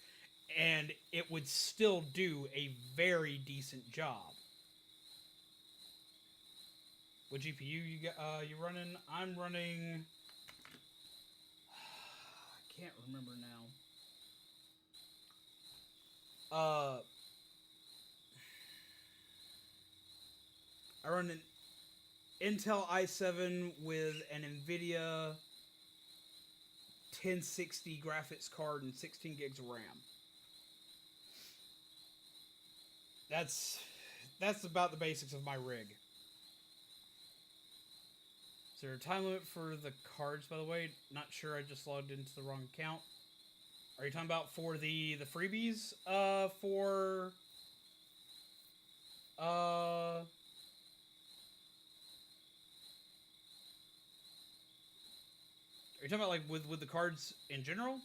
and it would still do a very decent job. What GPU you running? I'm running. I can't remember now. I run an Intel i7 with an NVIDIA 1060 graphics card and 16 gigs of RAM. That's about the basics of my rig. Is there a time limit for the cards, by the way? Not sure, I just logged into the wrong account. Are you talking about for the freebies? Are you talking about like with the cards in general?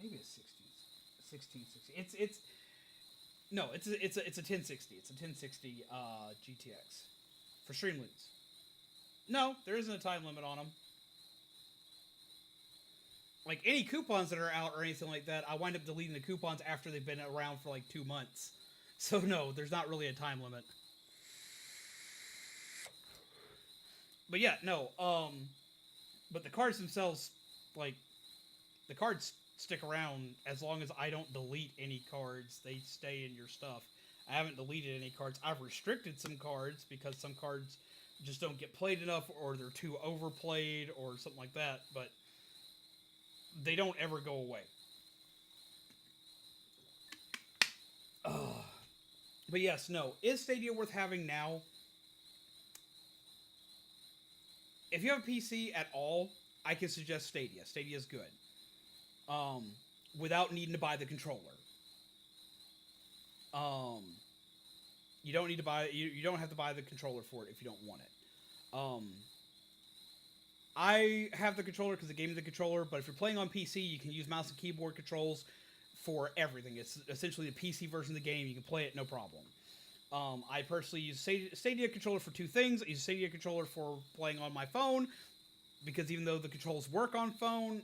Maybe it's 1660. It's a 1060. It's a 1060 GTX for Streamloots. No, there isn't a time limit on them. Like any coupons that are out or anything like that, I wind up deleting the coupons after they've been around for like 2 months. So no, there's not really a time limit. But yeah, no. But the cards themselves, like, the cards stick around as long as I don't delete any cards. They stay in your stuff. I haven't deleted any cards. I've restricted some cards because some cards just don't get played enough, or they're too overplayed, or something like that. But they don't ever go away. But yes, no. Is Stadia worth having now? If you have a PC at all, I can suggest Stadia. Stadia is good. Without needing to buy the controller. You don't need to buy. You don't have to buy the controller for it if you don't want it. I have the controller because it gave me the controller. But if you're playing on PC, you can use mouse and keyboard controls for everything. It's essentially the PC version of the game. You can play it no problem. I personally use Stadia controller for two things. I use Stadia controller for playing on my phone, because even though the controls work on phone,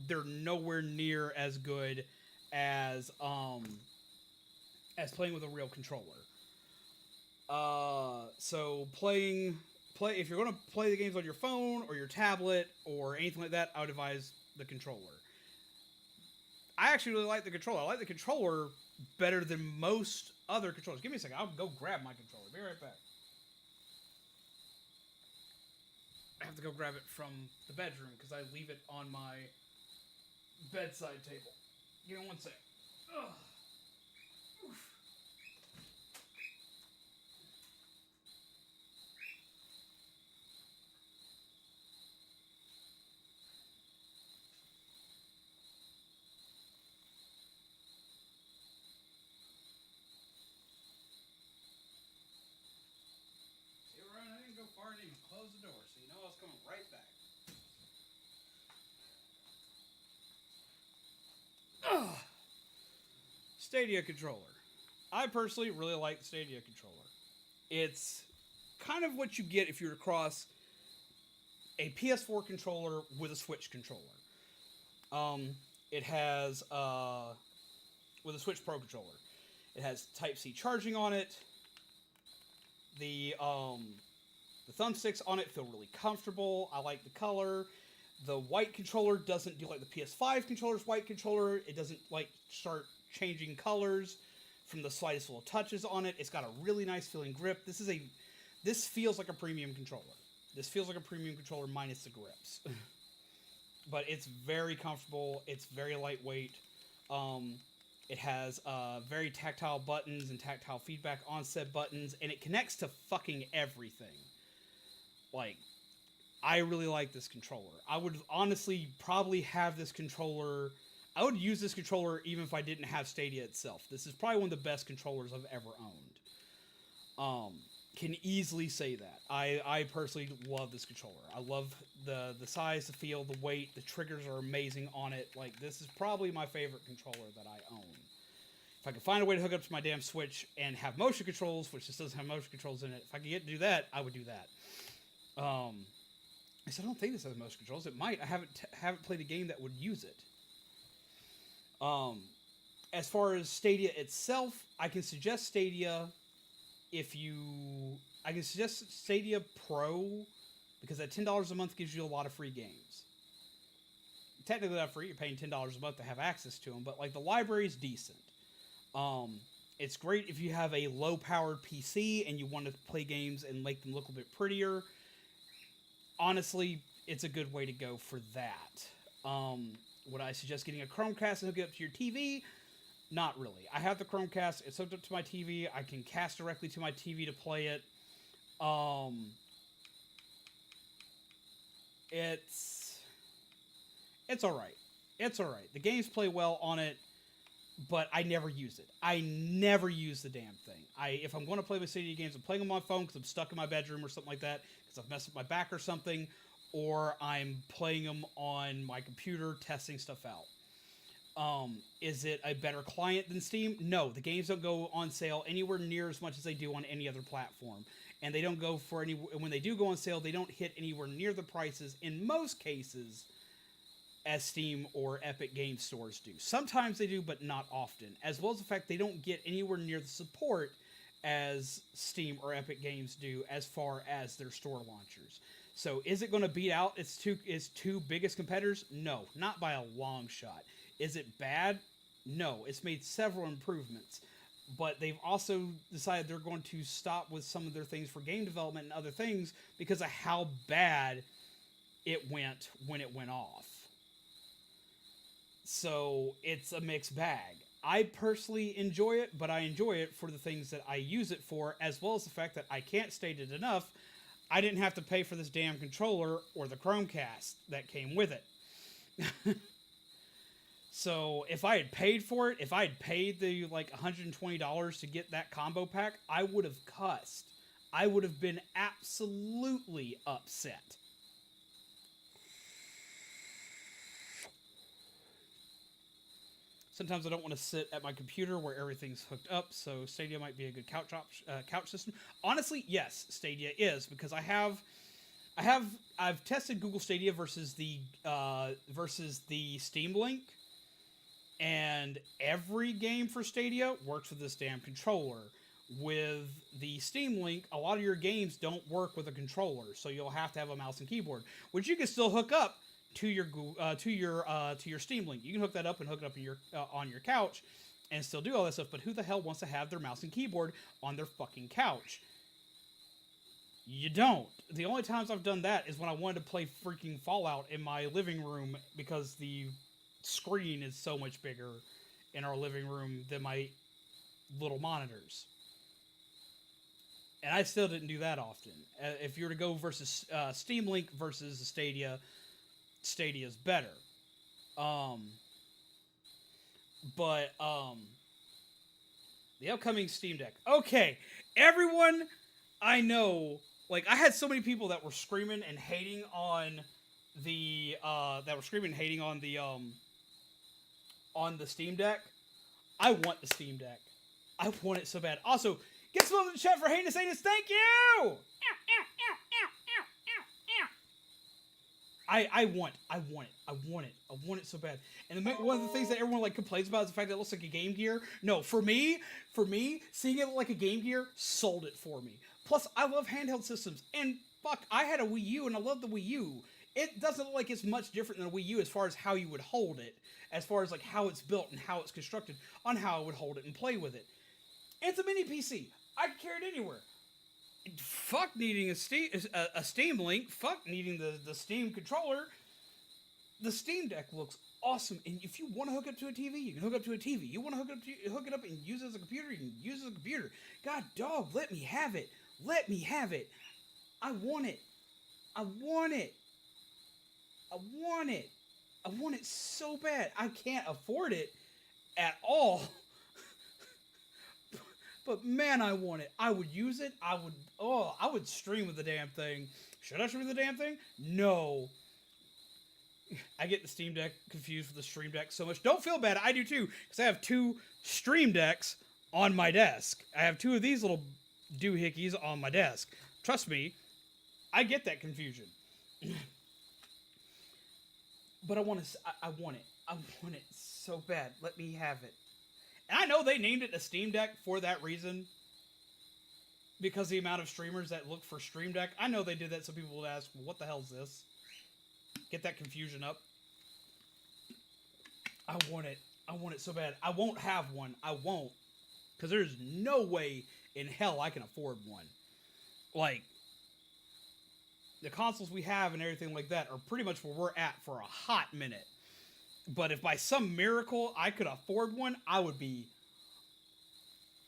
they're nowhere near as good as playing with a real controller. So if you're going to play the games on your phone or your tablet or anything like that, I would advise the controller. I actually really like the controller. I like the controller better than most other controllers. Give me a second. I'll go grab my controller. Be right back. I have to go grab it from the bedroom because I leave it on my bedside table. Give me one sec. Ugh. Oof. I didn't go far and even close the door, so you know I was coming right back. Ugh. Stadia controller. I personally really like the Stadia controller. It's kind of what you get if you were to cross a PS4 controller with a Switch controller. It has with a Switch Pro controller. It has Type-C charging on it. The thumbsticks on it feel really comfortable. I like the color. The white controller doesn't do like the PS5 controller's white controller. It doesn't like start changing colors from the slightest little touches on it. It's got a really nice feeling grip. This feels like a premium controller. This feels like a premium controller minus the grips. But it's very comfortable. It's very lightweight. It has very tactile buttons and tactile feedback on said buttons, and it connects to fucking everything. Like, I really like this controller. I would honestly probably have this controller. I would use this controller even if I didn't have Stadia itself. This is probably one of the best controllers I've ever owned. Can easily say that. I personally love this controller. I love the size, the feel, the weight. The triggers are amazing on it. Like, this is probably my favorite controller that I own. If I could find a way to hook up to my damn Switch and have motion controls, which just doesn't have motion controls in it, if I could get to do that, I would do that. I said, I don't think this has motion controls. It might. I haven't played a game that would use it. As far as Stadia itself, I can suggest Stadia I can suggest Stadia Pro, because at $10 a month gives you a lot of free games. Technically not free, you're paying $10 a month to have access to them, but like the library is decent. It's great if you have a low-powered PC and you want to play games and make them look a bit prettier. Honestly, it's a good way to go for that. Would I suggest getting a Chromecast and hook it up to your TV? Not really. I have the Chromecast. It's hooked up to my TV. I can cast directly to my TV to play it. It's alright. It's alright. The games play well on it, but I never use it. I never use the damn thing. If I'm going to play my Stadia games, I'm playing them on my phone because I'm stuck in my bedroom or something like that, because I've messed up my back or something, or I'm playing them on my computer, testing stuff out. Is it a better client than Steam? No, the games don't go on sale anywhere near as much as they do on any other platform. And they don't go for when they do go on sale, they don't hit anywhere near the prices, in most cases, as Steam or Epic Game Stores do. Sometimes they do, but not often. As well as the fact they don't get anywhere near the support as Steam or Epic Games do as far as their store launchers. So is it going to beat out its two biggest competitors? No, not by a long shot. Is it bad? No, it's made several improvements. But they've also decided they're going to stop with some of their things for game development and other things because of how bad it went when it went off. So it's a mixed bag. I personally enjoy it, but I enjoy it for the things that I use it for, as well as the fact that I can't state it enough. I didn't have to pay for this damn controller or the Chromecast that came with it. So if I had paid for it, if I had paid the like $120 to get that combo pack, I would have cussed. I would have been absolutely upset. Sometimes I don't want to sit at my computer where everything's hooked up, so Stadia might be a good couch system. Honestly, yes, Stadia is, because I've tested Google Stadia versus the Steam Link, and every game for Stadia works with this damn controller. With the Steam Link, a lot of your games don't work with a controller, so you'll have to have a mouse and keyboard, which you can still hook up to your Steam Link. You can hook that up and hook it up in your on your couch, and still do all that stuff. But who the hell wants to have their mouse and keyboard on their fucking couch? You don't. The only times I've done that is when I wanted to play freaking Fallout in my living room because the screen is so much bigger in our living room than my little monitors. And I still didn't do that often. If you were to go versus Steam Link versus Stadia, Stadia's better. But the upcoming Steam Deck. Okay, everyone I know, like, I had so many people that were screaming and hating on the Steam Deck. I want the Steam Deck. I want it so bad. Also, get some in the chat for hating us, thank you! I want it so bad. And one of the things that everyone like complains about is the fact that it looks like a Game Gear. No, for me, seeing it look like a Game Gear sold it for me. Plus, I love handheld systems, and fuck, I had a Wii U, and I love the Wii U. It doesn't look like it's much different than a Wii U as far as how you would hold it, as far as like how it's built and how it's constructed, on how I would hold it and play with it. It's a mini PC. I can carry it anywhere. Fuck needing a Steam Link. Fuck needing the Steam controller. The Steam Deck looks awesome, and if you want to hook up to a TV, you can hook up to a TV. You want to hook it up and use it as a computer, you can use it as a computer. God dog, let me have it. Let me have it. I want it. I want it. I want it. I want it so bad. I can't afford it at all. But man, I want it. I would use it. I would stream with the damn thing. Should I stream with the damn thing? No. I get the Steam Deck confused with the Stream Deck so much. Don't feel bad. I do too. Because I have 2 Stream Decks on my desk. I have 2 of these little doohickeys on my desk. Trust me, I get that confusion. But I want it. I want it so bad. Let me have it. And I know they named it a Steam Deck for that reason. Because the amount of streamers that look for Stream Deck. I know they did that so people would ask, well, what the hell is this? Get that confusion up. I want it. I want it so bad. I won't have one. I won't. Because there's no way in hell I can afford one. Like, the consoles we have and everything like that are pretty much where we're at for a hot minute. But if by some miracle I could afford one, I would be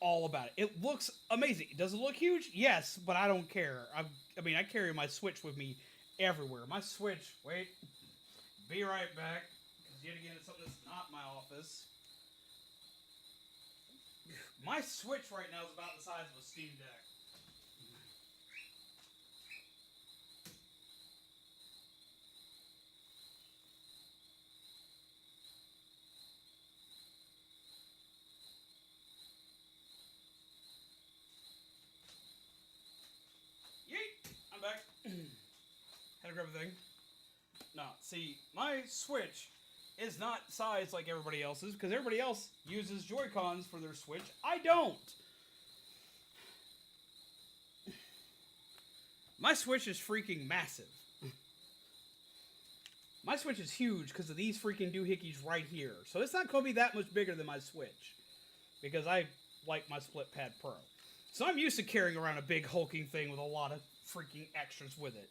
all about it. It looks amazing. Does it look huge? Yes, but I don't care. I carry my Switch with me everywhere. My Switch, wait, be right back. Because yet again, it's something that's not my office. My Switch right now is about the size of a Steam Deck. I'm back. Had to grab a thing. No, see, my Switch is not sized like everybody else's, because everybody else uses Joy-Cons for their Switch. I don't! My Switch is freaking massive. My Switch is huge because of these freaking doohickeys right here. So it's not going to be that much bigger than my Switch. Because I like my Split Pad Pro. So I'm used to carrying around a big hulking thing with a lot of freaking extras with it.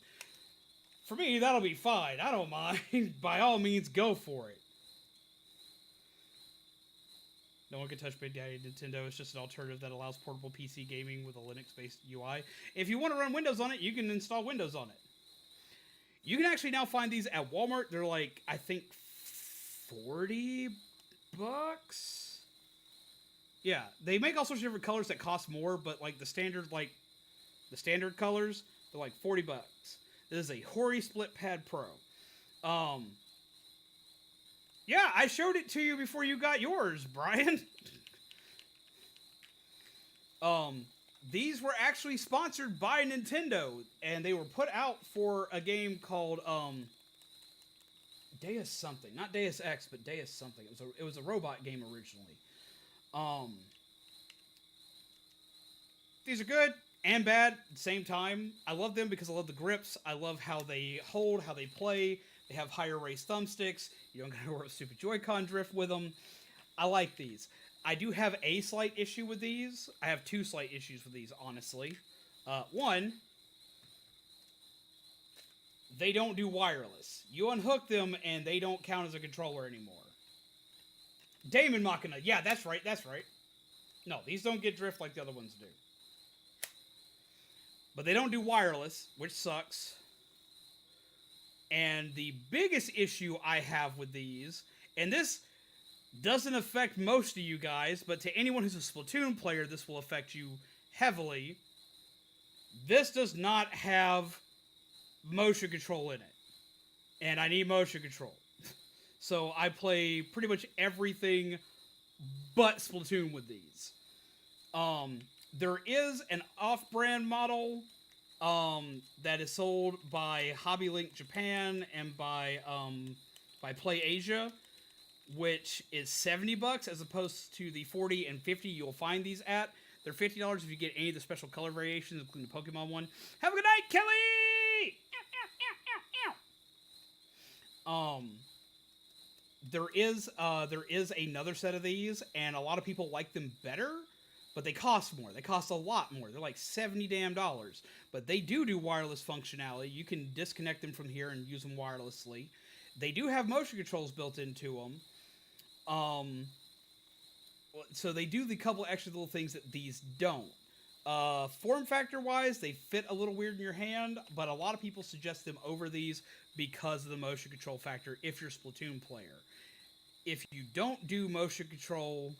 For me, that'll be fine. I don't mind. By all means, go for it. No one can touch Big Daddy Nintendo. It's just an alternative that allows portable PC gaming with a Linux-based UI. If you want to run Windows on it, you can install Windows on it. You can actually now find these at Walmart. They're like, I think, $40? Yeah, they make all sorts of different colors that cost more, but like the standard colors, they're like $40. This is a Hori Split Pad Pro. Yeah, I showed it to you before you got yours, Brian. These were actually sponsored by Nintendo, and they were put out for a game called Deus something, not Deus Ex, but Deus something. It was a robot game originally. These are good and bad at the same time. I love them because I love the grips. I love how they hold, how they play. They have higher raised thumbsticks. You don't gotta worry about stupid Joy-Con drift with them. I like these. I do have a slight issue with these. I have two slight issues with these, honestly. One, they don't do wireless. You unhook them and they don't count as a controller anymore. Damon Machina. Yeah, that's right, that's right. No, these don't get drift like the other ones do. But they don't do wireless, which sucks. And the biggest issue I have with these, and this doesn't affect most of you guys, but to anyone who's a Splatoon player, this will affect you heavily. This does not have motion control in it. And I need motion control. So I play pretty much everything but Splatoon with these. There is an off-brand model that is sold by HobbyLink Japan and by Play Asia, which is $70 as opposed to the $40 and $50 you'll find these at. They're $50 if you get any of the special color variations, including the Pokemon one. Have a good night, Kelly! There is another set of these, and a lot of people like them better, but they cost more. They cost a lot more. They're like $70 damn dollars. But they do wireless functionality. You can disconnect them from here and use them wirelessly. They do have motion controls built into them. So they do the couple extra little things that these don't. Form factor wise, they fit a little weird in your hand, but a lot of people suggest them over these because of the motion control factor if you're a Splatoon player. If you don't do motion control,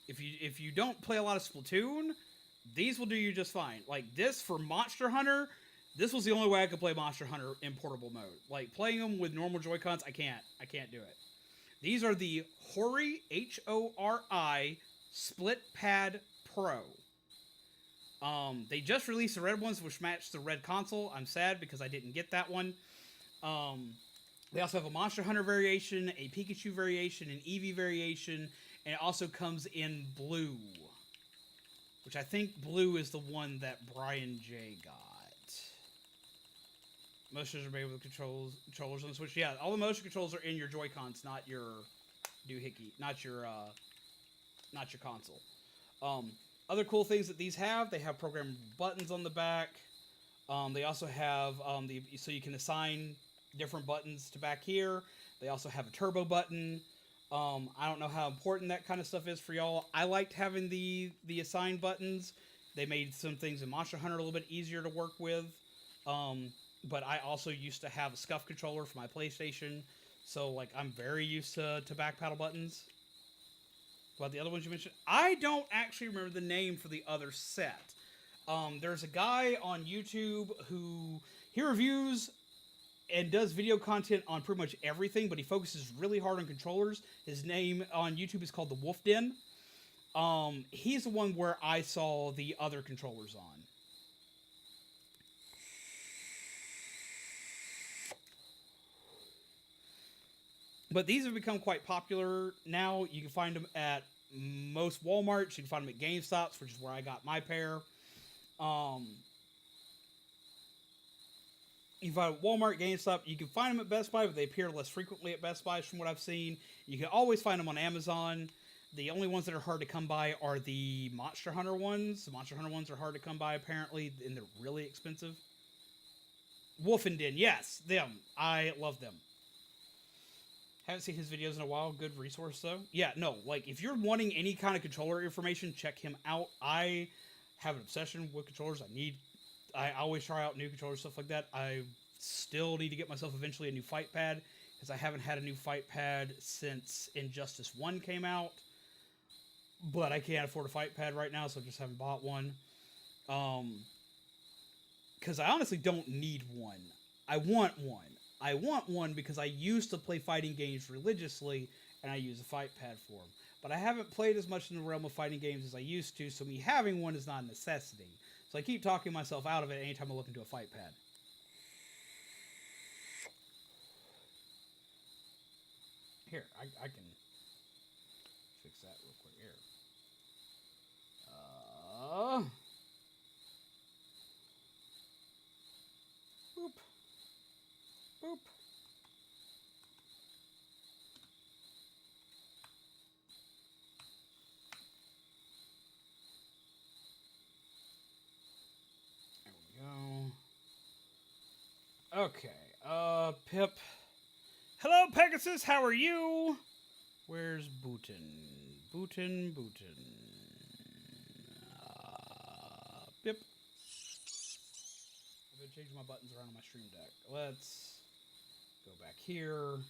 if you don't play a lot of Splatoon, these will do you just fine. Like this for Monster Hunter, this was the only way I could play Monster Hunter in portable mode. Like playing them with normal Joy-Cons, I can't do it. These are the Hori, Hori, Split Pad Pro. They just released the red ones, which match the red console. I'm sad because I didn't get that one. They also have a Monster Hunter variation, a Pikachu variation, an Eevee variation, and it also comes in blue. Which I think blue is the one that Brian J. got. Motion controls are made with controllers on the Switch. Yeah, all the motion controls are in your Joy-Cons, not your doohickey, not your console. Other cool things that these have, they have programmable buttons on the back. They also have so you can assign different buttons to back here. They also have a turbo button. I don't know how important that kind of stuff is for y'all. I liked having the assigned buttons. They made some things in Monster Hunter a little bit easier to work with. But I also used to have a SCUF controller for my PlayStation. So, like, I'm very used to back paddle buttons. About the other ones you mentioned, I don't actually remember the name for the other set. There's a guy on YouTube who he reviews and does video content on pretty much everything, but he focuses really hard on controllers. His name on YouTube is called The Wolf Den. He's the one where I saw the other controllers on. But these have become quite popular now. You can find them at most Walmarts. You can find them at GameStops, which is where I got my pair. You can find them at Walmart, GameStop. You can find them at Best Buy, but they appear less frequently at Best Buy from what I've seen. You can always find them on Amazon. The only ones that are hard to come by are the Monster Hunter ones. The Monster Hunter ones are hard to come by, apparently, and they're really expensive. Wolfen Den, yes, them. I love them. Haven't seen his videos in a while. Good resource, though. Yeah, no, like, if you're wanting any kind of controller information, check him out. I have an obsession with controllers. I always try out new controllers, stuff like that. I still need to get myself eventually a new fight pad, because I haven't had a new fight pad since Injustice 1 came out. But I can't afford a fight pad right now, so I just haven't bought one. Because I honestly don't need one. I want one. I want one because I used to play fighting games religiously, and I use a fight pad for them. But I haven't played as much in the realm of fighting games as I used to, so me having one is not a necessity. So I keep talking myself out of it anytime I look into a fight pad. Here, I can fix that real quick here. Boop. Boop. There we go. Okay, Pip. Hello, Pegasus, how are you? Where's Bootin? Bootin. Pip. I've been changing my buttons around on my stream deck. Let's go back here.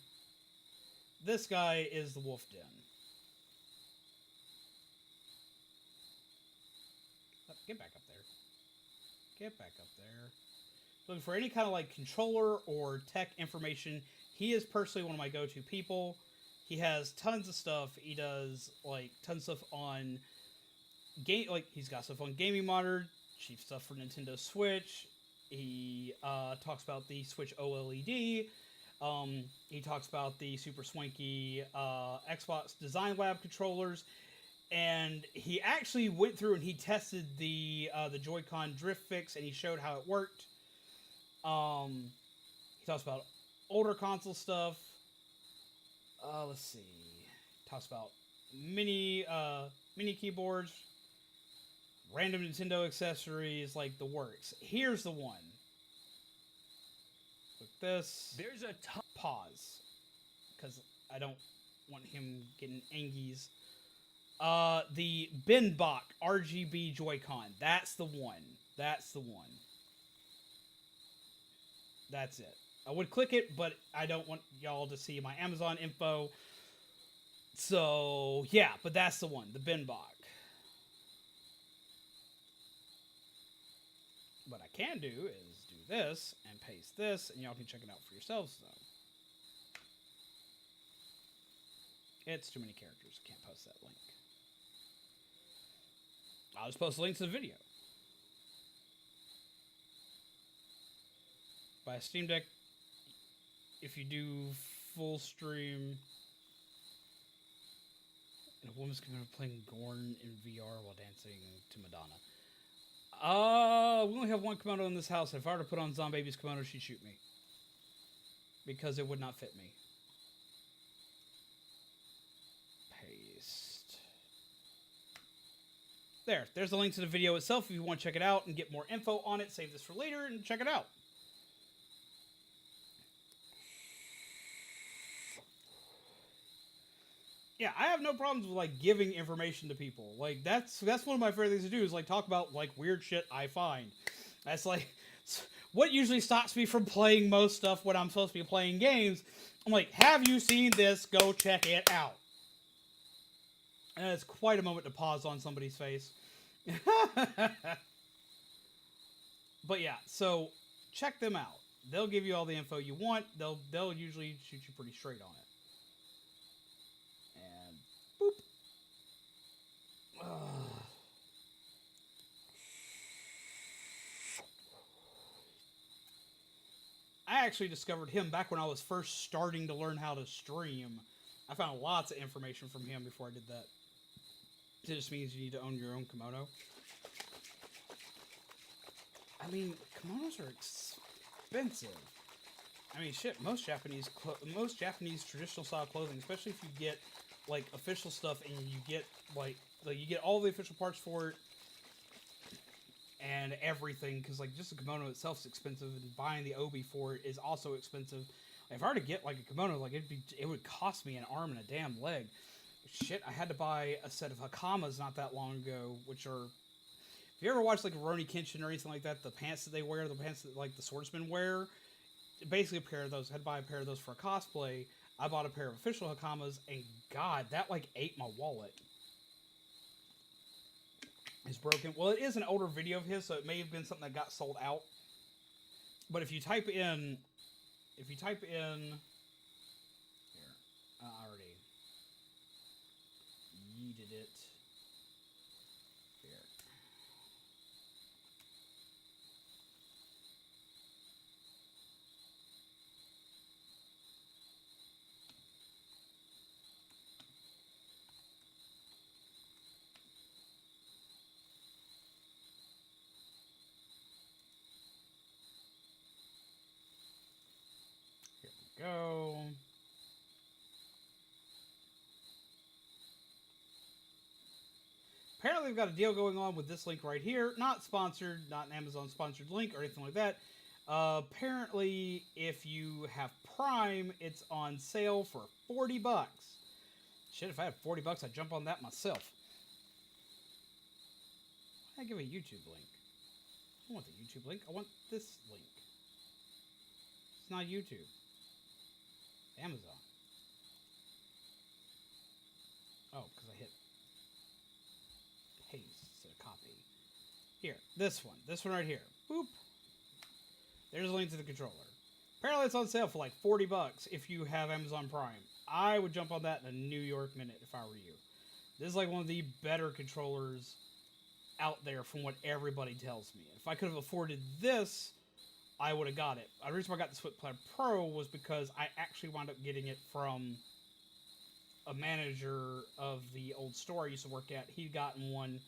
This guy is the Wolf Den. Get back up there. Get back up there. Looking for any kind of like controller or tech information. He is personally one of my go-to people. He has tons of stuff. He does like tons of stuff on game. Like he's got stuff on Gaming Monitor, cheap stuff for Nintendo Switch. He talks about the Switch OLED. He talks about the super swanky Xbox Design Lab controllers. And he actually went through and he tested the Joy-Con drift fix, and he showed how it worked. He talks about older console stuff. Let's see. He talks about mini keyboards, random Nintendo accessories, like the works. Here's the one. With this. There's a pause, because I don't want him getting angies. The Binbach RGB Joy-Con. That's the one. That's the one. That's it. I would click it, but I don't want y'all to see my Amazon info. So, yeah, but that's the one. The Binbach. What I can do is do this and paste this, and y'all can check it out for yourselves, though. It's too many characters. Can't post that link. I'll just post a link to the video. Buy a Steam Deck if you do full stream. And a woman's going to be playing Gorn in VR while dancing to Madonna. We only have one kimono in this house. If I were to put on Zombaby's kimono, she'd shoot me. Because it would not fit me. Paste. There's the link to the video itself if you want to check it out and get more info on it. Save this for later and check it out. Yeah, I have no problems with like giving information to people. Like that's one of my favorite things to do is like talk about like weird shit I find. That's like what usually stops me from playing most stuff when I'm supposed to be playing games. I'm like, have you seen this? Go check it out. And it's quite a moment to pause on somebody's face. But yeah, so check them out. They'll give you all the info you want. They'll usually shoot you pretty straight on it. And boop. I actually discovered him back when I was first starting to learn how to stream. I found lots of information from him before I did that. It just means you need to own your own kimono. I mean, kimonos are expensive. I mean, shit. Most Japanese traditional style clothing, especially if you get like official stuff and you get like you get all the official parts for it and everything, because like just the kimono itself is expensive, and buying the obi for it is also expensive. If I were to get like a kimono, like it would cost me an arm and a damn leg. Shit, I had to buy a set of hakamas not that long ago, which are. If you ever watched like Rurouni Kenshin or anything like that, the pants that they wear, the pants that like the swordsmen wear, basically a pair of those. I had to buy a pair of those for a cosplay. I bought a pair of official hakamas, and God, that like ate my wallet. It's broken. Well, it is an older video of his, so it may have been something that got sold out. But if you type in, here, I already yeeted it. Here. Here we go. Apparently, we've got a deal going on with this link right here. Not sponsored, not an Amazon sponsored link or anything like that. Apparently, if you have Prime, it's on sale for $40. Shit, if I had $40, I'd jump on that myself. Why did I give a YouTube link? I don't want the YouTube link. I want this link. It's not YouTube. It's Amazon. Oh, because I hit paste instead of copy. Here, this one right here. Boop. There's a link to the controller. Apparently it's on sale for like $40 if you have Amazon Prime. I would jump on that in a New York minute if I were you. This is like one of the better controllers out there from what everybody tells me. If I could have afforded this, I would have got it. The reason why I got the SwitchPad Pro was because I actually wound up getting it from a manager of the old store I used to work at. He'd gotten one,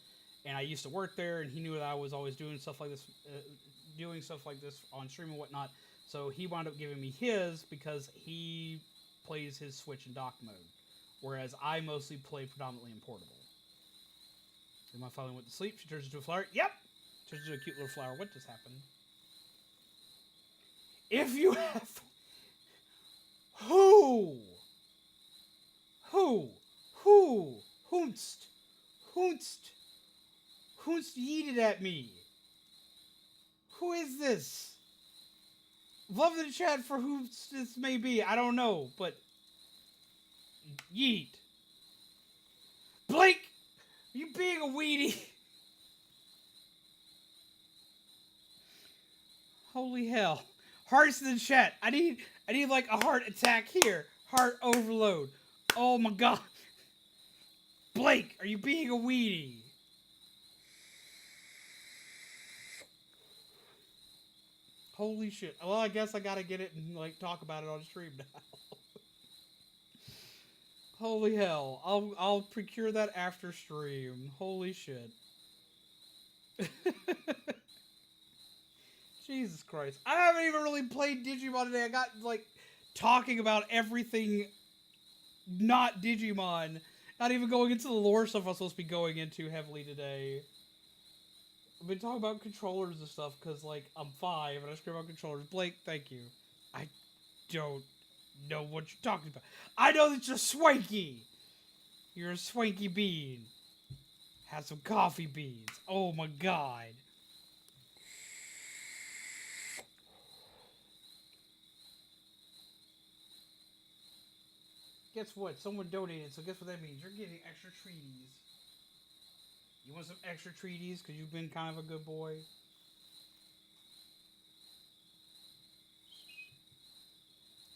and I used to work there, and he knew that I was always doing stuff like this, on stream and whatnot. So he wound up giving me his because he plays his Switch in dock mode, whereas I mostly play predominantly in portable. And my finally went to sleep. She turns into a flower. Yep! Turns into a cute little flower. What just happened? If you have... Who? Hoonst yeeted at me. Who is this? Love in the chat for who this may be. I don't know, but... Yeet. Blake! You being a weenie? Holy hell. Hearts in the chat. I need like a heart attack here. Heart overload. Oh my god. Blake, are you being a weenie? Holy shit. Well, I guess I gotta get it and like talk about it on stream now. Holy hell. I'll procure that after stream. Holy shit. Jesus Christ. I haven't even really played Digimon today. I got like talking about everything not Digimon. Not even going into the lore stuff I'm supposed to be going into heavily today. I've been talking about controllers and stuff because, like, I'm 5 and I scream about controllers. Blake, thank you. I don't know what you're talking about. I know that you're swanky. You're a swanky bean. Have some coffee beans. Oh my god. Guess what? Someone donated, so guess what that means? You're getting extra treaties. You want some extra treaties because you've been kind of a good boy?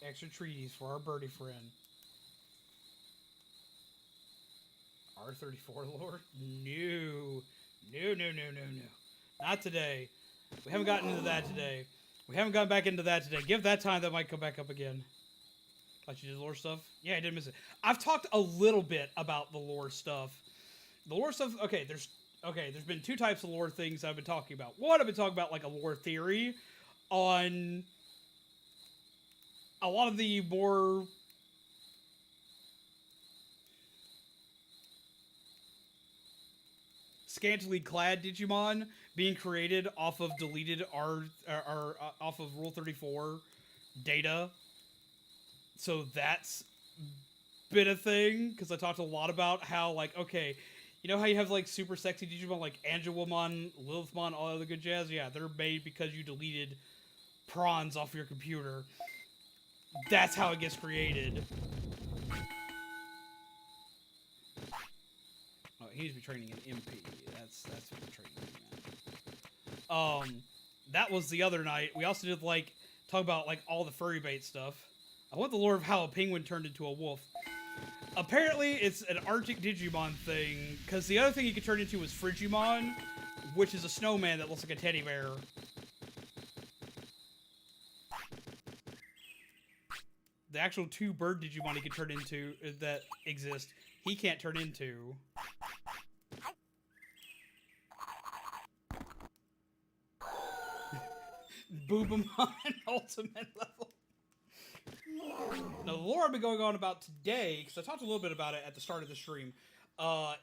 Extra treaties for our birdie friend. R34 Lord? No. Not today. We haven't gotten into that today. We haven't gotten back into that today. Give that time, that might come back up again. Thought you did lore stuff? Yeah, I did miss it. I've talked a little bit about the lore stuff. The lore stuff, there's been 2 types of lore things I've been talking about. One, I've been talking about like a lore theory on a lot of the more scantily clad Digimon being created off of deleted off of Rule 34 data. So that's been a thing because I talked a lot about how, like, okay, you know how you have like super sexy Digimon like Angelomon, Lilithmon, all other good jazz? Yeah, they're made because you deleted prawns off your computer. That's how it gets created. Oh, he needs to be training an MP. That's what the training man. That was the other night. We also did like talk about like all the furry bait stuff. I want the lore of how a penguin turned into a wolf. Apparently, it's an Arctic Digimon thing, because the other thing you could turn into was Frigimon, which is a snowman that looks like a teddy bear. The actual two bird Digimon he could turn into that exist, he can't turn into. Boobamon ultimate level. Now, the lore I've been going on about today, because I talked a little bit about it at the start of the stream,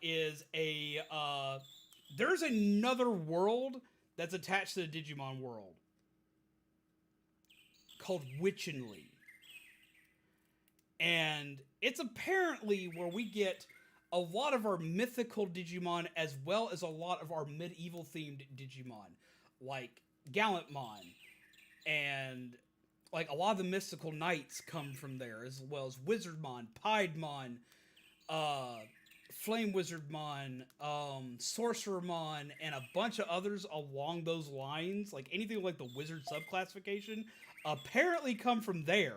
is there's another world that's attached to the Digimon world called Witchenly. And it's apparently where we get a lot of our mythical Digimon as well as a lot of our medieval-themed Digimon, like Gallantmon, and like a lot of the mystical knights come from there, as well as Wizardmon, Piedmon, Flame Wizardmon, Sorcerermon, and a bunch of others along those lines. Like anything like the wizard subclassification apparently come from there.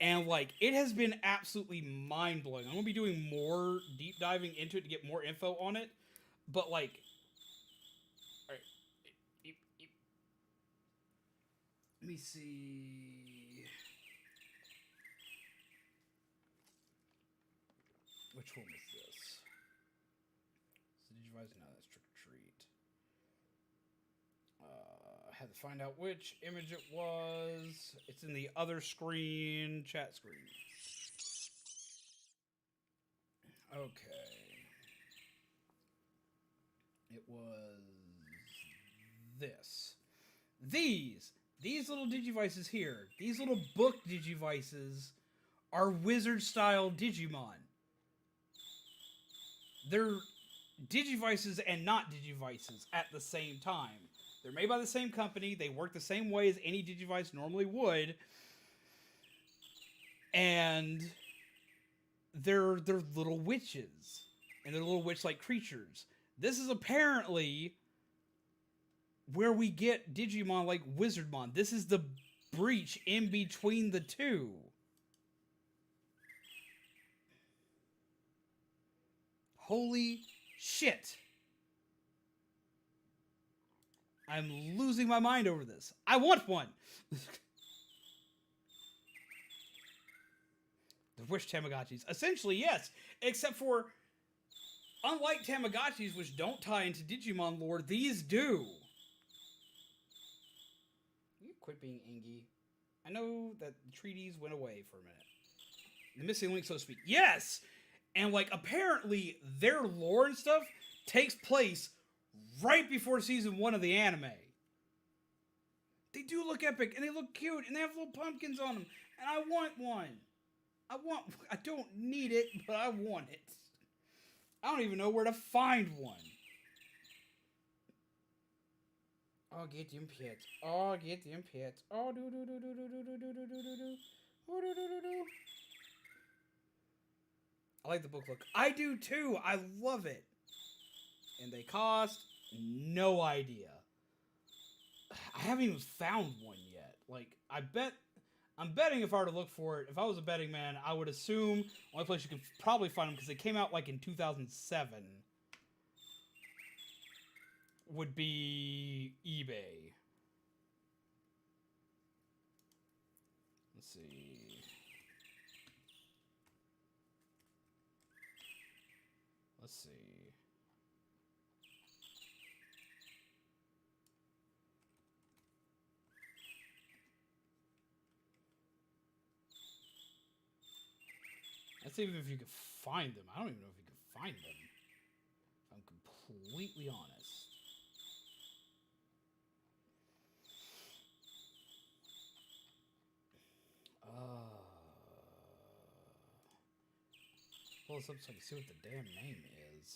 And like it has been absolutely mind-blowing. I'm gonna be doing more deep diving into it to get more info on it. But like, all right, let me see. Which one was this? So Digivice? No, that's Trick or Treat. I had to find out which image it was. It's in the other screen, chat screen. Okay. It was this. These little Digivices here, these little book Digivices are wizard-style Digimon. They're Digivices and not Digivices at the same time. They're made by the same company. They work the same way as any Digivice normally would. And they're little witches. And they're little witch-like creatures. This is apparently where we get Digimon like Wizardmon. This is the breach in between the two. Holy shit. I'm losing my mind over this. I want one. The Wish Tamagotchis. Essentially, yes. Except for, unlike Tamagotchis, which don't tie into Digimon lore, these do. You quit being Ingy. I know that the treaties went away for a minute. The missing link, so to speak. Yes! And, like, apparently, their lore and stuff takes place right before season 1 of the anime. They do look epic, and they look cute, and they have little pumpkins on them. And I want one. I don't need it, but I want it. I don't even know where to find one. Oh, get them pets. Oh, get them pets. Oh, do do do do do do do do do do do. Oh, do do do do. I like the book look. I do too. I love it. And they cost no idea. I haven't even found one yet. Like, I'm betting if I were to look for it, if I was a betting man, I would assume the only place you could probably find them, because they came out like in 2007, would be eBay. Let's see. Let's see. Let's see if you can find them. I don't even know if you can find them. If I'm completely honest. Pull this up so I can see what the damn name is.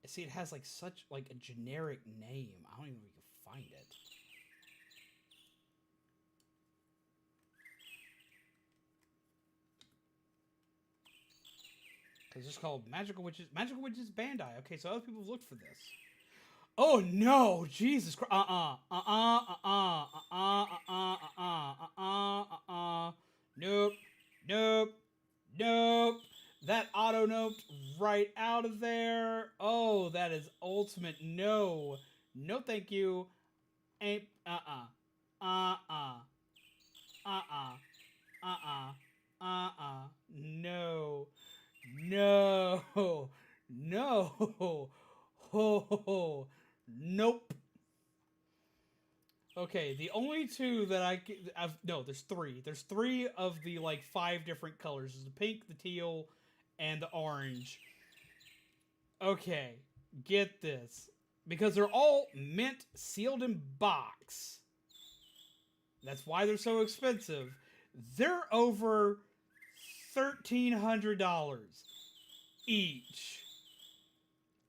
See, it has like such like a generic name. I don't even know if you can find it. Because it's called Magical Witches. Magical Witches Bandai. Okay, so other people have looked for this. Oh no, Jesus Christ! Nope, nope, nope. That auto noped right out of there. Oh, that is ultimate no. No, thank you. Ain't no. No. No. Oh, nope. Okay, the only two that no, there's three. There's three of the like 5 different colors. There's the pink, the teal, and the orange. Okay, get this. Because they're all mint, sealed in box. That's why they're so expensive. They're over $1,300 each.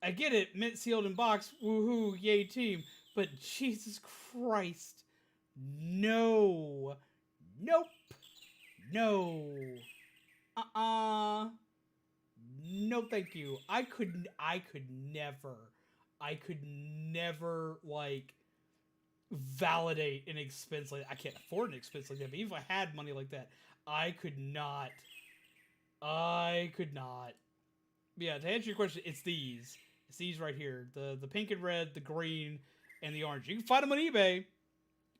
I get it, mint, sealed in box, woohoo, yay team. But Jesus Christ, no, nope, no, no, thank you. I could never like validate an expense like that. I can't afford an expense like that. But even if I had money like that, I could not. Yeah, to answer your question, it's these. It's these right here. The pink and red, the green, and the orange. You can find them on eBay.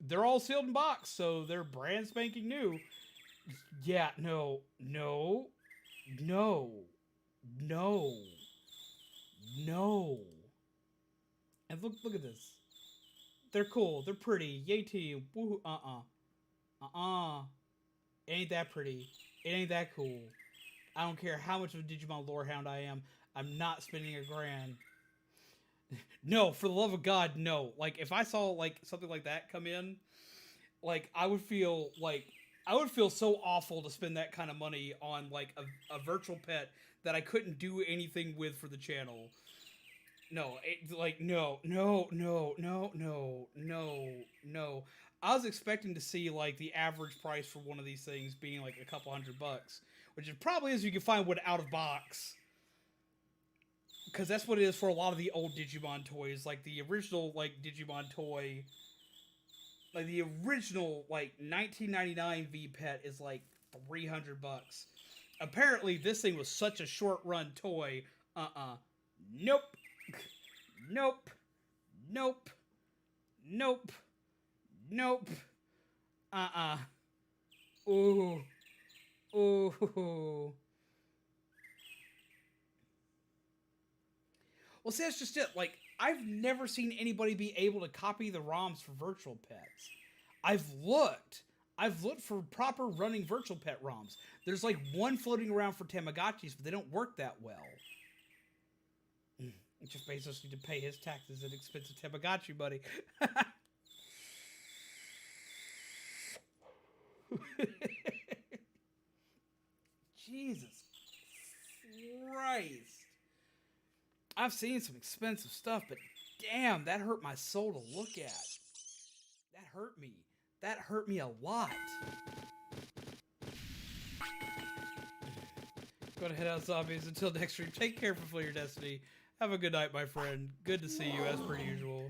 They're all sealed in box, so they're brand spanking new. Yeah, no. And look at this. They're cool. They're pretty. Yay team. Woohoo. It ain't that pretty. It ain't that cool. I don't care how much of a Digimon lore hound I am. I'm not spending $1,000. No, for the love of God, no. Like, if I saw, like, something like that come in, like, I would feel so awful to spend that kind of money on, like, a virtual pet that I couldn't do anything with for the channel. No, no. I was expecting to see, like, the average price for one of these things being, like, a couple $100, which it probably is you can find one out of box. Because that's what it is for a lot of the old Digimon toys. Like, the original, like, Digimon toy... Like, the original, like, 1999 V-Pet is, like, $300. Apparently, this thing was such a short-run toy. Nope. Nope. Nope. Nope. Nope. Ooh. Ooh. Well, see, that's just it. Like, I've never seen anybody be able to copy the ROMs for virtual pets. I've looked for proper running virtual pet ROMs. There's like one floating around for Tamagotchis, but they don't work that well. Jeff Bezos need to pay his taxes and expensive Tamagotchi, buddy. Jesus Christ. I've seen some expensive stuff, but damn, that hurt my soul to look at. That hurt me. That hurt me a lot. Go to head out, zombies. Until next stream, take care, fulfill your destiny. Have a good night, my friend. Good to see you, as per usual.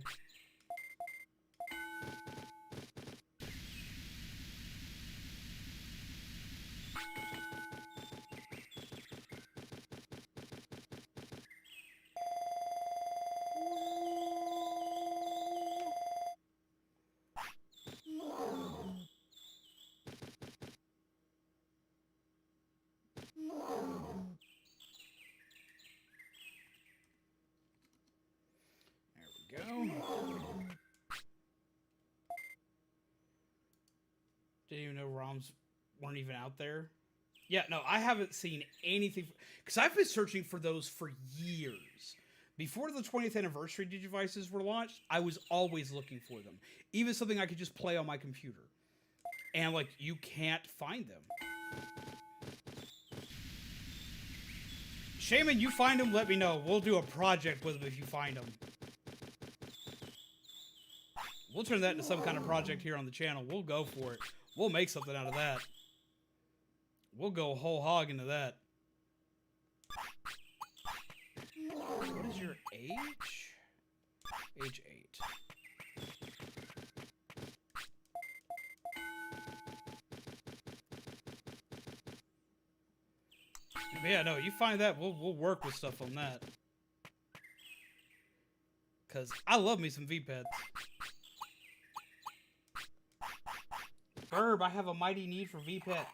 There we go. Didn't even know ROMs weren't even out there. Yeah, no, I haven't seen anything. Because I've been searching for those for years. Before the 20th anniversary Digivices were launched, I was always looking for them. Even something I could just play on my computer. And, like, you can't find them. Shaman, you find them, let me know. We'll do a project with them if you find them. We'll turn that into some kind of project here on the channel. We'll go for it. We'll make something out of that. We'll go whole hog into that. What is your age? Age 8. But yeah, no, you find that, we'll work with stuff on that. Cause I love me some V-Pets. Herb, I have a mighty need for V-Pets.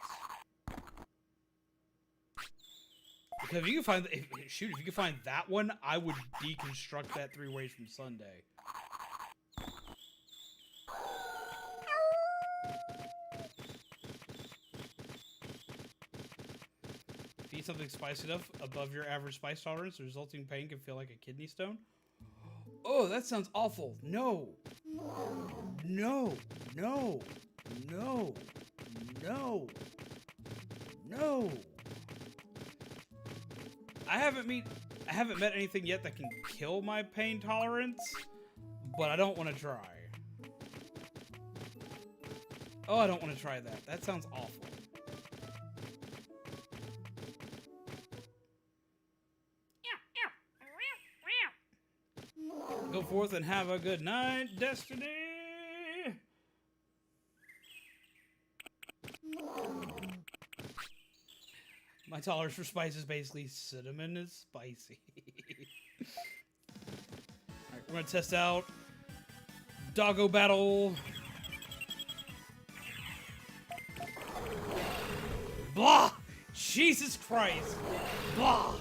Because if you can find, if you can find that one, I would deconstruct that 3 ways from Sunday. Eat something spicy enough above your average spice tolerance, the resulting pain can feel like a kidney stone. Oh, that sounds awful. No. No. No. No. No. No. I haven't met anything yet that can kill my pain tolerance, but I don't want to try. Oh, I don't want to try that. That sounds awful. Go forth and have a good night, Destiny! My tolerance for spice is basically cinnamon is spicy. Alright, we're gonna test out Doggo Battle. Blah! Jesus Christ! Blah!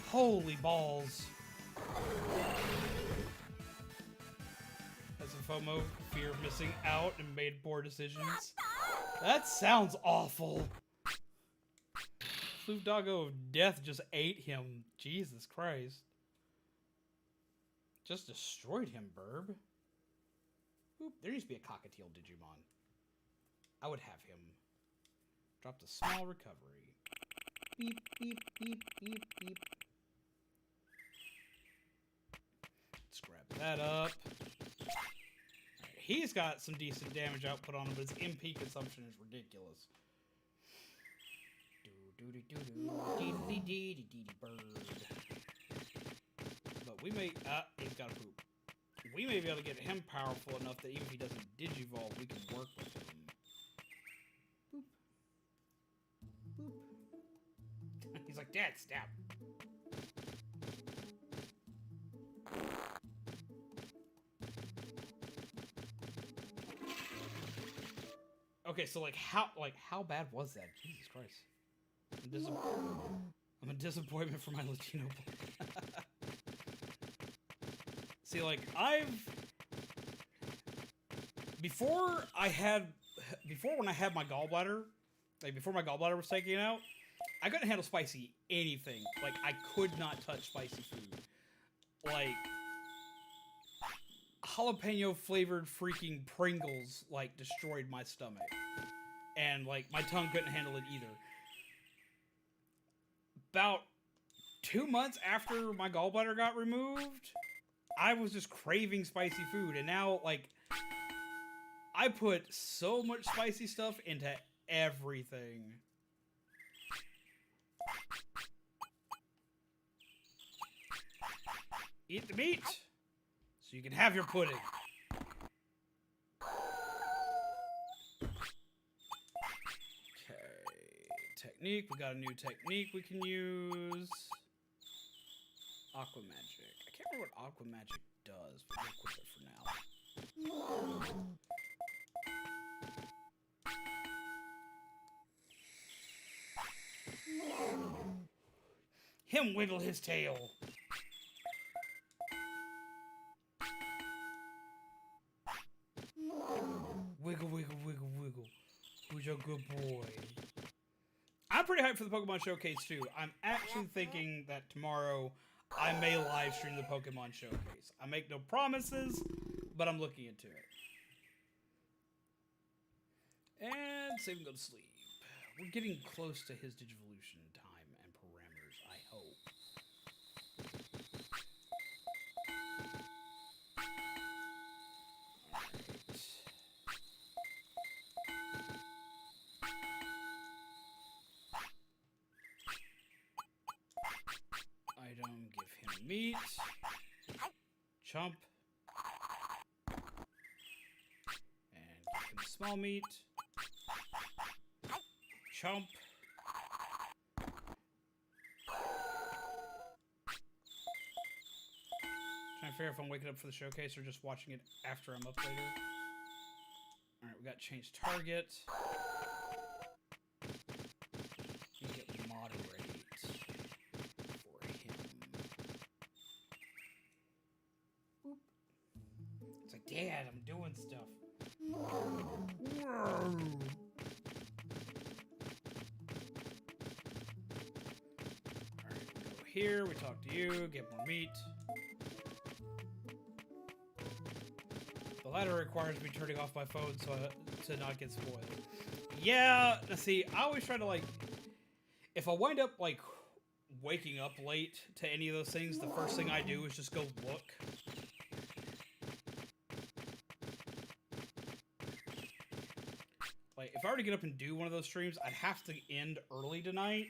Holy balls. Has some FOMO, fear of missing out, and made poor decisions. That sounds awful. Floof Doggo of Death just ate him. Jesus Christ. Just destroyed him, Burb. Oop, there needs to be a cockatiel Digimon. I would have him. Dropped a small recovery. Beep, beep, beep, beep, beep. Let's grab that up. Right, he's got some decent damage output on him, but his MP consumption is ridiculous. Bird. But we may... he's got a poop. We may be able to get him powerful enough that even if he doesn't Digivolve, we can work with him. Boop. Boop. He's like, Dad, stop. Okay, so how bad was that? Jesus Christ. I'm a disappointment for my Latino boy. See, like, before when I had my gallbladder, like before my gallbladder was taken out, I couldn't handle spicy anything. Like, I could not touch spicy food. Like, jalapeno flavored freaking Pringles, like, destroyed my stomach. And, like, my tongue couldn't handle it either. About 2 months after my gallbladder got removed, I was just craving spicy food. And now, like, I put so much spicy stuff into everything. Eat the meat so you can have your pudding. Okay, technique. We got a new technique we can use. Aqua Magic. I can't remember what Aqua Magic does, but we'll equip it for now. Him wiggle his tail. a good boy. I'm pretty hyped for the Pokemon Showcase, too. I'm actually thinking that tomorrow I may live stream the Pokemon Showcase. I make no promises, but I'm looking into it. And save and go to sleep. We're getting close to his Digivolution time and parameters, I hope. Alright. Item, give him meat. Chomp. And give him small meat. Chomp. Trying to figure if I'm waking up for the showcase or just watching it after I'm up later. Alright, we got change target. You get moderate for him. Boop. It's like, Dad, I'm doing stuff. Whoa. Here, we talk to you, get more meat. The latter requires me turning off my phone so to not get spoiled. Yeah, see, I always try to, like, if I wind up, like, waking up late to any of those things, the first thing I do is just go look. Like, if I were to get up and do one of those streams, I'd have to end early tonight.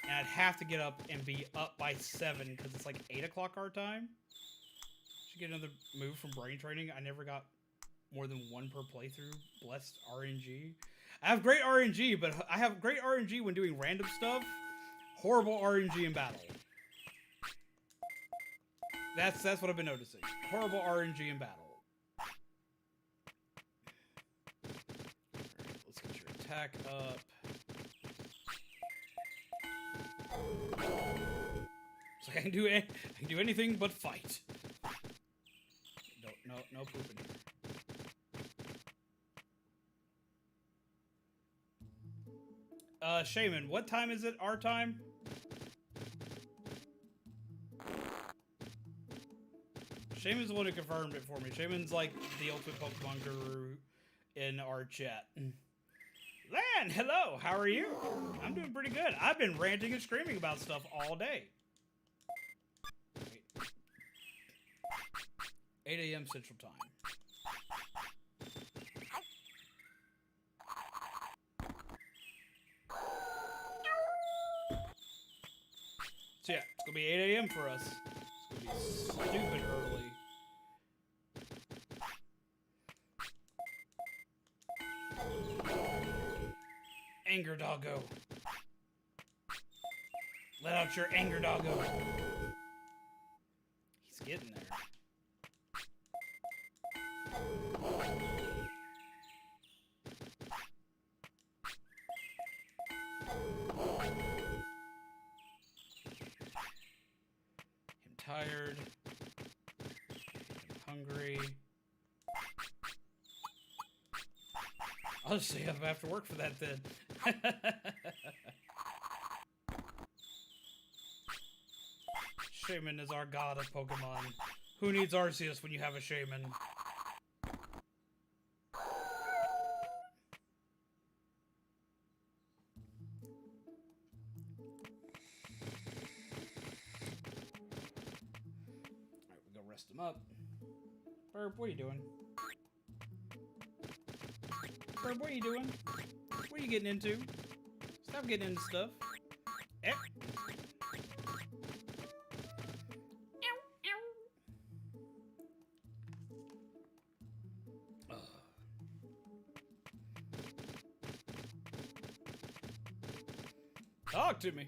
And I'd have to get up and be up by 7 because it's like 8 o'clock our time. Should get another move from brain training. I never got more than 1 per playthrough. Blessed RNG. I have great RNG, but I have great RNG when doing random stuff. Horrible RNG in battle. That's what I've been noticing. Horrible RNG in battle. Alright, let's get your attack up. So I can do anything but fight. No pooping here. Shaman, what time is it? Our time? Shaman's the one who confirmed it for me. Shaman's like the ultimate Pokemon guru in our chat. Lan, hello, how are you? I'm doing pretty good. I've been ranting and screaming about stuff all day. 8 a.m. Central Time. So yeah, it's gonna be 8 a.m. for us. It's gonna be stupid early. Anger doggo. Let out your anger doggo. He's getting there. I'm tired. I'm hungry. I'll just stay up after work for that then. Shaman is our god of Pokemon. Who needs Arceus when you have a Shaman? Alright, we go rest him up. Burp, what are you doing? Burp, what are you doing? What are you getting into? Stop getting into stuff. Eh. Talk to me.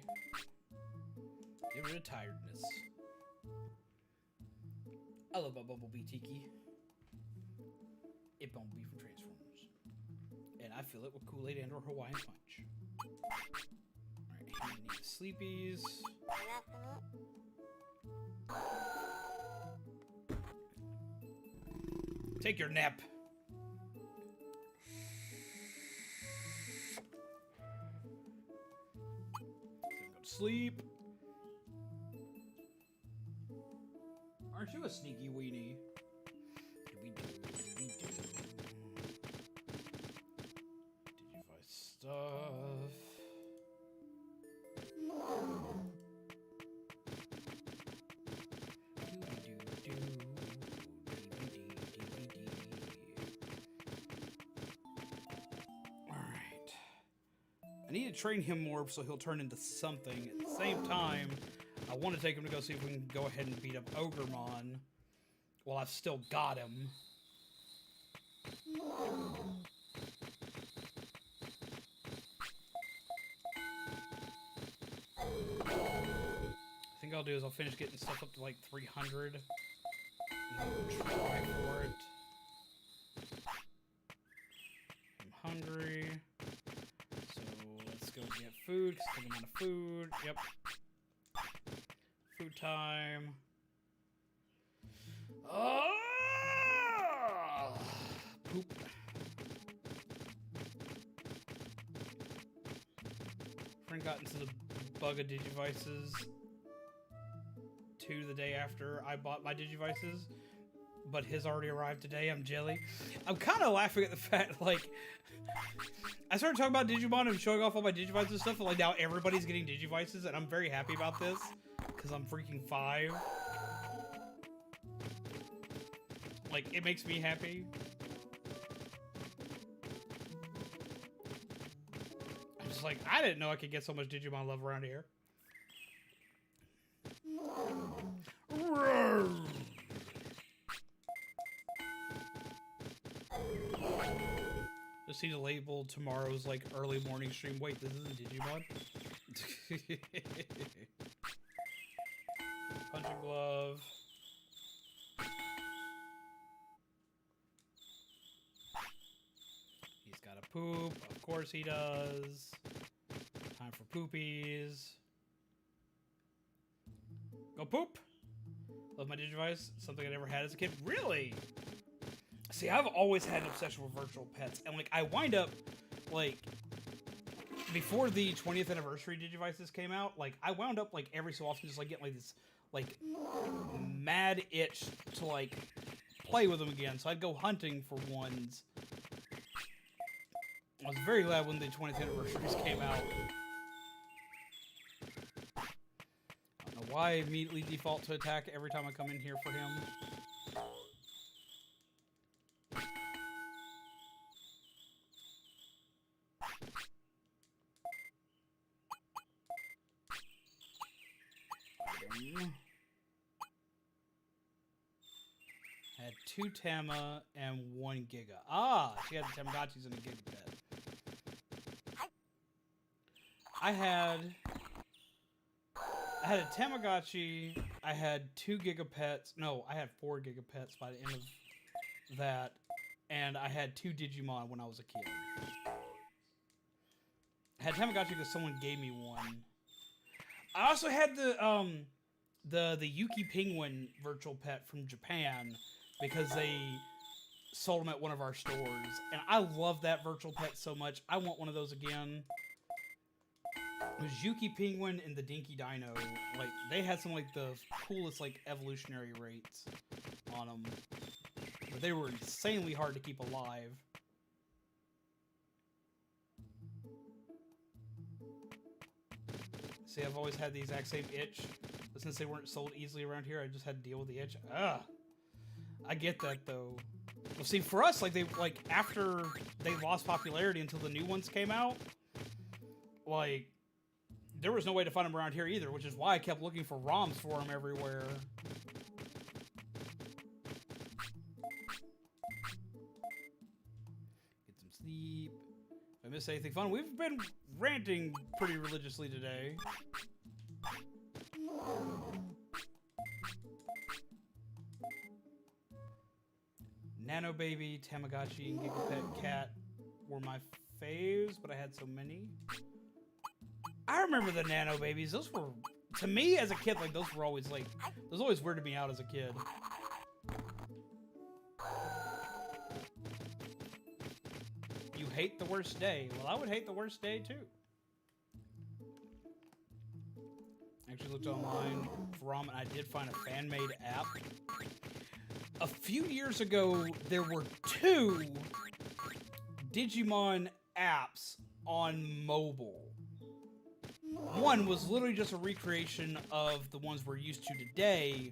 Get rid of tiredness. I love my Bumblebee Tiki. It Bumblebee from Transformers. And I fill it with Kool-Aid and or Hawaiian Punch. Alright, I need sleepies. Take your nap. sleep. Aren't you a sneaky weenie? Digivice stuff. Alright. I need to train him more so he'll turn into something. At the same time, I want to take him to go see if we can go ahead and beat up Ogremon while I've still got him. I think I'll do is I'll finish getting stuff up to like 300 and then we'll try for it. I'm hungry, so let's go get food because I'm out of food. Yep. Food time. Oh! Poop. Friend got into the bug of Digivices the day after I bought my Digivices, but his already arrived today. I'm jelly. I'm kind of laughing at the fact, like, I started talking about Digimon and showing off all my Digivices and stuff, and like now everybody's getting Digivices, and I'm very happy about this, because I'm freaking 5. Like, it makes me happy. I'm just like, I didn't know I could get so much Digimon love around here. Just see the label tomorrow's like early morning stream. Wait, this isn't Digimon? Punching glove. He's got a poop. Of course he does. Time for poopies. Go poop. Love my Digivice. Something I never had as a kid. Really? See, I've always had an obsession with virtual pets. And, like, I wind up, like, before the 20th anniversary Digivices came out, like, I wound up, like, every so often just, like, getting, like, this, like, mad itch to, like, play with them again. So I'd go hunting for ones. I was very glad when the 20th anniversaries came out. Why immediately default to attack every time I come in here for him? Had 2 Tama and 1 Giga. Ah, she had the Tamagotchis and a Giga Pet. I had a Tamagotchi, I had 2 Gigapets, no, I had 4 Gigapets by the end of that, and I had 2 Digimon when I was a kid. I had Tamagotchi because someone gave me one. I also had the Yuki Penguin virtual pet from Japan because they sold them at one of our stores, and I love that virtual pet so much. I want one of those again. It was Yuki Penguin and the Dinky Dino. Like, they had some, like, the coolest, like, evolutionary rates on them. But they were insanely hard to keep alive. See, I've always had the exact same itch. But since they weren't sold easily around here, I just had to deal with the itch. Ugh. I get that, though. Well, see, for us, like, after they lost popularity until the new ones came out, like, there was no way to find them around here either, which is why I kept looking for ROMs for them everywhere. Get some sleep. If I missed anything fun, we've been ranting pretty religiously today. Nano Baby, Tamagotchi, and Gigapet Cat were my faves, but I had so many. I remember the Nano Babies. Those were, to me as a kid, like, those were always, like, those always weirded me out as a kid. You hate the worst day. Well, I would hate the worst day, too. actually looked online from, and I did find a fan-made app. A few years ago, there were 2 Digimon apps on mobile. One was literally just a recreation of the ones we're used to today,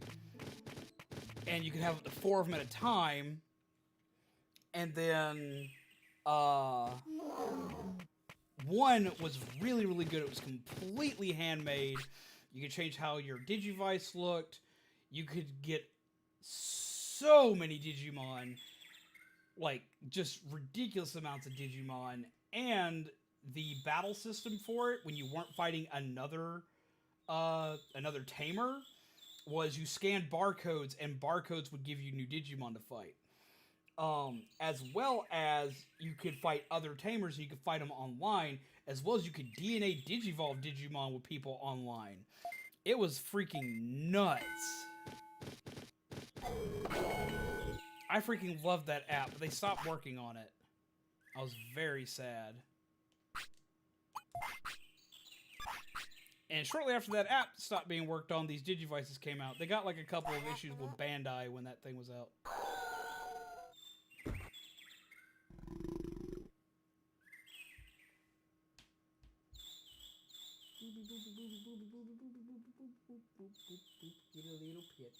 and you could have up to 4 of them at a time. And then, one was really, really good. It was completely handmade. You could change how your Digivice looked. You could get so many Digimon, like just ridiculous amounts of Digimon, and the battle system for it when you weren't fighting another tamer was you scanned barcodes, and barcodes would give you new Digimon to fight. As well as you could fight other tamers, and you could fight them online, as well as you could DNA Digivolve Digimon with people online. It was freaking nuts. I freaking loved that app, but they stopped working on it. I was very sad. And shortly after that app stopped being worked on, these Digivices came out. They got like a couple of issues with Bandai when that thing was out. Get a little pit.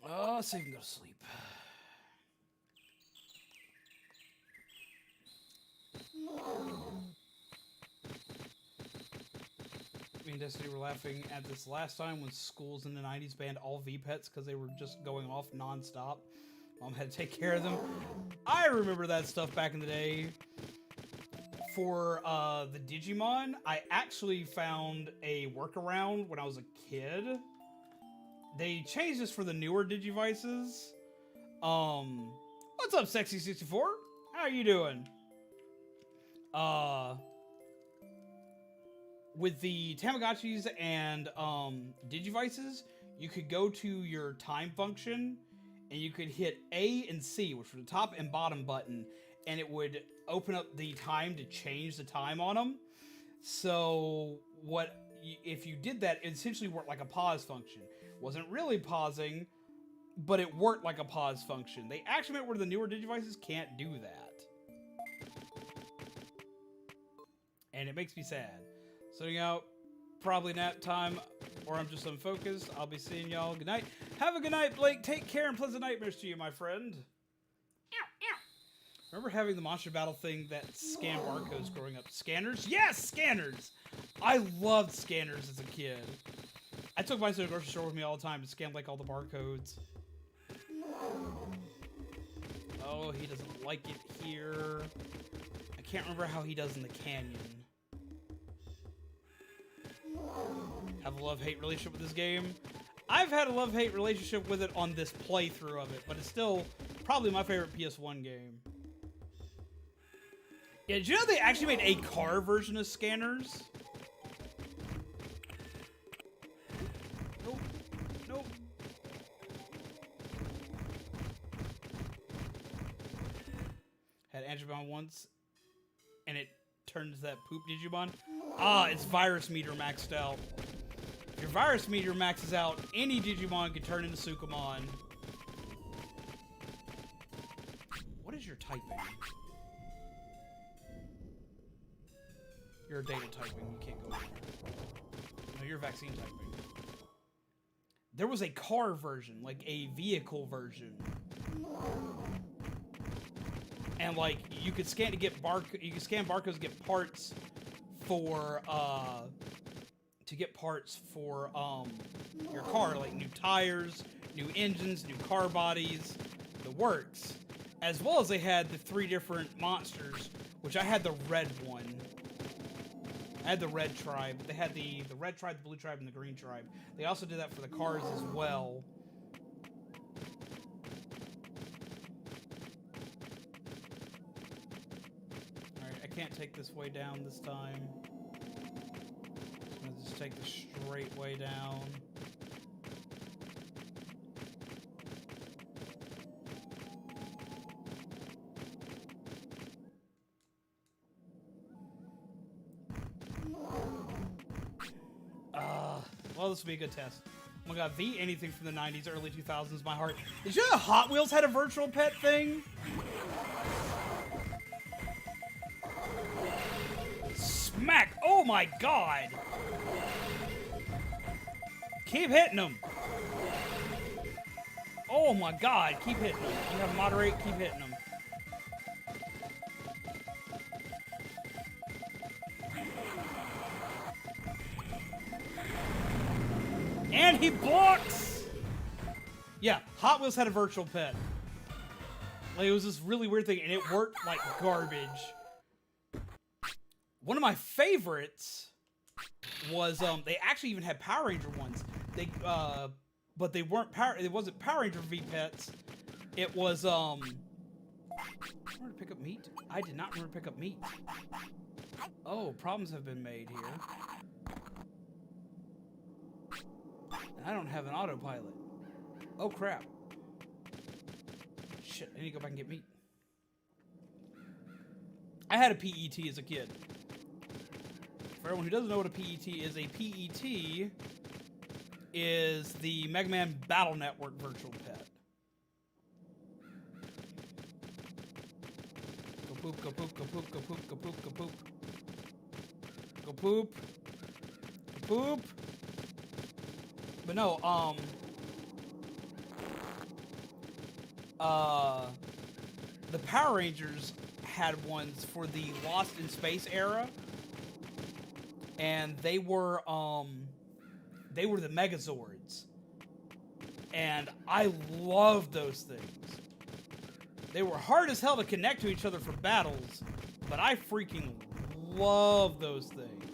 Oh, so you can go to sleep. Me and Destiny were laughing at this last time when schools in the 90s banned all V-Pets because they were just going off non-stop. Mom had to take care of them. I remember that stuff back in the day. For the Digimon, I actually found a workaround when I was a kid. They changed this for the newer Digivices. What's up, Sexy64? How are you doing? With the Tamagotchis and Digivices, you could go to your time function, and you could hit A and C, which were the top and bottom button, and it would open up the time to change the time on them. So if you did that, it essentially worked like a pause function. Wasn't really pausing, but it worked like a pause function. They actually made it where the newer Digivices can't do that. And it makes me sad. Sitting out, probably nap time, or I'm just unfocused. I'll be seeing y'all. Good night. Have a good night, Blake. Take care and pleasant nightmares to you, my friend. Remember having the Monster Battle thing that scanned barcodes growing up? Scanners? Yes, scanners! I loved scanners as a kid. I took mine to the grocery store with me all the time to scan like all the barcodes. Oh, he doesn't like it here. I can't remember how he does in the canyon. Have a love-hate relationship with this game? I've had a love-hate relationship with it on this playthrough of it, but it's still probably my favorite PS1 game. Yeah, did you know they actually made a car version of Scanners? Nope. Nope. Had Digimon once, and it turned to that poop Digimon. Ah, it's virus meter maxed out. If your virus meter maxes out, any Digimon can turn into Sukamon. What is your typing? You're data typing, you can't go over there. No, you're vaccine typing. There was a car version, like a vehicle version. And like you could scan to get you could scan barcodes to get parts for your car, like new tires, new engines, new car bodies, the works. As well as they had the 3 different monsters, which I had the red one. I had the red tribe. They had the red tribe, the blue tribe, and the green tribe. They also did that for the cars as well. Alright, I can't take this way down this time. I'm gonna just take the straight way down. Well, this will be a good test. Oh my god, V anything from the 90s, early 2000s, my heart. Did you know Hot Wheels had a virtual pet thing? Smack! Oh my god! Keep hitting them! Oh my god, keep hitting them. You have moderate, keep hitting them. And he blocks! Yeah, Hot Wheels had a virtual pet. Like, it was this really weird thing, and it worked like garbage. One of my favorites was, they actually even had Power Ranger ones. But they weren't it wasn't Power Ranger V-Pets. It was, remember to pick up meat? I did not remember to pick up meat. Oh, problems have been made here. And I don't have an autopilot. Oh, crap. Shit, I need to go back and get meat. I had a PET as a kid. For everyone who doesn't know what a PET is the Mega Man Battle Network virtual pet. Go poop, go poop, go poop, go poop, go poop, go poop. Go poop. Go poop. But no, the Power Rangers had ones for the Lost in Space era. And they were the Megazords. And I loved those things. They were hard as hell to connect to each other for battles, but I freaking love those things.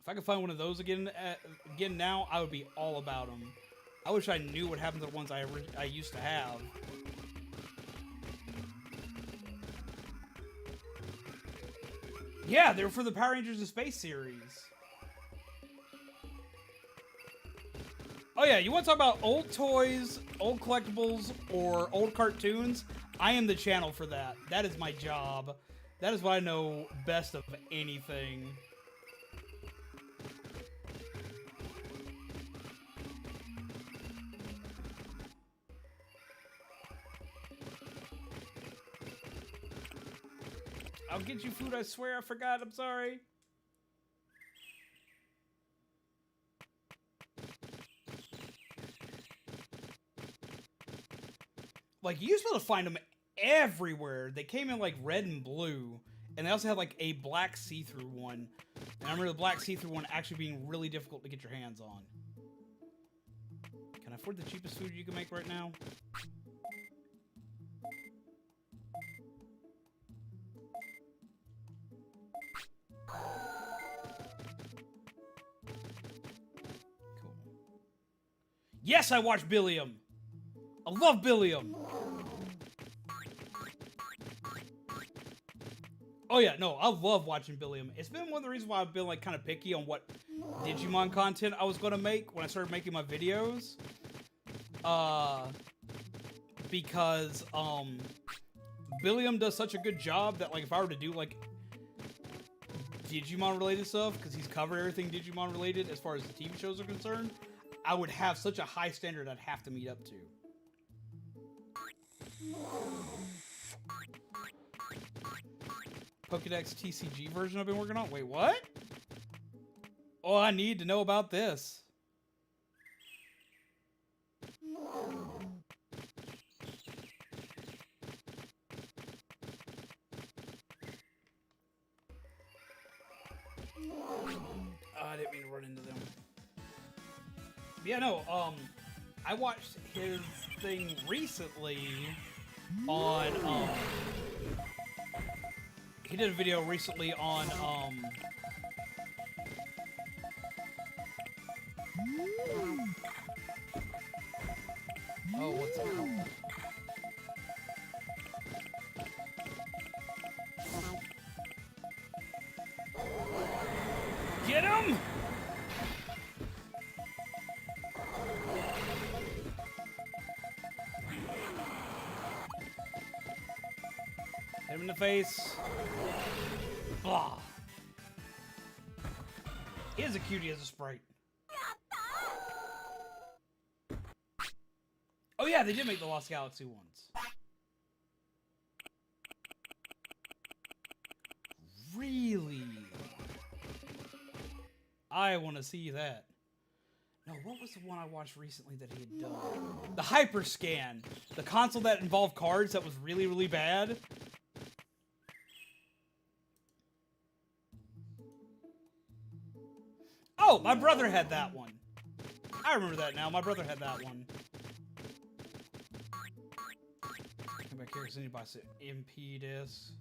If I could find one of those again now, I would be all about them. I wish I knew what happened to the ones I used to have. Yeah, they were for the Power Rangers in Space series. Oh yeah, you want to talk about old toys, old collectibles, or old cartoons? I am the channel for that. That is my job. That is what I know best of anything. I'll get you food, I swear. I forgot. I'm sorry. Like, you used to be able to find them everywhere. They came in, like, red and blue. And they also had, like, a black see-through one. And I remember the black see-through one actually being really difficult to get your hands on. Can I afford the cheapest food you can make right now? Yes, I watch Billiam. I love Billiam. Oh yeah, no, I love watching Billiam. It's been one of the reasons why I've been like kind of picky on what Digimon content I was going to make when I started making my videos. Because Billiam does such a good job that like if I were to do like Digimon related stuff, because he's covered everything Digimon related as far as the TV shows are concerned, I would have such a high standard I'd have to meet up to. Pokédex TCG version I've been working on? Wait, what? Oh, I need to know about this. Oh, I didn't mean to run into them. Yeah, no, I watched his thing recently on, he did a video recently on, oh, what's up? Get him! Hit him in the face. Blah. He is a cutie as a sprite. yeah, they did make the Lost Galaxy ones. Really? I want to see that. No, what was the one I watched recently that he had done? The Hyperscan. The console that involved cards that was really, really bad. Oh, my brother had that one. I remember that now. My brother had that one. Come back here, because I need to buy some MP discs.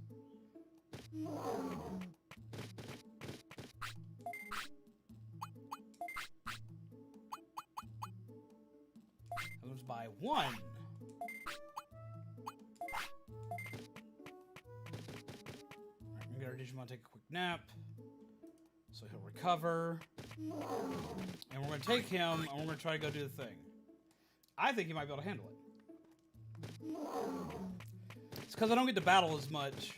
I was buy one. Alright, we got our Digimon take a quick nap. So he'll recover. And we're going to take him, and we're going to try to go do the thing. I think he might be able to handle it. It's because I don't get to battle as much.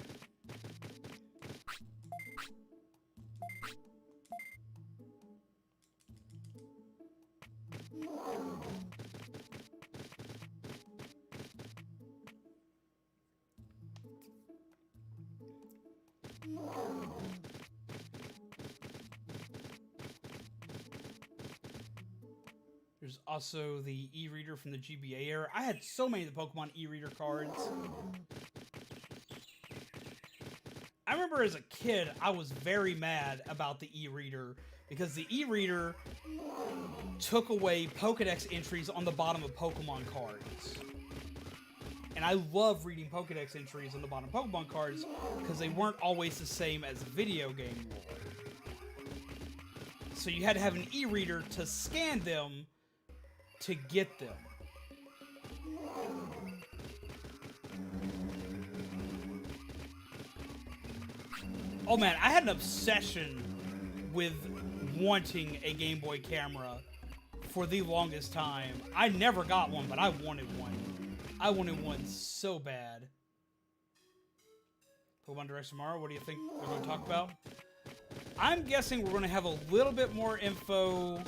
There's also the e-reader from the GBA era. I had so many of the Pokemon e-reader cards. I remember as a kid, I was very mad about the e-reader because the e-reader took away Pokedex entries on the bottom of Pokemon cards. And I love reading Pokedex entries on the bottom of Pokemon cards because they weren't always the same as video game lore. So you had to have an e-reader to scan them to get them. Oh man, I had an obsession with wanting a Game Boy camera for the longest time. I never got one, but I wanted one. I wanted one so bad. Pokemon Direct tomorrow, what do you think we're going to talk about? I'm guessing we're going to have a little bit more info.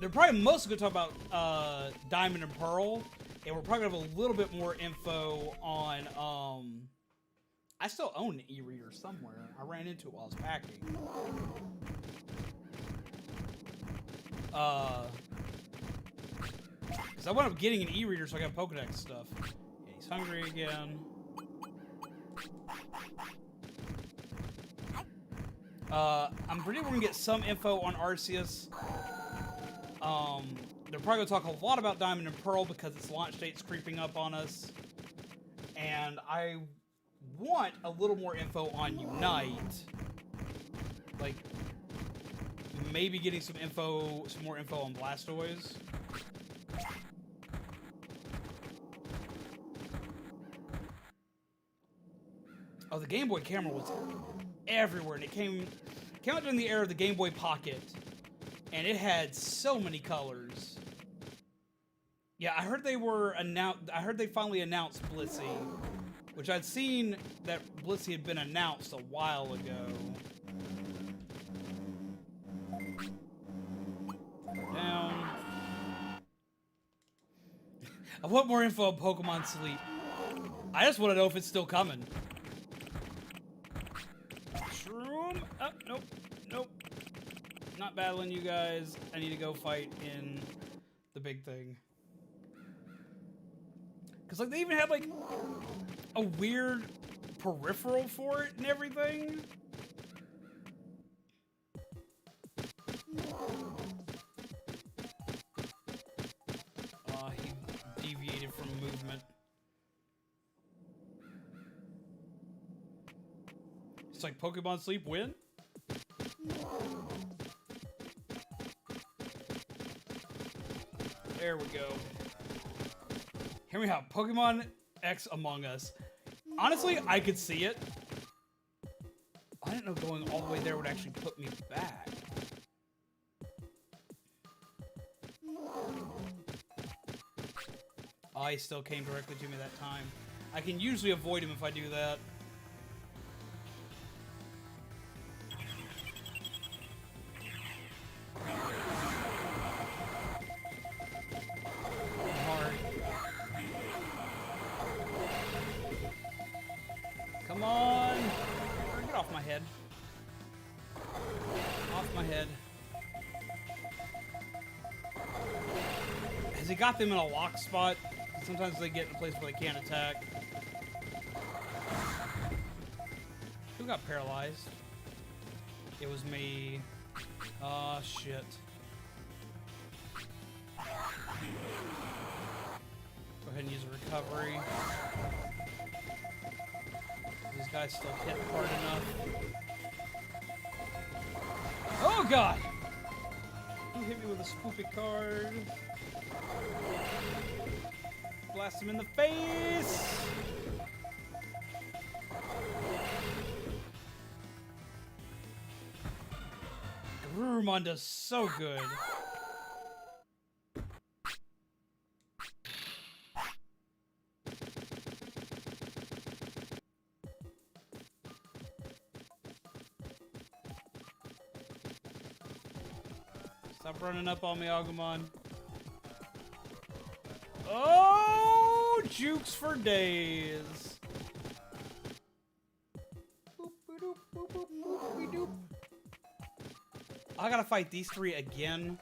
They're probably mostly going to talk about Diamond and Pearl, and we're probably going to have a little bit more info on, I still own an e-reader somewhere. I ran into it while I was packing. Because I wound up getting an e-reader so I got Pokedex stuff. Yeah, he's hungry again. I'm pretty sure we're going to get some info on Arceus. They're probably going to talk a lot about Diamond and Pearl because its launch date's creeping up on us. And I want a little more info on Unite. Like, maybe getting some more info on Blastoise. Oh, the Game Boy camera was everywhere, and it came out during the era of the Game Boy Pocket, and it had so many colors. Yeah, I heard they finally announced Blissey, which I'd seen that Blissey had been announced a while ago. Down. I want more info on Pokemon Sleep. I just want to know if it's still coming. Shroom. Oh, nope. Nope. Not battling you guys. I need to go fight in the big thing. Because, like, they even had, like, a weird peripheral for it and everything. He deviated from movement. It's like Pokemon Sleep win? There we go. Here we have Pokemon X Among Us. Honestly, I could see it. I didn't know going all the way there would actually put me back. Oh, he still came directly to me that time. I can usually avoid him if I do that. Has he got them in a lock spot? Sometimes they get in a place where they can't attack. Who got paralyzed? It was me. Oh, shit. Go ahead and use a recovery. These guys still hit hard enough. Oh, God! Who hit me with a spoopy card? Blast him in the face! Garurumon does so good. Stop running up on me, Agumon. Oh, jukes for days. I gotta fight these three again.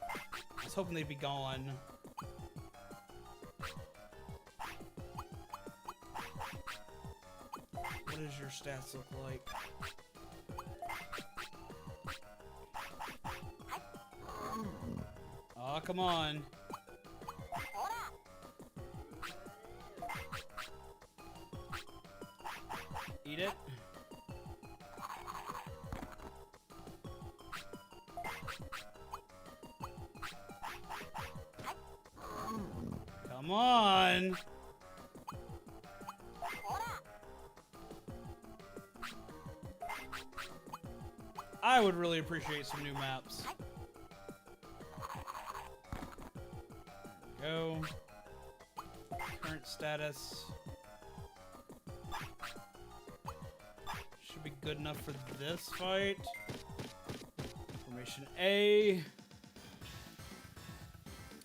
I was hoping they'd be gone. What does your stats look like? Oh, come on. Eat it. Come on. I would really appreciate some new maps. Go. Current status. Should be good enough for this fight. Formation A.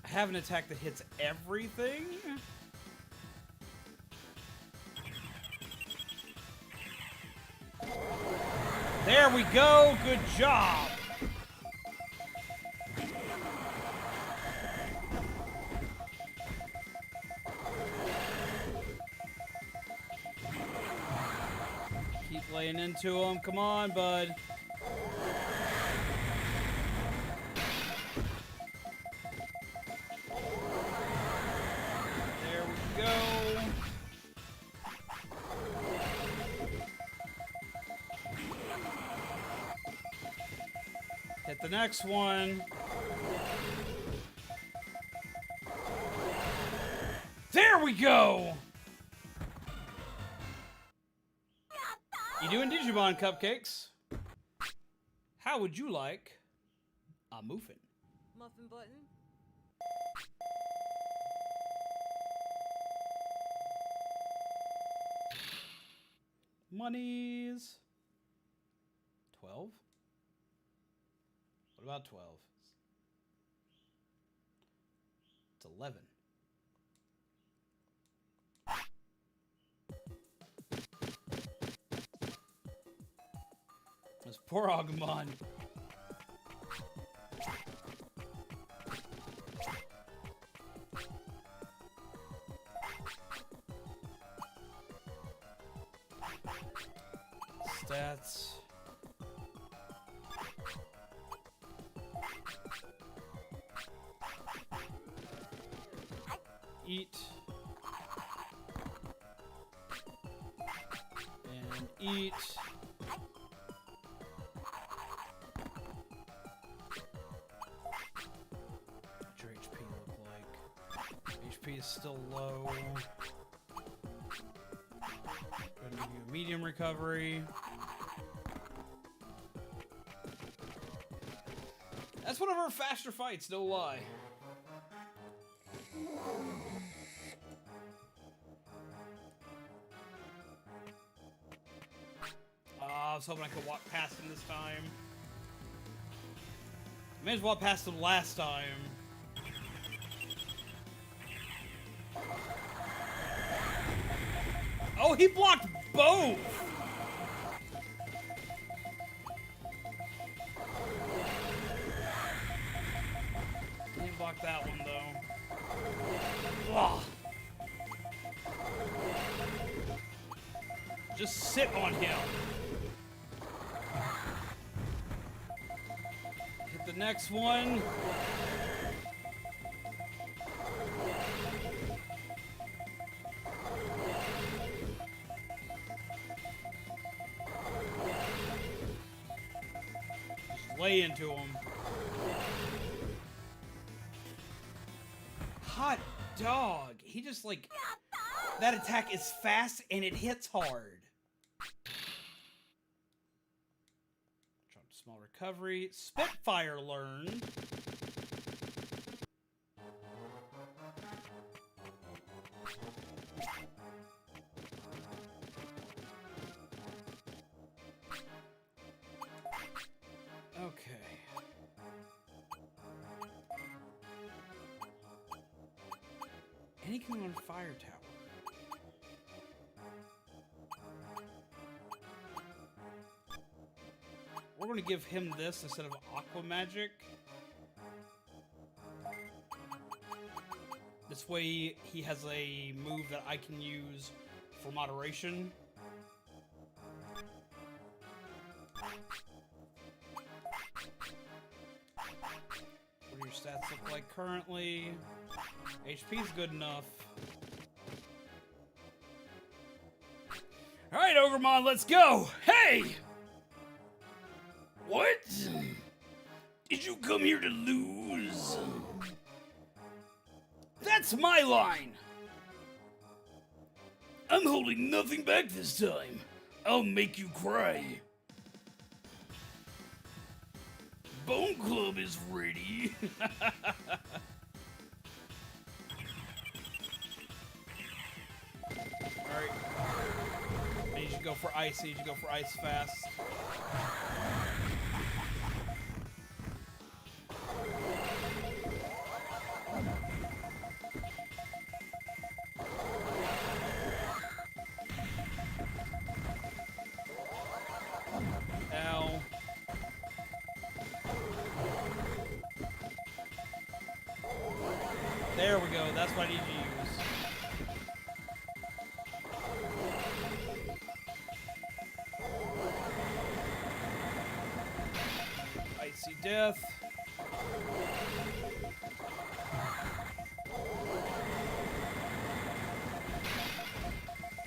I have an attack that hits everything. There we go. Good job. Keep laying into him. Come on, bud. There we go. Hit the next one. There we go! You doing Digimon cupcakes? How would you like a muffin? Muffin button. Monies. 12? What about 12? It's 11. This poor Agumon. Stats. Eat. And eat. What's your HP look like? HP is still low. Gonna give you a medium recovery. That's one of our faster fights, no lie. I was hoping I could walk past him this time. I may as well pass him last time. Oh, he blocked both! Didn't block that one, though. lava! Just sit on him. Hit the next one. Just lay into him. Hot dog. He just like... That attack is fast and it hits hard. Small recovery. Spitfire learned. Okay. Anything on fire tower? We're going to give him this instead of Aqua Magic. This way he has a move that I can use for moderation. What do your stats look like currently? HP is good enough. Alright, Ogremon, let's go! Hey! What? Did you come here to lose? That's my line! I'm holding nothing back this time. I'll make you cry. Bone Club is ready. Alright. I need you to go for ice. I need you to go for ice fast. Ow. There we go. That's what I need to use. Icy Death.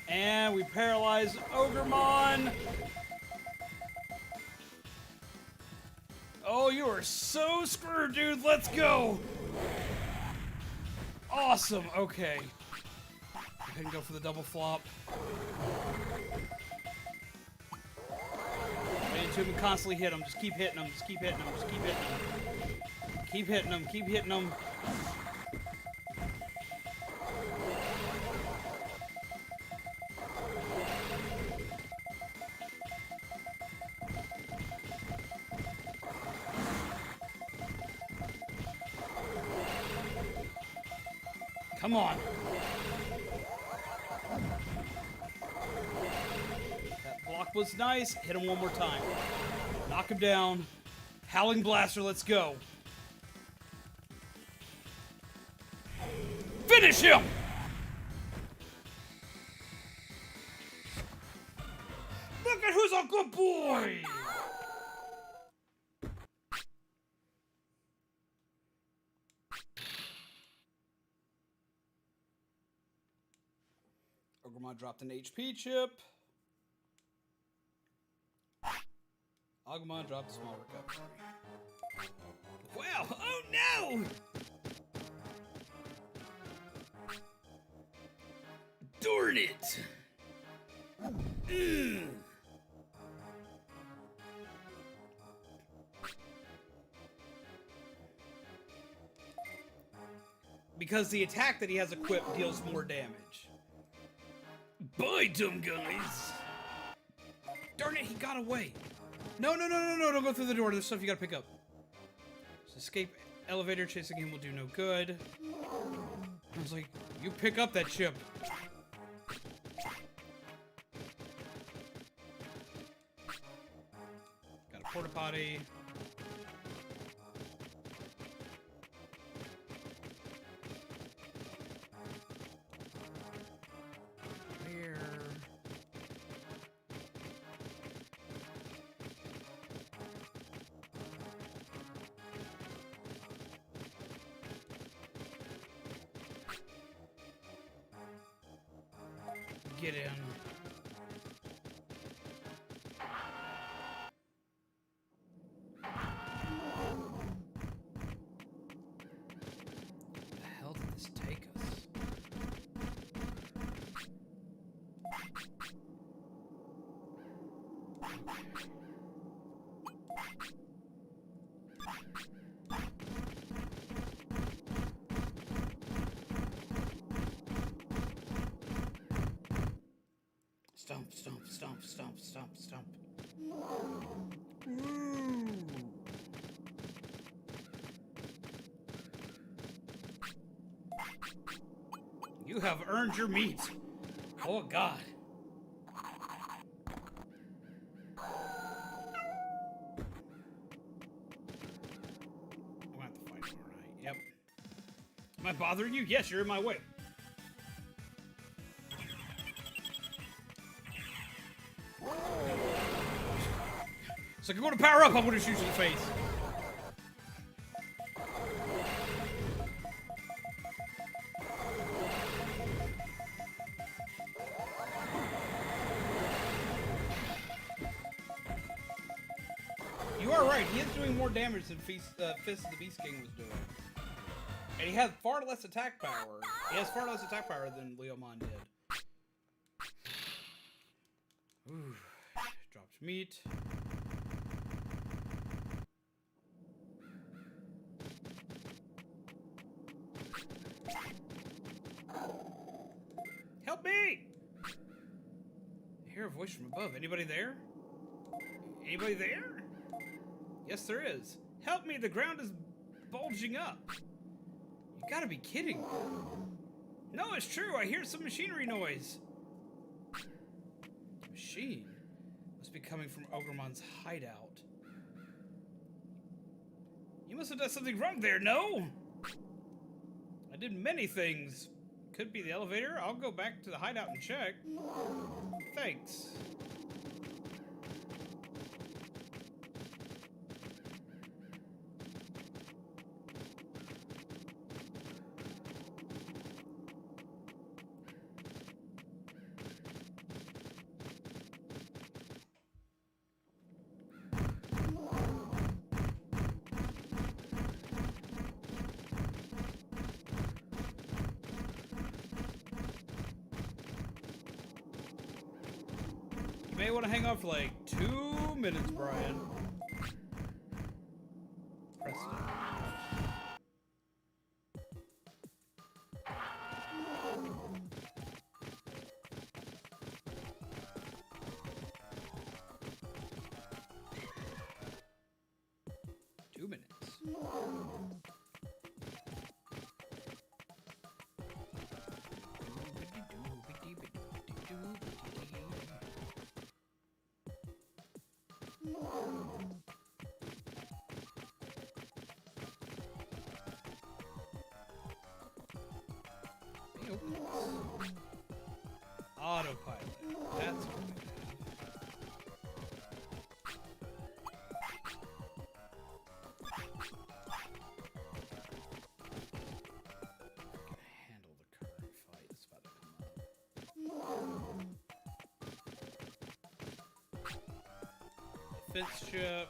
And we paralyze Ogremon. Oh, you are so screwed, dude. Let's go. Awesome. Okay. Go ahead and go for the double flop. Wait until we constantly hit him. Just keep hitting him. Just keep hitting him. Just keep hitting him. Keep hitting him. Keep hitting him. Come on. That block was nice. Hit him one more time. Knock him down. Howling Blaster, let's go. Finish him! Look at who's a good boy! Ogremon dropped an HP chip. Agumon dropped a small recovery. Wow! Oh no! Darn it! Because the attack that he has equipped deals more damage. Bye, dumb guys! Darn it, he got away. No, don't go through the door. There's stuff you gotta pick up. So escape elevator, chasing him will do no good. I was like, you pick up that chip. Got a porta potty. get in. Where the hell did this take us? Stomp, stomp, stomp, stomp, stomp, stomp. Woo! You have earned your meat. Oh, God. I'm gonna have to fight him, alright. Yep. Am I bothering you? Yes, you're in my way. So if you want to power up, I'm going to shoot you in the face. You are right. He is doing more damage than Fist of the Beast King was doing. And he has far less attack power. He has far less attack power than Leomon did. Ooh. Dropped meat. Help me! I hear a voice from above. Anybody there? Anybody there? Yes, there is. Help me, the ground is bulging up. You gotta be kidding me. No, it's true. I hear some machinery noise. Machine? Must be coming from Ogremon's hideout. You must have done something wrong there, no? I did many things. Could be the elevator. I'll go back to the hideout and check. Thanks. You may want to hang on for like 2 minutes, Brian. Press it. 2 minutes. Autopilot. That's what we have. Can handle the current fight that's about to come up. Fifth ship.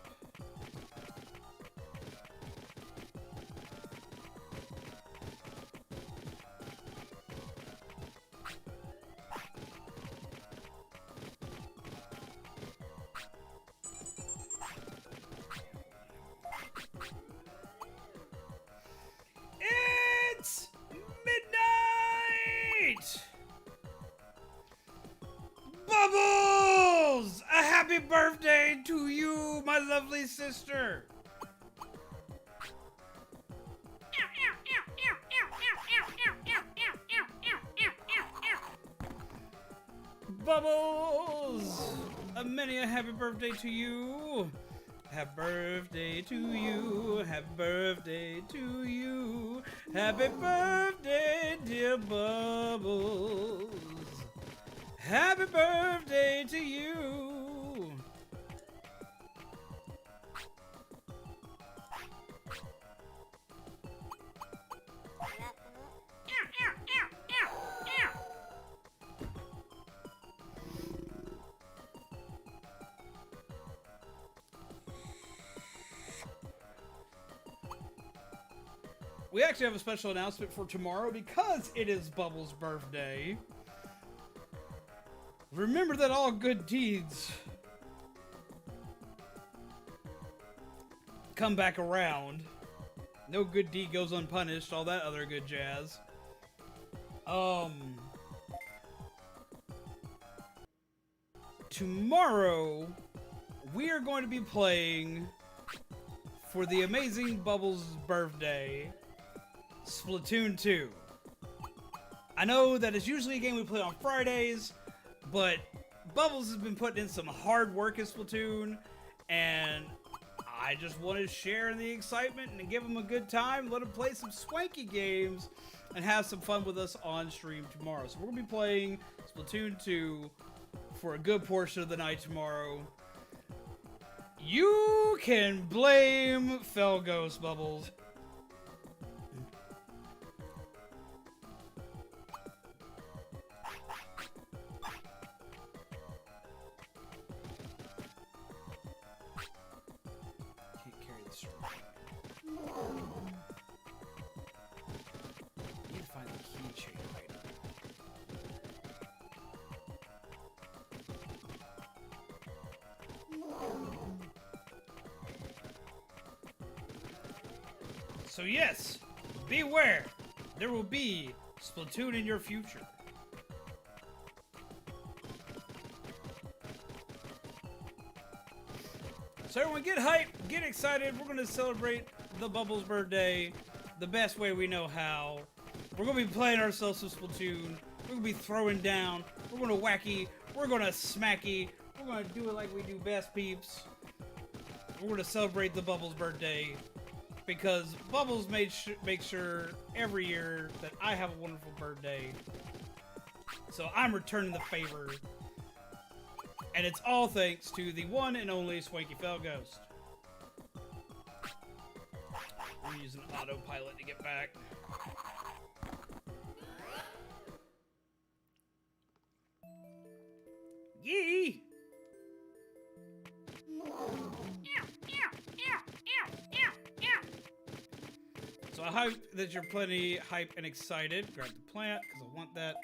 It's midnight! Bubbles! A happy birthday to you, my lovely sister! Bubbles! Many a happy birthday to you. Happy birthday to you. Happy birthday to you. Happy birthday, dear Bubbles. Happy birthday to you. we actually have a special announcement for tomorrow because it is Bubbles' birthday. Remember that all good deeds come back around. No good deed goes unpunished, all that other good jazz. Tomorrow, we are going to be playing, for the amazing Bubbles' birthday, Splatoon 2. I know that it's usually a game we play on Fridays, but Bubbles has been putting in some hard work in Splatoon, and I just want to share in the excitement and give him a good time, let him play some swanky games, and have some fun with us on stream tomorrow. So we're going to be playing Splatoon 2 for a good portion of the night tomorrow. You can blame Felghost, Bubbles. Can't carry the sword. Need to find the keychain item. So yes, beware, there will be Splatoon in your future. So everyone get hyped, get excited, we're gonna celebrate the Bubbles' birthday the best way we know how. We're gonna be playing ourselves some Splatoon, we're gonna be throwing down, we're gonna wacky, we're gonna smacky, we're gonna do it like we do best, peeps. We're gonna celebrate the Bubbles' birthday. Because Bubbles makes sure every year that I have a wonderful birthday. So I'm returning the favor. And it's all thanks to the one and only Swanky Felghost. I'm using autopilot to get back. Yee! So I hope that you're plenty hype and excited. Grab the plant, because I want that.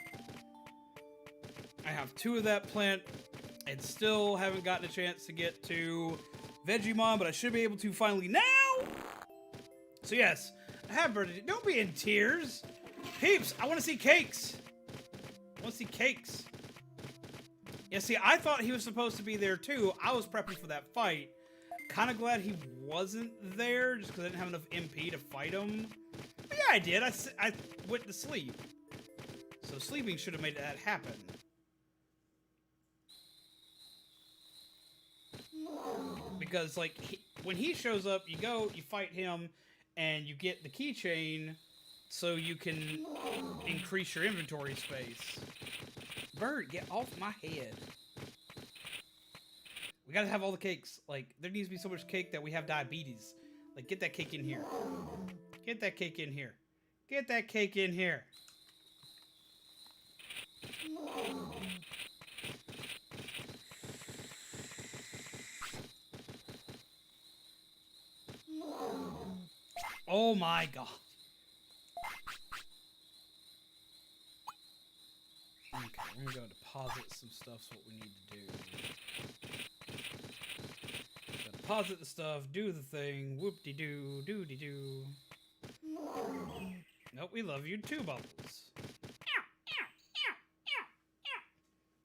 I have 2 of that plant, and still haven't gotten a chance to get to Digimon, but I should be able to finally now! So yes, I have birthday. Don't be in tears! Peeps, I want to see cakes! I want to see cakes. Yeah, see, I thought he was supposed to be there too. I was prepping for that fight. Kind of glad he wasn't there, just because I didn't have enough MP to fight him. But yeah, I did. I went to sleep. So sleeping should have made that happen. Because, like, when he shows up, you go, you fight him, and you get the keychain so you can increase your inventory space. Bird, get off my head. We gotta have all the cakes. Like, there needs to be so much cake that we have diabetes. Like, get that cake in here. Get that cake in here. Get that cake in here. Oh my god. Okay, we're gonna go deposit some stuff. That's what we need to do. So deposit the stuff, do the thing, whoop-de-doo, doo-de-doo. Nope, we love you too, Bubbles.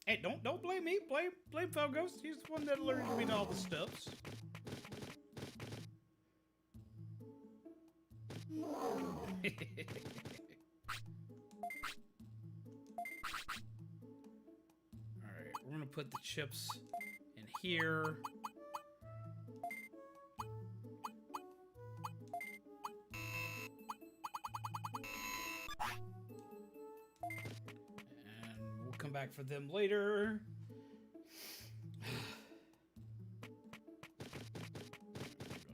Hey, don't blame me. Blame Felghost. He's the one that alerted me to all the stuffs. Alright, we're gonna put the chips in here. And we'll come back for them later. Go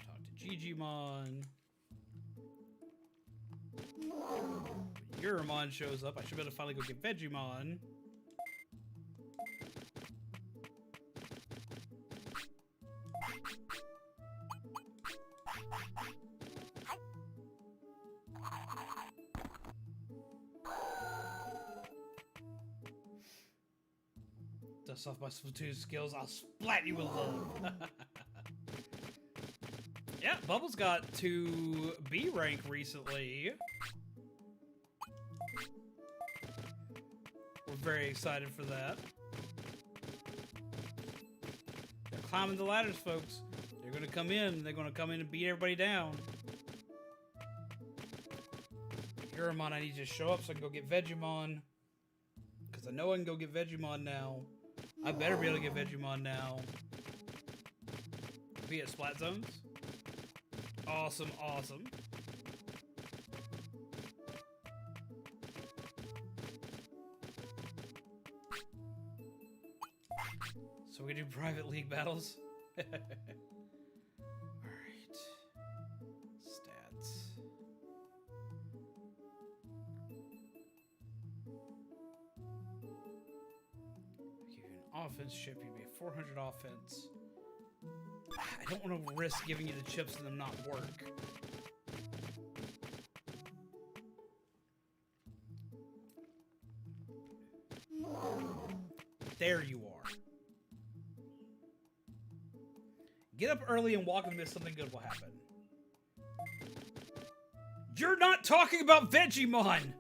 talk to Digimon. Euromon shows up. I should be able to finally go get Vegemon. Dust off my Splatoon skills, I'll splat you with love. Yeah, Bubbles got to B rank recently. We're very excited for that. They're climbing the ladders, folks. They're gonna come in. They're gonna come in and beat everybody down. Guramon, I need you to show up so I can go get Vegemon. Because I know I can go get Vegemon now. I better be able to get Vegemon now. Be at Splat Zones. Awesome, awesome. So we do private league battles? Alright. Stats. Give you an offense chip, you'd be a 400 offense. I don't want to risk giving you the chips and them not work. There you are. Get up early and walk and miss something good will happen. You're not talking about Vegemon!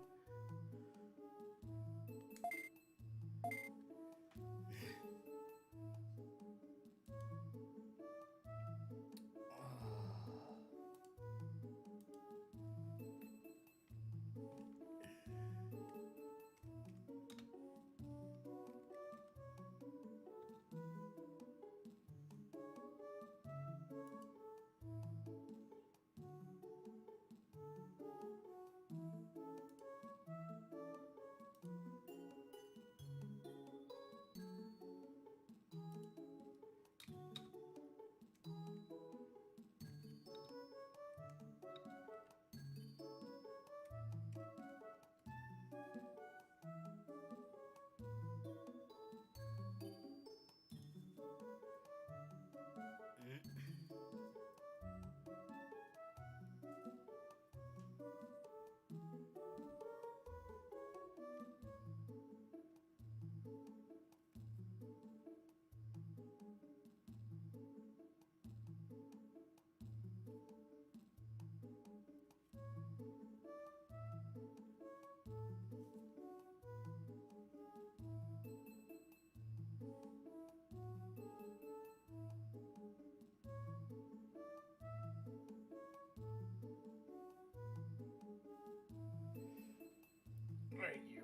Right, you.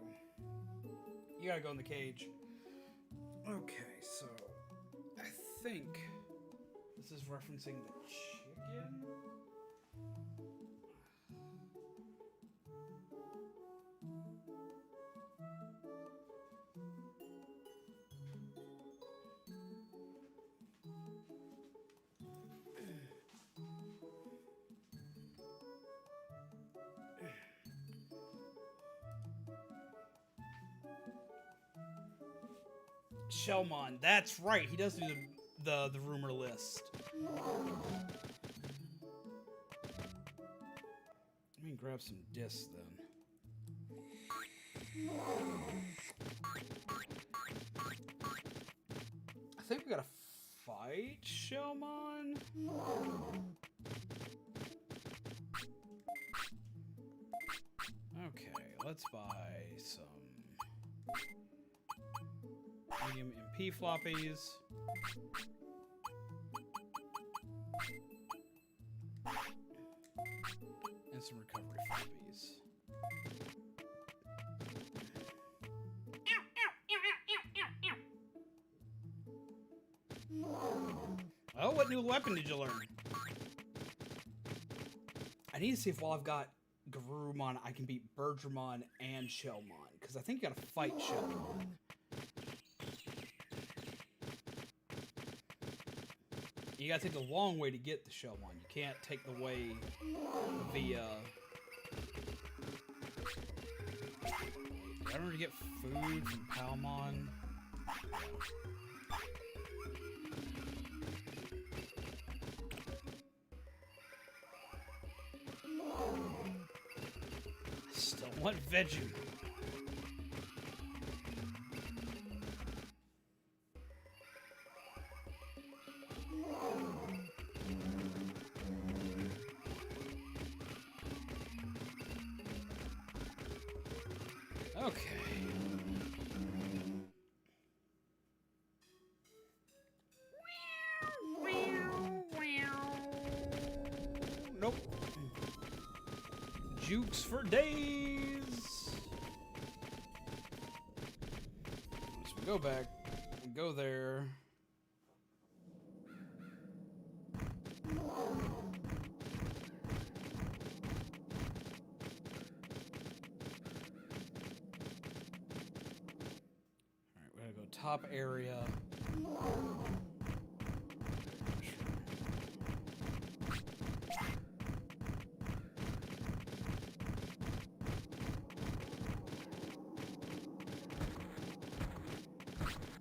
You gotta go in the cage. Okay, so I think this is referencing the chicken. Shellmon, that's right. He does do the rumor list. Let me grab some discs then. I think we gotta fight Shellmon. Okay, let's buy some medium MP floppies. And some recovery floppies. Oh, what new weapon did you learn? I need to see if while I've got Garurumon, I can beat Bergermon and Shellmon. Because I think you gotta fight Shellmon. You gotta take the long way to get the Shellmon. You can't take the way via... I remember to get food from Palmon. I still want Vegemon. Okay. Nope. Jukes for days. So we go back. We go there. Alright, we're gonna go top area.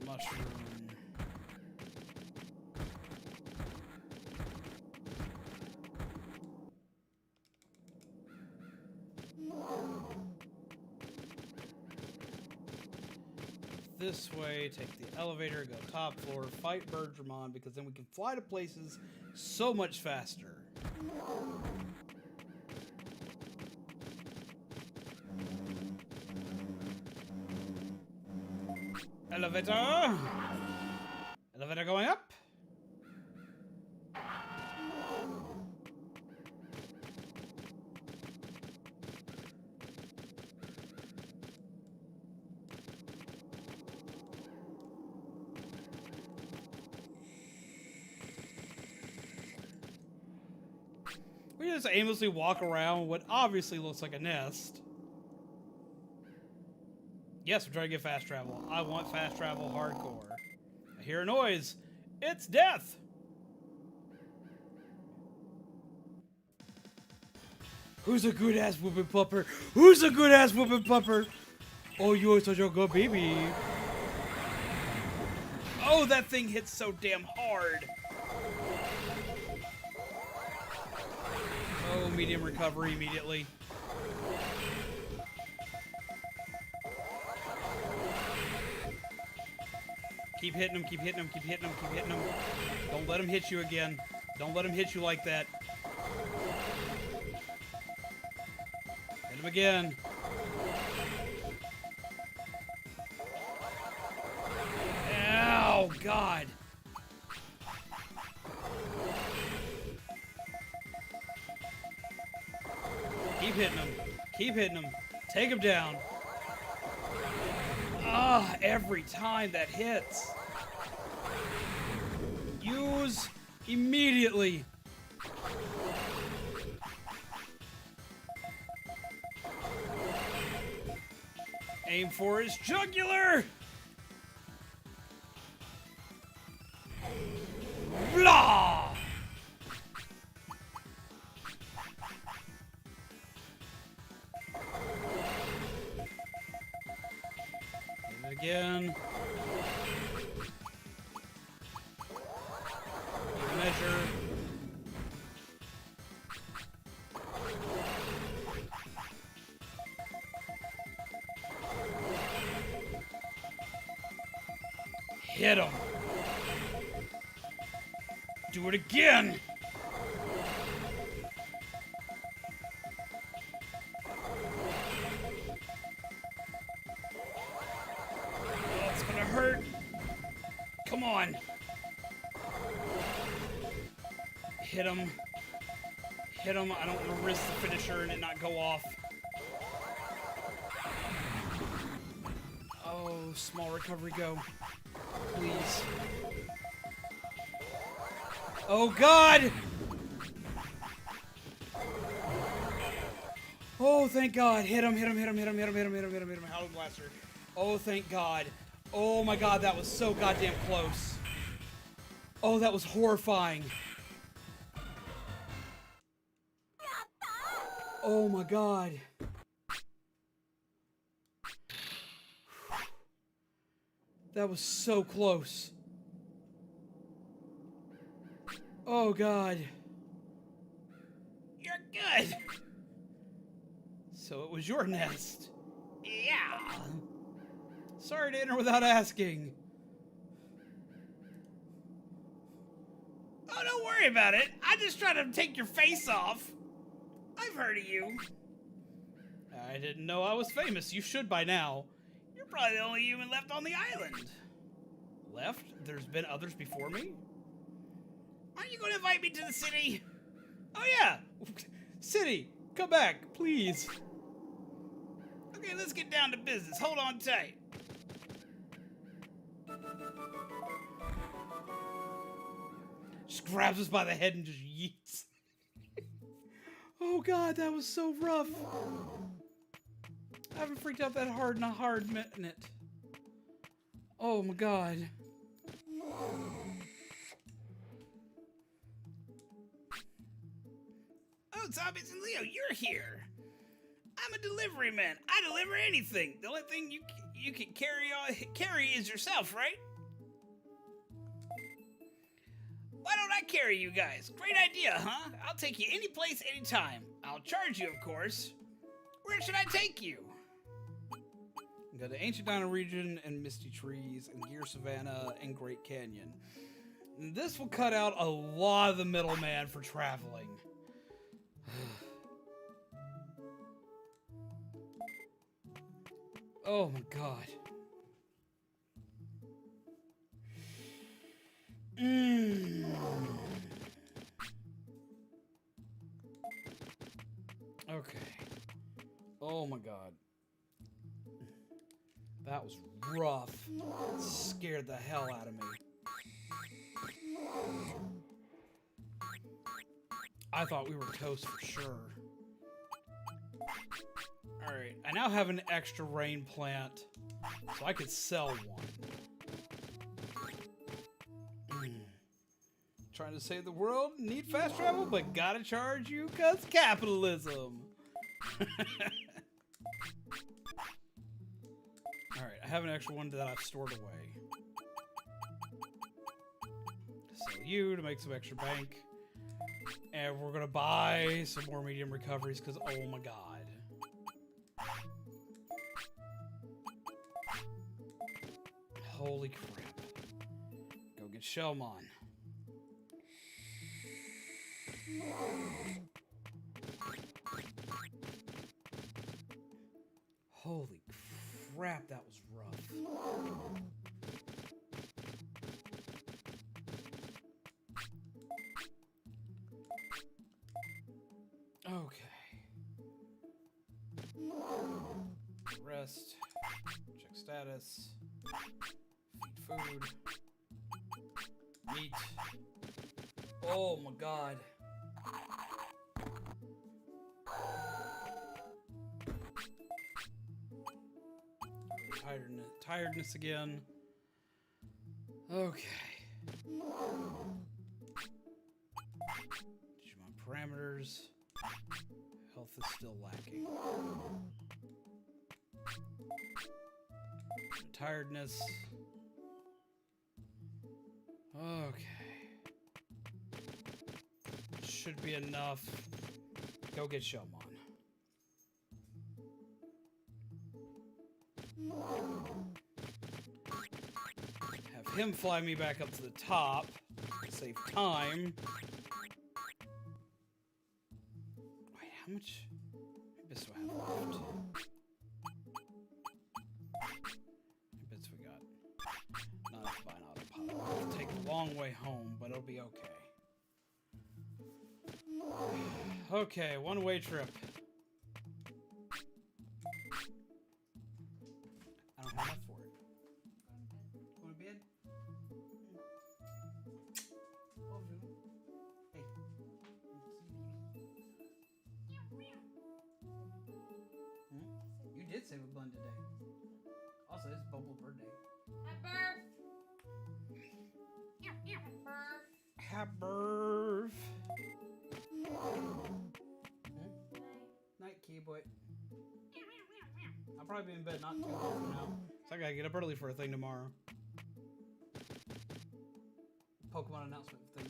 Mushroom. This way, take the elevator, go top floor, fight Bergermon, because then we can fly to places so much faster. Elevator! Elevator going up. We just aimlessly walk around what obviously looks like a nest. Yes, I'm trying to get fast travel. I want fast travel hardcore. I hear a noise. It's death! Who's a good ass whooping pupper? Who's a good ass whooping pupper? Oh, you're such a good baby. Oh, that thing hits so damn hard. Oh, medium recovery immediately. Keep hitting him, keep hitting him, keep hitting him, keep hitting him. Don't let him hit you again. Don't let him hit you like that. Hit him again. Ow, God. Keep hitting him. Keep hitting him. Take him down. Ah, every time that hits. Use immediately. Aim for his jugular. Blah! Again. Measure. Hit him. Do it again. Hurt. Come on. Hit him. Hit him. I don't want to risk the finisher and it not go off. Oh, small recovery go. Please. Oh, God! Oh, thank God. Hit him, hit him, hit him, hit him, hit him, hit him, hit him, hit him, hit him. Howling blaster. Oh, thank God. Oh my God, that was so goddamn close. Oh, that was horrifying. Oh my God. That was so close. Oh God. You're good. So it was your nest. Yeah. Sorry to enter without asking. Oh, don't worry about it. I just tried to take your face off. I've heard of you. I didn't know I was famous. You should by now. You're probably the only human left on the island. Left? There's been others before me? Aren't you going to invite me to the city? Oh, yeah. City, come back, please. Okay, let's get down to business. Hold on tight. Just grabs us by the head and just yeets. Oh god, that was so rough. I haven't freaked out that hard in a hard minute. Oh my god. Oh, Zombies and Leo, you're here. I'm a delivery man. I deliver anything. The only thing you can carry is yourself, right? Why don't I carry you guys? Great idea, huh? I'll take you any place, anytime. I'll charge you, of course. Where should I take you? Go to Ancient Dino Region and Misty Trees and Gear Savannah and Great Canyon. And this will cut out a lot of the middleman for traveling. Oh my god. Okay. Oh my god. That was rough. It scared the hell out of me. I thought we were toast for sure. Alright, I now have an extra rain plant, so I could sell one. Trying to save the world, need fast travel, but gotta charge you cause capitalism. Alright, I have an extra one that I've stored away. Sell you to make some extra bank. And we're gonna buy some more medium recoveries because oh my god. Holy crap. Go get Shellmon. Holy crap, that was rough. Okay. Rest. Check status. Feed food. Meat. Oh my god. Tiredness again. Okay. Digimon parameters. Health is still lacking. Tiredness. Okay. Should be enough. Go get Shellmon. Have him fly me back up to the top. Save time. Wait, how much bits do I have left? How many bits we got? Not fine autopilot. It'll take a long way home, but it'll be okay. Okay, one-way trip. I don't have enough for it. Go to bed? Hey. You did save a bun today. Also, it's Bubble's birthday. Happy birth. Night, keyboy. I'll probably be in bed not too long from now. So I gotta get up early for a thing tomorrow. Pokemon announcement thing.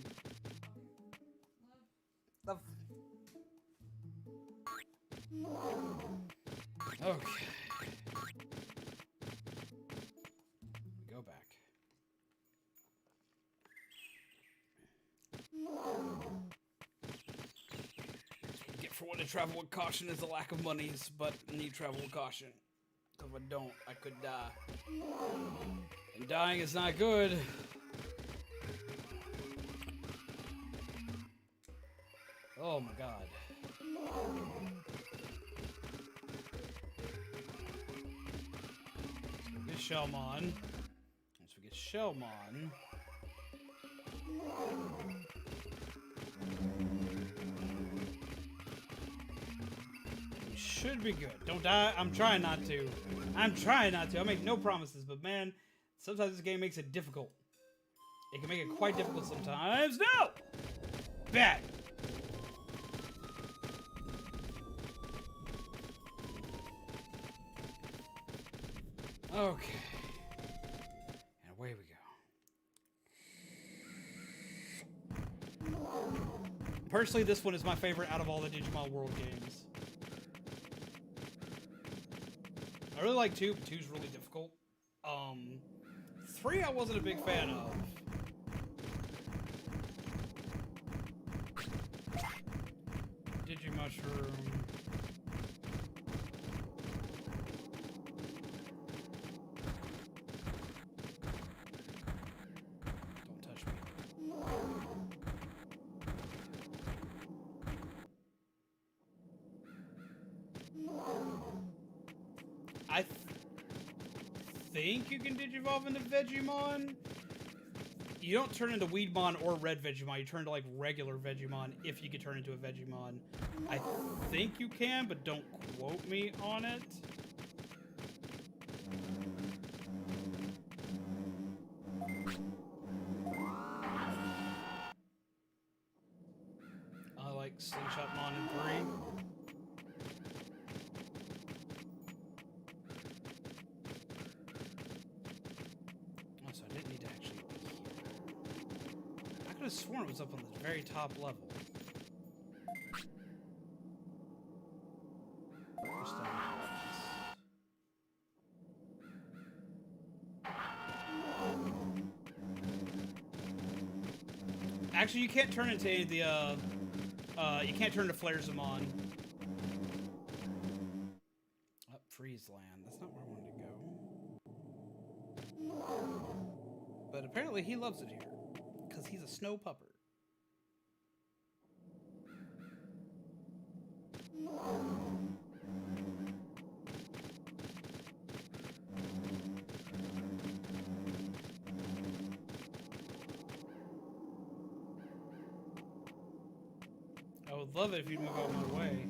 Love. Okay. Go back. Get for what to travel with caution is a lack of monies, but I need travel with caution. If I don't, I could die. And dying is not good. Oh my god. Get Shellmon. Once we get Shellmon. We should be good. Don't die. I'm trying not to. I'm trying not to. I make no promises, but man, sometimes this game makes it difficult. It can make it quite difficult sometimes. No! Bad. Okay. And away we go. Personally, this one is my favorite out of all the Digimon World games. I really like 2, but 2's really difficult. 3 I wasn't a big fan of. Digimushroom. Don't touch me. I think you can Digivolve into Vegemon. You don't turn into Weedmon or Red Vegemon. You turn into like regular Vegemon if you can turn into a Vegemon. I think you can, but don't quote me on it. I like Slingshotmon in 3. I could have sworn it was up on the very top level. Actually, you can't turn into any of the, you can't turn to Flaresmon. Up Freeze Land. That's not where I wanted to go. But apparently he loves it here. Because he's a snow pupper. I would love it if you'd move out of my way.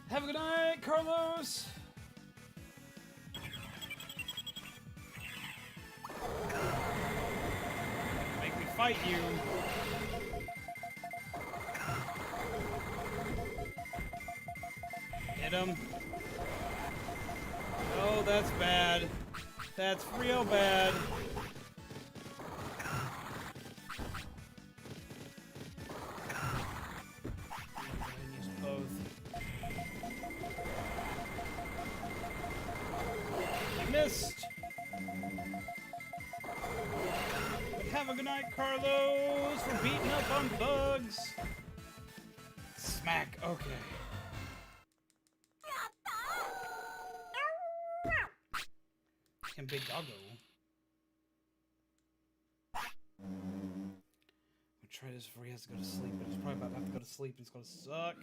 Have a good night, Carlos! Make me fight you. Hit him. Oh, that's bad. That's real bad. Missed. Have a good night, Carlos, for beating up on bugs. Smack. Okay. And big doggo. We'll try this before he has to go to sleep, but he's probably about to have to go to sleep. It's gonna suck.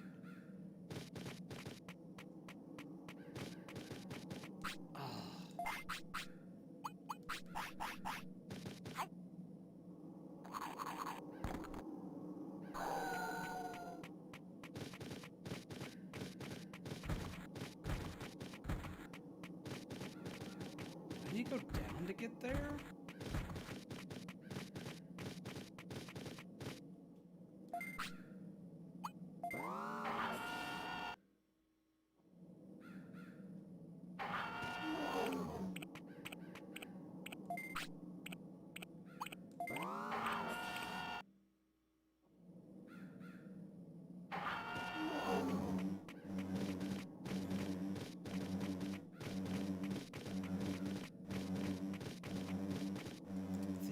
I need to go down to get there?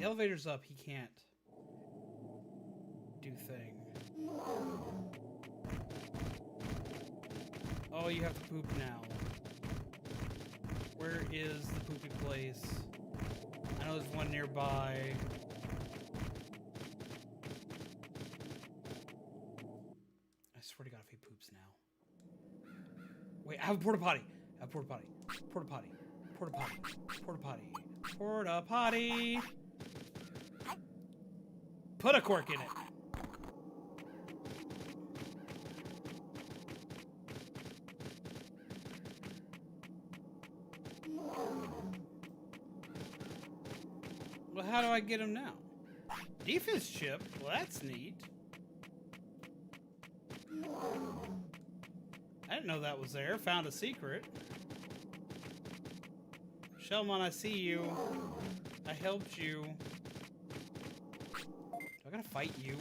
the elevator's up, he can't do thing. Oh, you have to poop now. Where is the poopy place? I know there's one nearby. I swear to God, if he poops now. Wait, I have a porta potty. I have a porta potty. Porta potty. Porta potty. Porta potty. Porta potty. Put a cork in it. Well, how do I get him now? Defense chip? Well, that's neat. I didn't know that was there. Found a secret. Shellmon, I see you. I helped you. Do I gotta fight you?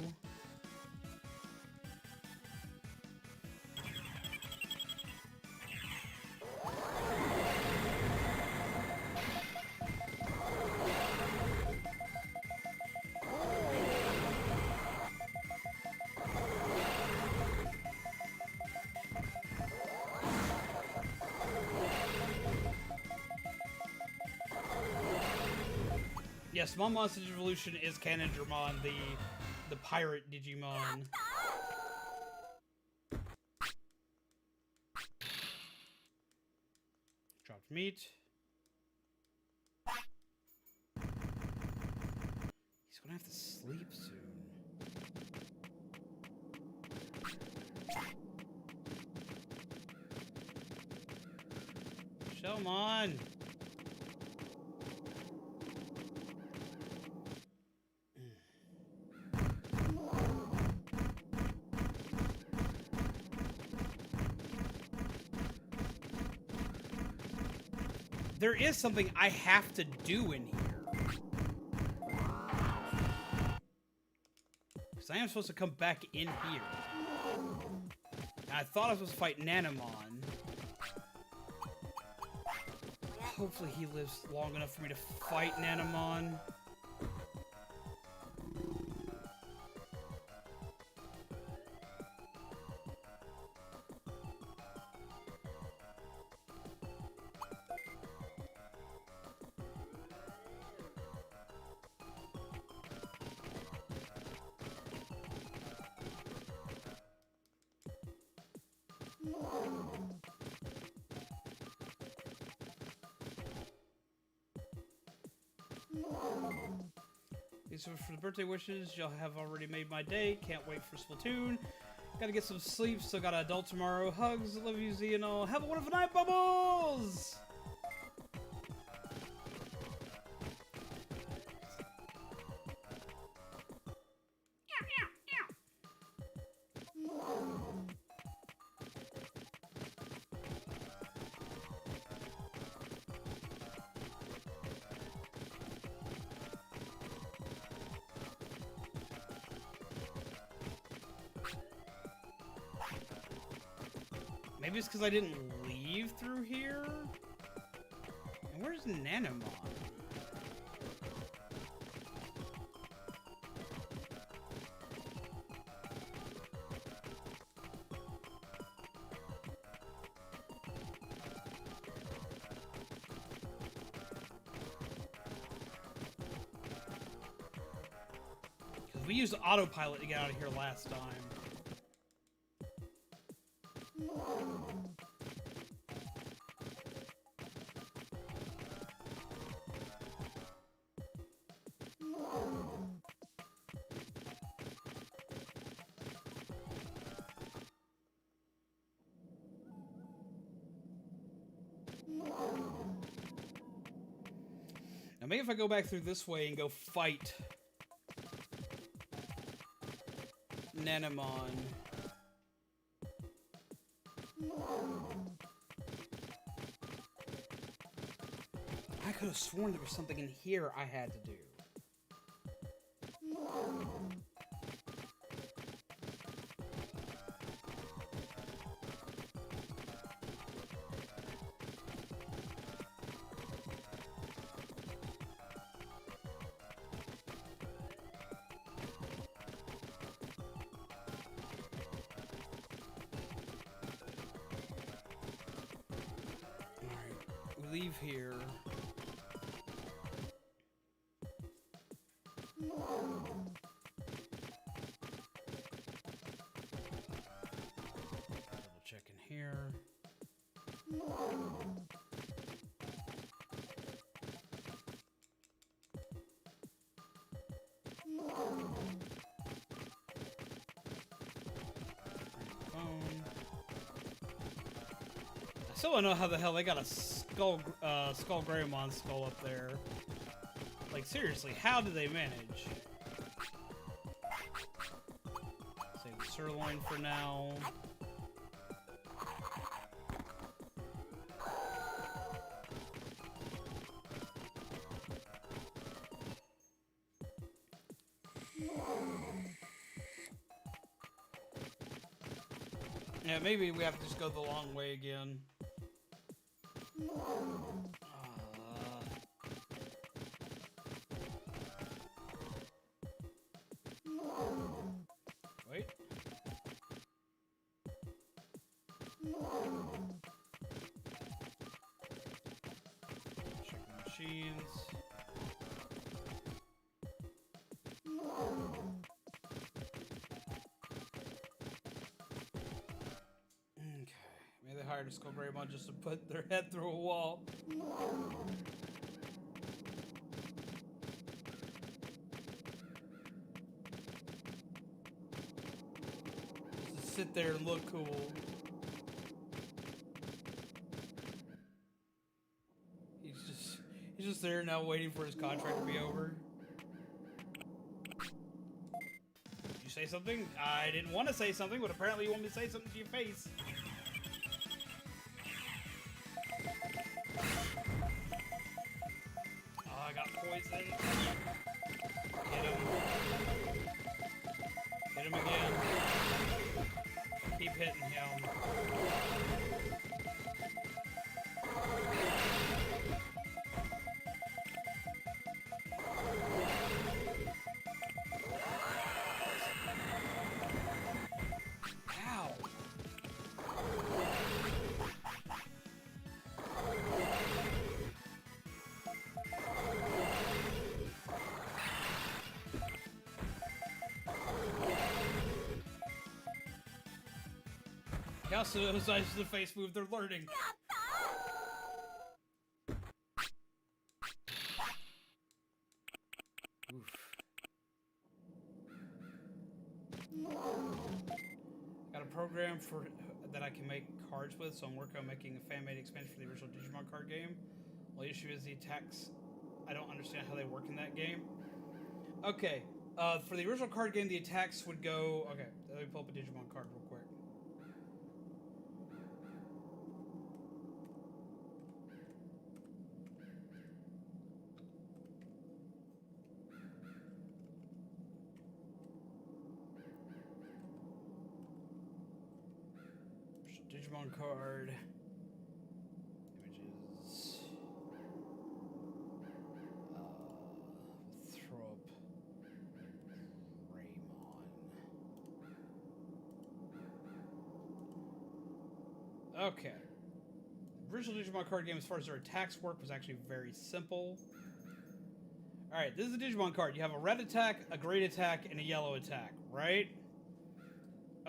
Yeah, Small Monsters Evolution is Canadramon, the pirate Digimon. Dropped meat. He's gonna have to sleep soon. Shellmon! There is something I have to do in here. Because I am supposed to come back in here. And I thought I was supposed to fight Nanamon. Hopefully he lives long enough for me to fight Nanamon. These are for the birthday wishes. Y'all have already made my day. Can't wait for Splatoon. Gotta get some sleep. Still got an adult tomorrow. Hugs. Love you, Z and all. Have a wonderful night, Bubbles! Maybe it's because I didn't leave through here? And where's Nanamon? Because we used autopilot to get out of here last time. Now maybe if I go back through this way and go fight Nanamon. I could have sworn there was something in here I had to do. leave here. Double check in here. I still don't know how the hell they got a Skull Greymon skull up there. Like, seriously, how do they manage? Save the sirloin for now. Yeah, maybe we have to just go the long way again. Wait. Check the machines. Okay. Maybe they hired a Skull Greymon just to put their head through a wall. Sit there and look cool. He's just there now waiting for his contract to be over. Did you say something? I didn't want to say something, but apparently you want me to say something to your face. Oh, I got poison. Hit him. Hit him again. Keep hitting him. Ow. He also knows eyes to the face move, they're learning. Oof. Got a program for that I can make cards with, so I'm working on making a fan-made expansion for the original Digimon card game. Only issue is the attacks. I don't understand how they work in that game. Okay, for the original card game, the attacks would go... Okay, let me pull up a Digimon card real quick. Digimon card. Images. Throw up Greymon. Okay. The original Digimon card game, as far as their attacks work, was actually very simple. Alright, this is a Digimon card. You have a red attack, a green attack, and a yellow attack, right?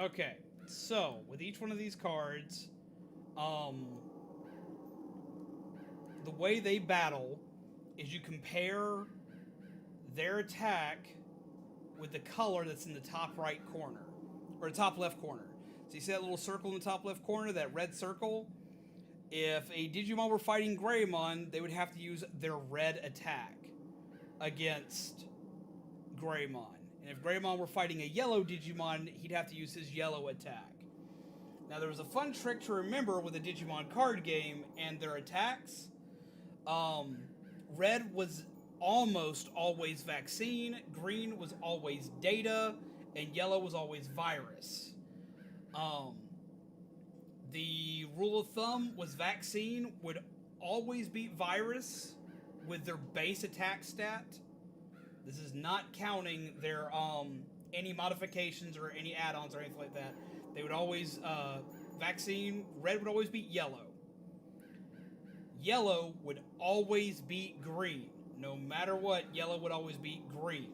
Okay. So, with each one of these cards, the way they battle is you compare their attack with the color that's in the top right corner, or the top left corner. So you see that little circle in the top left corner, that red circle? If a Digimon were fighting Greymon, they would have to use their red attack against Greymon. And if Greymon were fighting a yellow Digimon, he'd have to use his yellow attack. Now, there was a fun trick to remember with a Digimon card game and their attacks. Red was almost always vaccine, green was always data, and yellow was always virus. The rule of thumb was vaccine would always beat virus with their base attack stat. This is not counting their any modifications or any add-ons or anything like that. They would always vaccine. Red would always beat yellow. yellow would always beat green. No matter what, yellow would always beat green.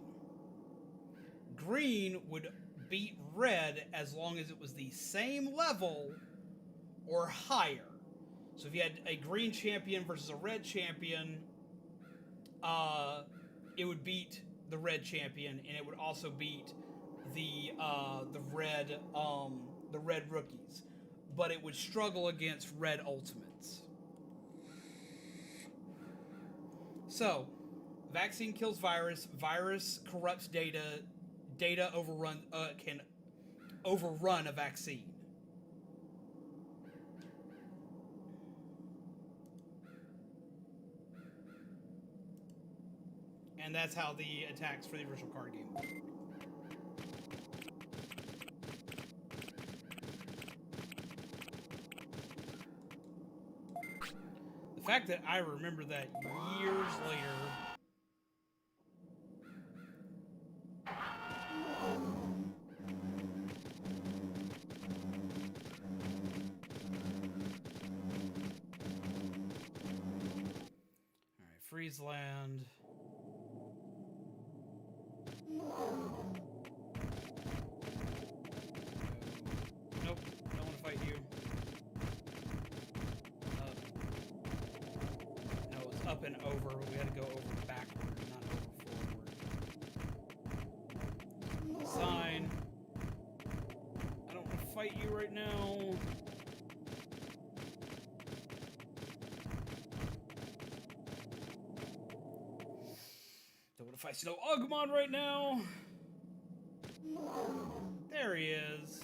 Green would beat red as long as it was the same level or higher. So if you had a green champion versus a red champion, it would beat the red champion, and it would also beat the red rookies, but it would struggle against red ultimates. So, vaccine kills virus. Virus corrupts data. Data can overrun a vaccine. And that's how the attacks for the original card game work. The fact that I remember that years later. Alright, Freeze Land. Nope, don't want to fight you. No, it's up and over. We had to go over backward, not over forward. Sign. I don't want to fight you right now. Don't want to fight no Agumon right now. There he is.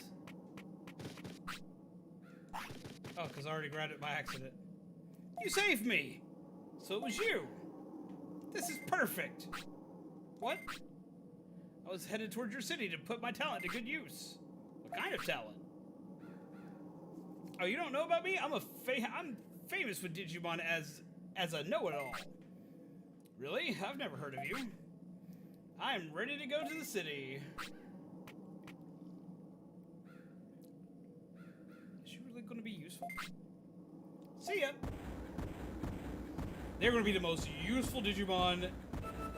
Oh, because I already grabbed it by accident. You saved me! So it was you! This is perfect! What? I was headed towards your city to put my talent to good use. What kind of talent? Oh, you don't know about me? I'm famous with Digimon as a know-it-all. Really? I've never heard of you. I'm ready to go to the city. Is she really going to be useful? See ya! They're going to be the most useful Digimon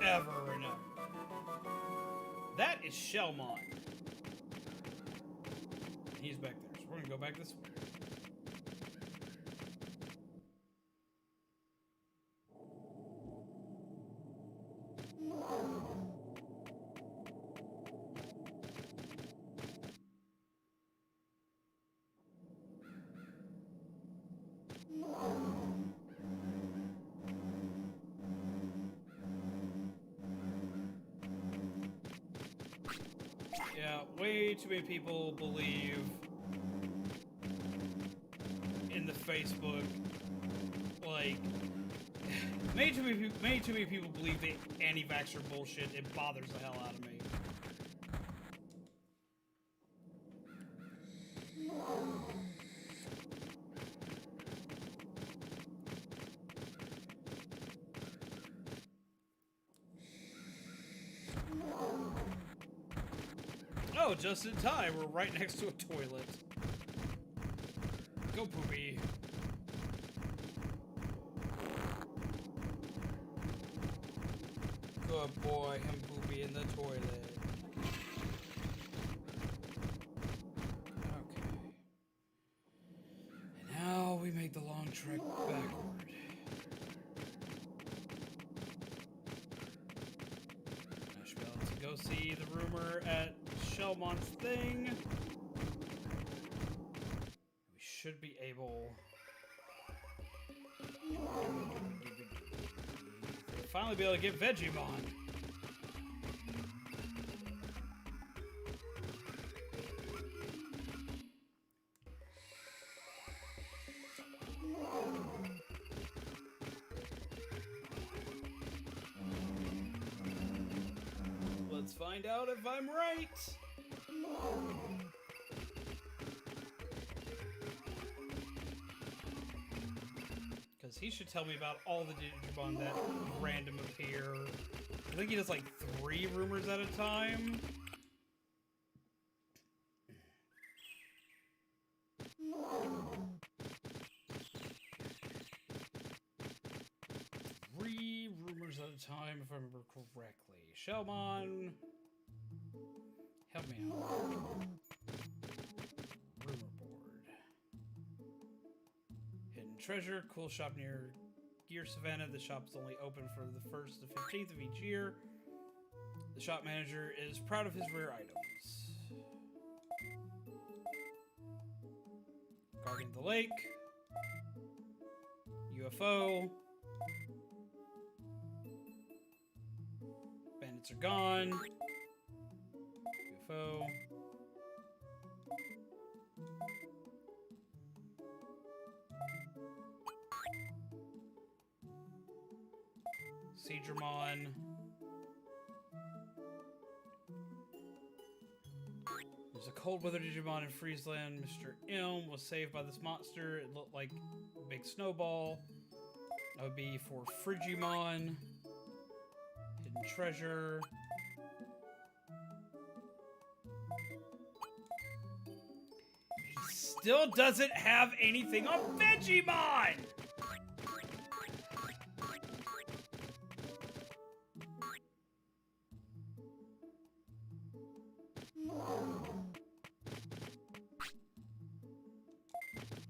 ever right now. That is Shellmon. He's back there, so we're going to go back this way. Yeah, way too many people believe in the Facebook, like, way too many people believe the anti-vaxxer bullshit. It bothers the hell out of me. Oh, just in time. We're right next to a toilet. Go, Poopy. Good boy, him Poopy in the toilet. Okay. And now we make the long trek backward. I should be able to go see the rumor at Shellmon's thing. We should be able to finally be able to get Vegemon. Let's find out if I'm right. Because he should tell me about all the Digimon that random appear. I think he does like 3 rumors at a time. 3 rumors at a time, if I remember correctly. Shellmon, help me out. Rumor board. Hidden treasure, cool shop near Gear Savannah. The shop is only open for the 1st to 15th of each year. The shop manager is proud of his rare items. Guardian of the Lake. UFO. Bandits are gone. UFO. Digimon. There's a cold weather Digimon in Friesland. Mr. M was saved by this monster. It looked like a big snowball. That would be for Frigimon. Hidden treasure. He still doesn't have anything on Vegemon!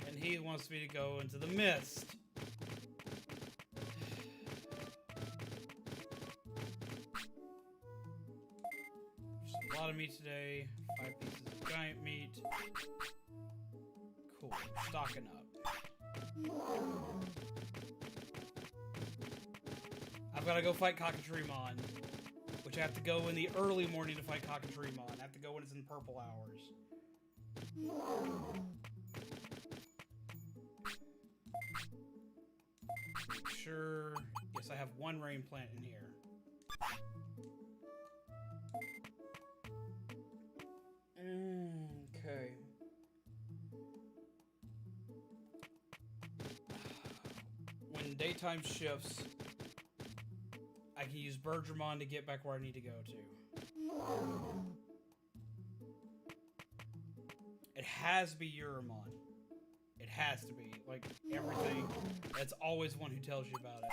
And he wants me to go into the mist. There's a lot of meat today. 5 pieces of giant meat. Cool. Stocking up. I've got to go fight Cockatriemon, which I have to go in the early morning to fight Cockatriemon. I have to go when it's in purple hours. Make sure. Yes, I have 1 rain plant in here. Okay. When daytime shifts, I can use Bergermon to get back where I need to go to. It has to be Uramon. It has to be. Like, everything. It's always one who tells you about it.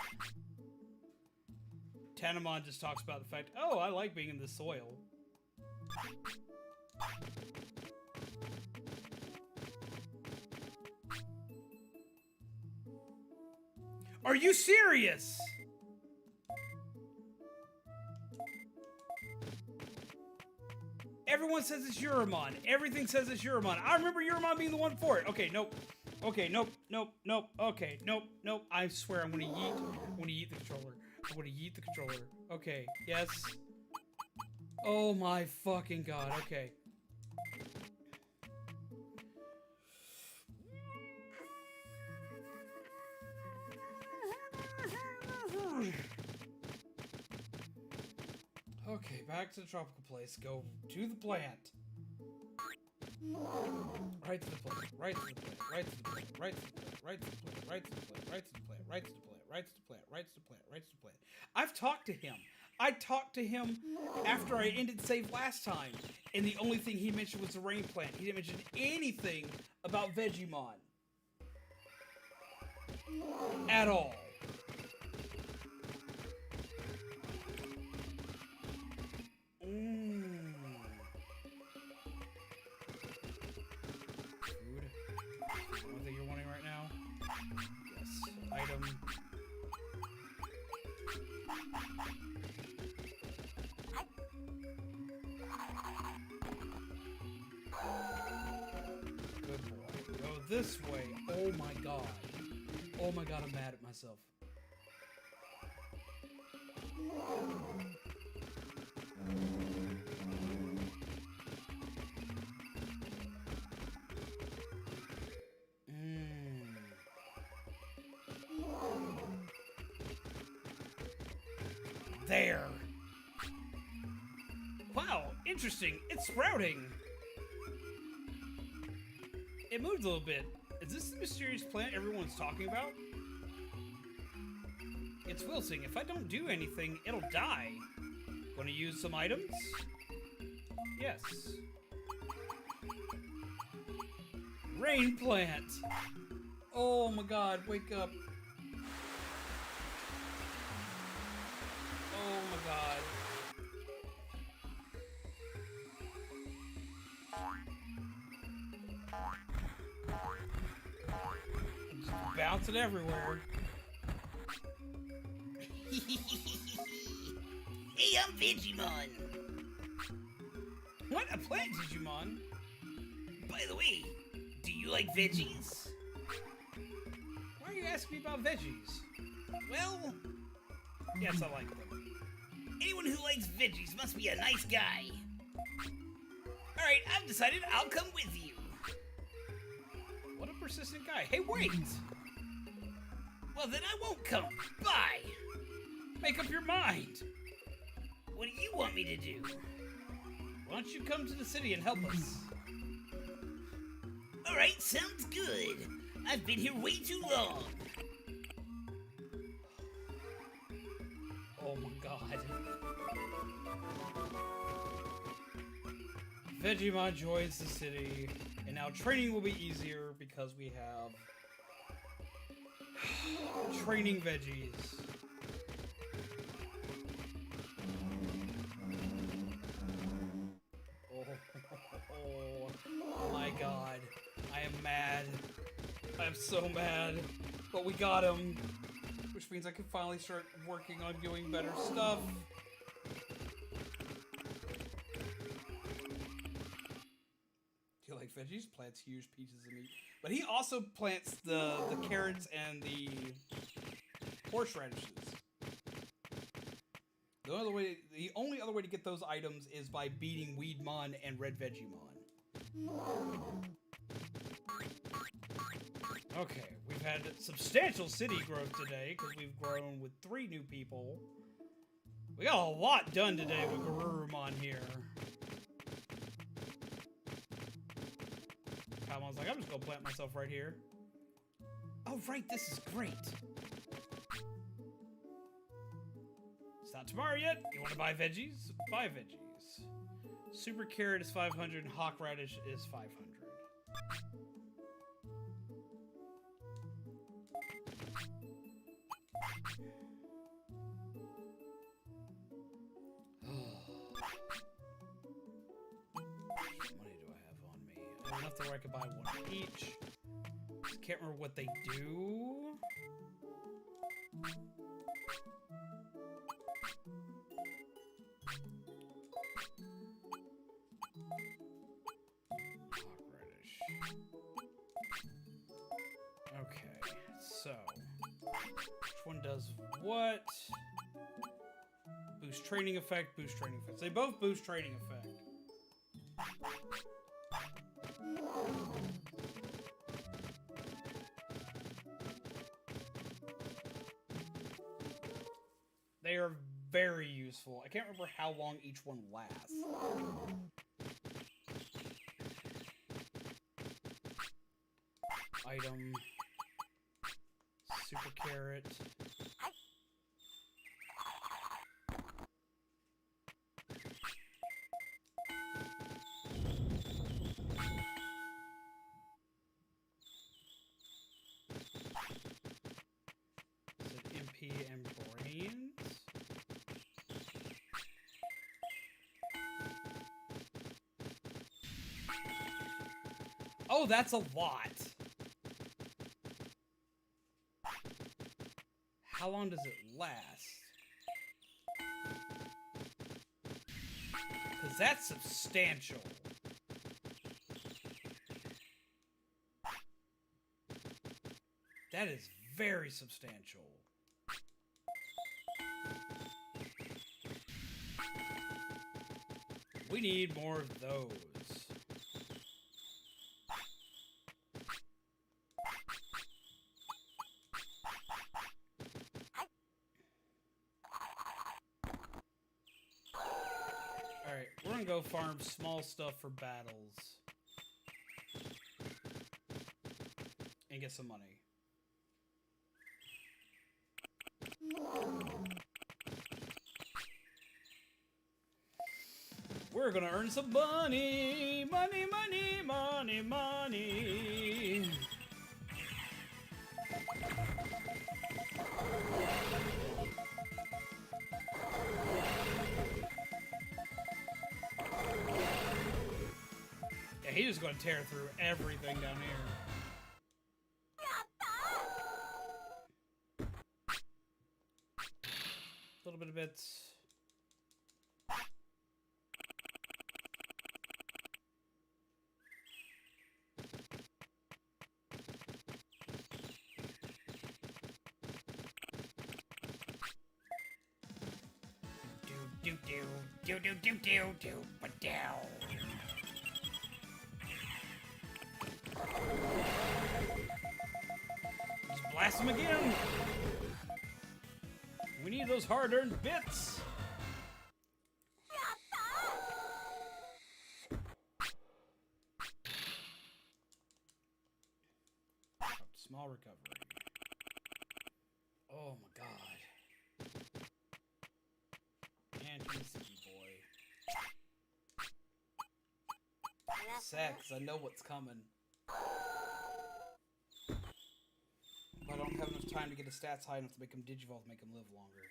Tanamon just talks about the fact, oh, I like being in the soil. Are you serious? Everyone says it's Uramon. Everything says it's Uramon. I remember Uramon being the one for it. Okay, nope. Okay, nope, nope, nope. Okay, nope, nope. I swear I'm gonna yeet. I'm gonna yeet the controller. I'm gonna yeet the controller. Okay, yes. Oh my fucking god. Okay. Okay, back to the tropical place. Go to the plant. Right to the plant. Right to the plant. Right to the plant. Right to the plant. Right to the plant. Right to the plant. Right to the plant. Right to the plant. Right to the plant. Right to the plant. Right to the plant. I've talked to him. I talked to him after I ended save last time, and the only thing he mentioned was the rain plant. He didn't mention anything about Vegemon. At all. Food. One thing you're wanting right now? Yes. Item. Good boy. Go this way. Oh my god. Oh my god, I'm mad at myself. There. Wow, interesting. It's sprouting. It moved a little bit. Is this the mysterious plant everyone's talking about? It's wilting. If I don't do anything, it'll die. Gonna use some items? Yes. Rain plant. Oh my god, wake up. Oh my god. Just bouncing everywhere. Hey, I'm Digimon. What? A plant Digimon? By the way, do you like veggies? Why are you asking me about veggies? Well, Yes, I like them. anyone who likes veggies must be a nice guy. Alright, I've decided I'll come with you. What a persistent guy. Hey, wait! Well, then I won't come. Bye. Make up your mind. What do you want me to do? Why don't you come to the city and help us? Alright, sounds good. I've been here way too long. Oh my god. Vegemon joins the city, and now training will be easier because we have training veggies. Oh my god. I am mad. I am so mad. But we got him. Which means I can finally start working on doing better stuff. Do you like veggies? Plants huge pieces of meat. But he also plants the carrots and the horseradishes. The only other way to get those items is by beating Weedmon and Red Vegemon. Okay, we've had substantial city growth today because we've grown with 3 new people. We got a lot done today with Garurumon here. Paimon's like, I'm just gonna plant myself right here. Oh, right, this is great. It's not tomorrow yet. You want to buy veggies? Buy veggies. Super carrot is 500 and hawk radish is 500. How much money do I have on me? I have enough to where I could buy 1 each. Just can't remember what they do. Okay, so which one does what? Boost training effect, boost training effect. They both boost training effect. They are very useful. I can't remember how long each one lasts. Item. Super carrot. Is it MP and brains? Oh, that's a lot. How long does it last? Because that's substantial. That is very substantial. We need more of those. Alright, we're gonna go farm small stuff for battles. And get some money. We're gonna earn some money! Money, money, money, money! He's just gonna tear through everything down here. A little bit of bits. Do do do do do do do but down. Just blast him again. We need those hard-earned bits. Small recovery. Oh my god. And PCB boy. Sad, because I know what's coming. But I don't have enough time to get his stats high enough to make him Digivolve, make him live longer.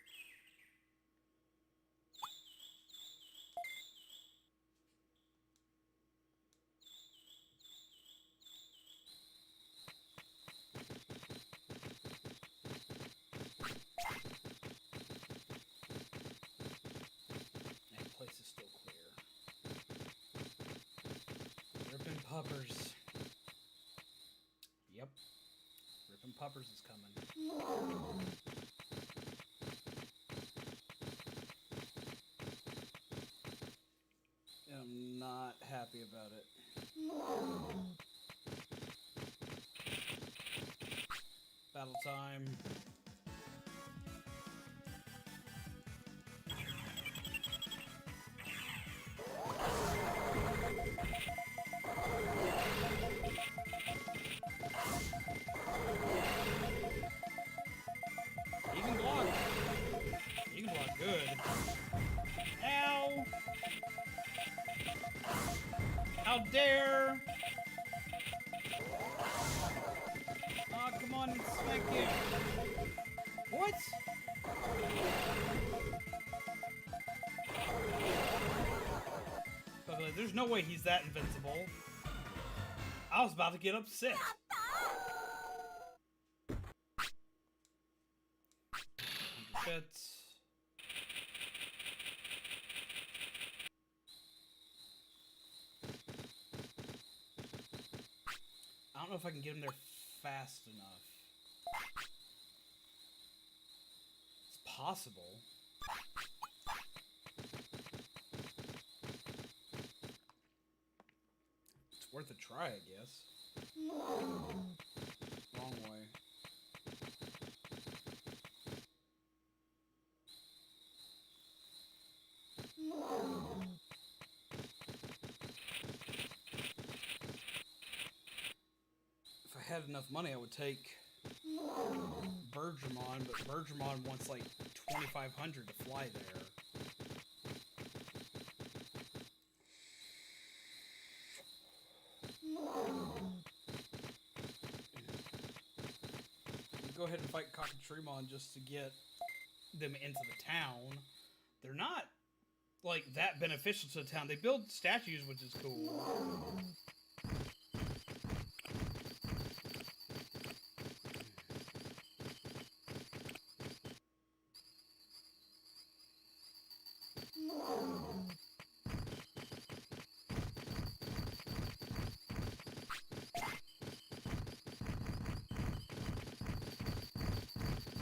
And the place is still clear. Rippin' Puppers. Yep. Rippin' Puppers is coming. And I'm not happy about it. Battle time. He can block. He can block good. Ow! How dare! Oh, come on and smack him. What? But there's no way he's that invincible. I was about to get upset. Bits. I don't know if I can get him there fast enough. It's possible. It's worth a try, I guess. Wrong way. If I had enough money, I would take Bergermon, but Bergermon wants like 2,500 to fly there. Go ahead and fight Cockatreemon just to get them into the town. They're not like that beneficial to the town. They build statues, which is cool.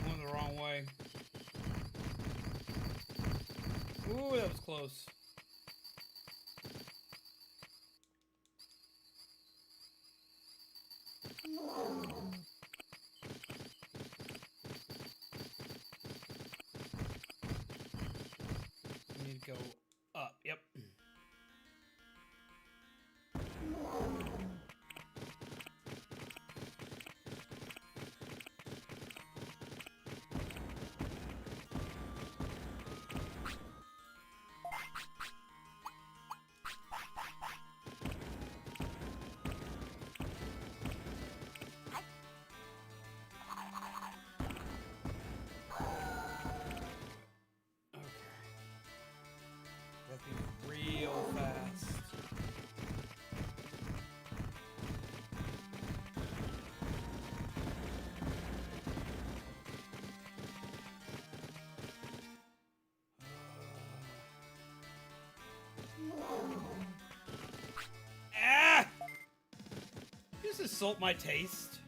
Going the wrong way. Ooh, that was close. We need to go up. Yep. insult my taste?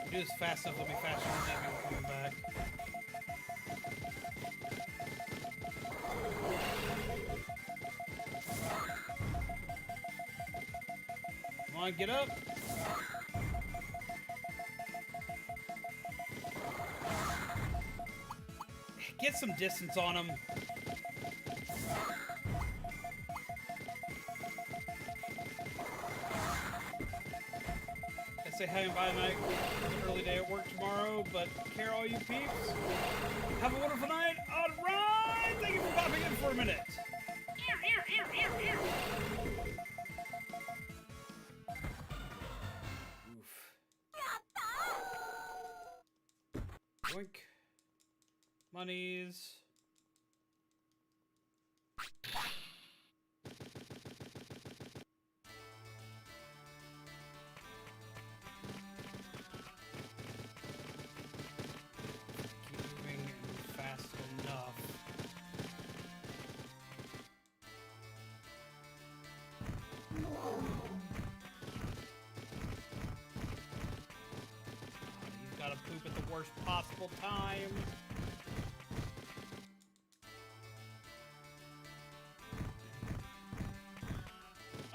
Do this fast enough, it'll be faster than that when coming back. Come on, get up. Get some distance on him. I say hi and bye night. It's an early day at work tomorrow, but care all you peeps. Have a wonderful night. All right. Thank you for popping in for a minute. Oof. Boink. Monies. Keep moving fast enough. You've got to poop at the worst possible time.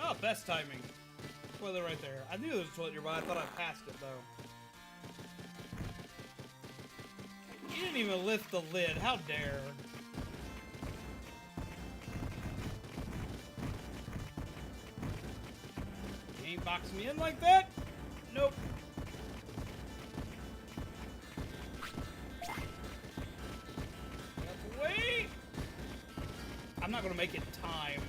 Oh, best timing. Toilet right there. I knew there was a toilet nearby. I thought I passed it, though. You didn't even lift the lid. How dare. You ain't boxing me in like that? Nope. Wait! I'm not gonna make it time.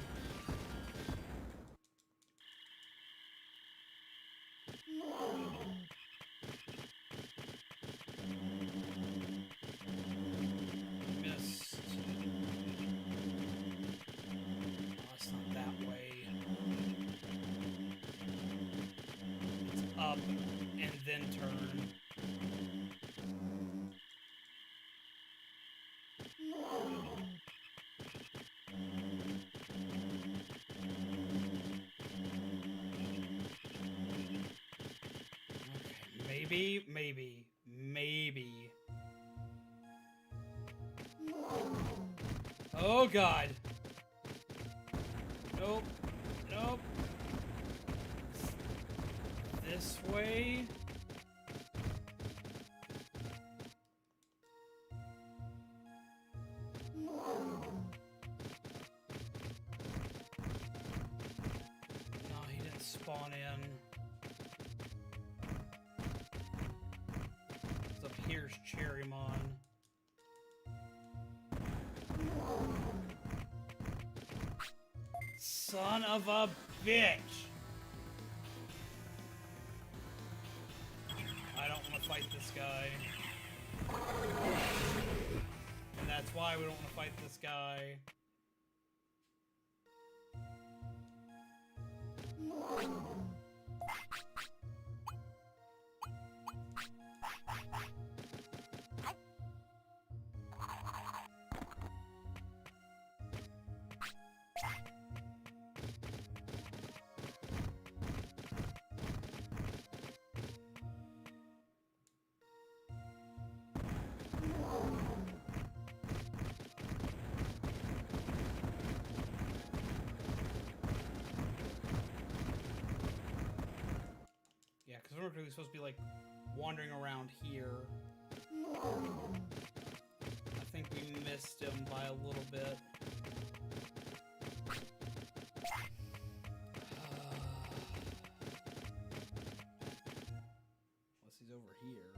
Missed. Oh, it's not that way. It's up and then turn. Okay, maybe. Oh God. Nope. This way. No, he didn't spawn in. It's up here's Cherrymon. Son of a bitch! I don't want to fight this guy. And that's why we don't want to fight this guy. Yeah, because we're really supposed to be, like, wandering around here. I think we missed him by a little bit. Unless he's over here.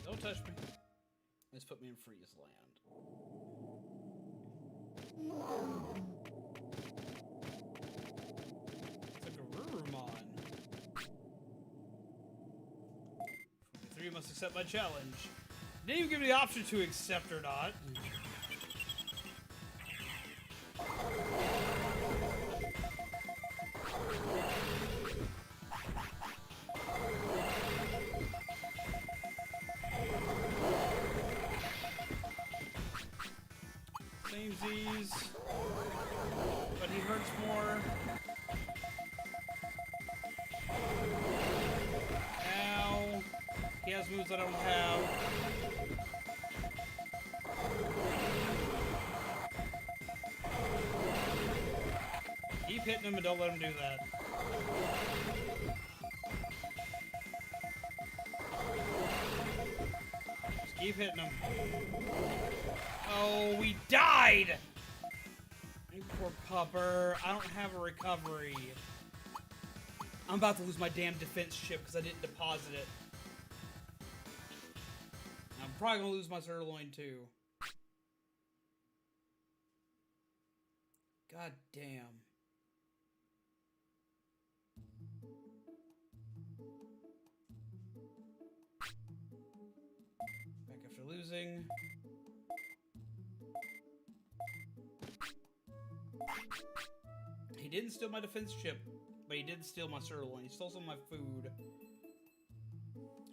Don't touch me. Let's put me in freeze land. It's like a Garurumon. 3 must accept my challenge. Didn't even give me the option to accept or not. disease, but he hurts more. Ow. He has moves I don't have. Keep hitting him and don't let him do that. Just keep hitting him. Oh, we died! You poor pupper. I don't have a recovery. I'm about to lose my damn defense chip because I didn't deposit it. I'm probably going to lose my sirloin too. God damn. Back after losing. He didn't steal my defense chip, but he did steal my sirloin. He stole some of my food.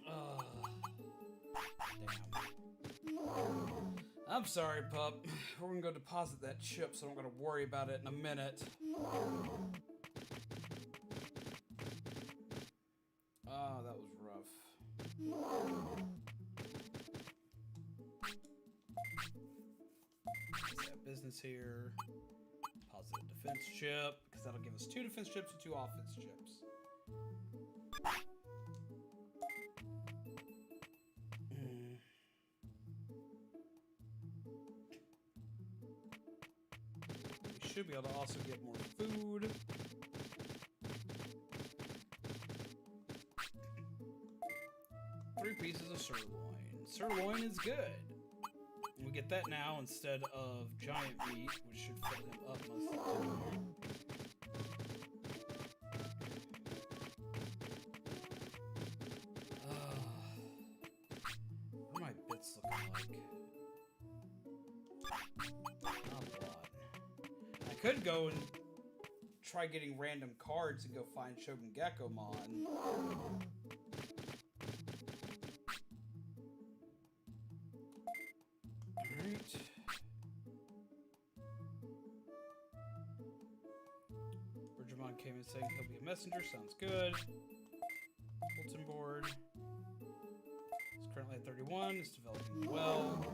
Damn. I'm sorry, pup. We're gonna go deposit that chip, so I'm gonna worry about it in a minute. Oh, that was rough. Let's have business here. Positive defense chip, because that'll give us 2 defense chips and 2 offense chips. We should be able to also get more food. Three pieces of sirloin. Sirloin is good. We get that now instead of giant meat, which should fill him up most of the time. What are my bits looking like? Not a lot. I could go and try getting random cards and go find Shogun Geckomon. Came in saying he'll be a messenger. Sounds good. Bulletin board. It's currently at 31. It's developing well.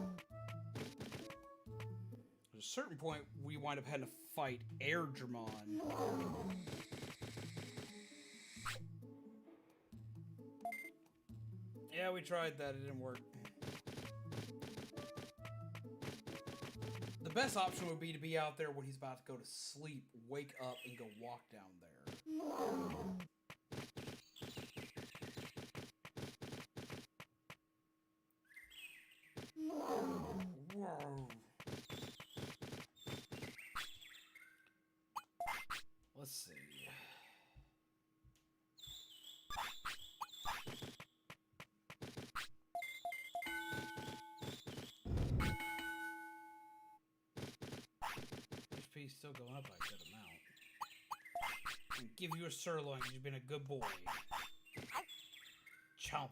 At a certain point, we wind up having to fight Digimon. Yeah, we tried that. It didn't work. The best option would be to be out there when he's about to go to sleep, wake up, and go walk down there. Whoa. Let's see. HP still going up by a good amount. And give you a sirloin because you've been a good boy. Chomp.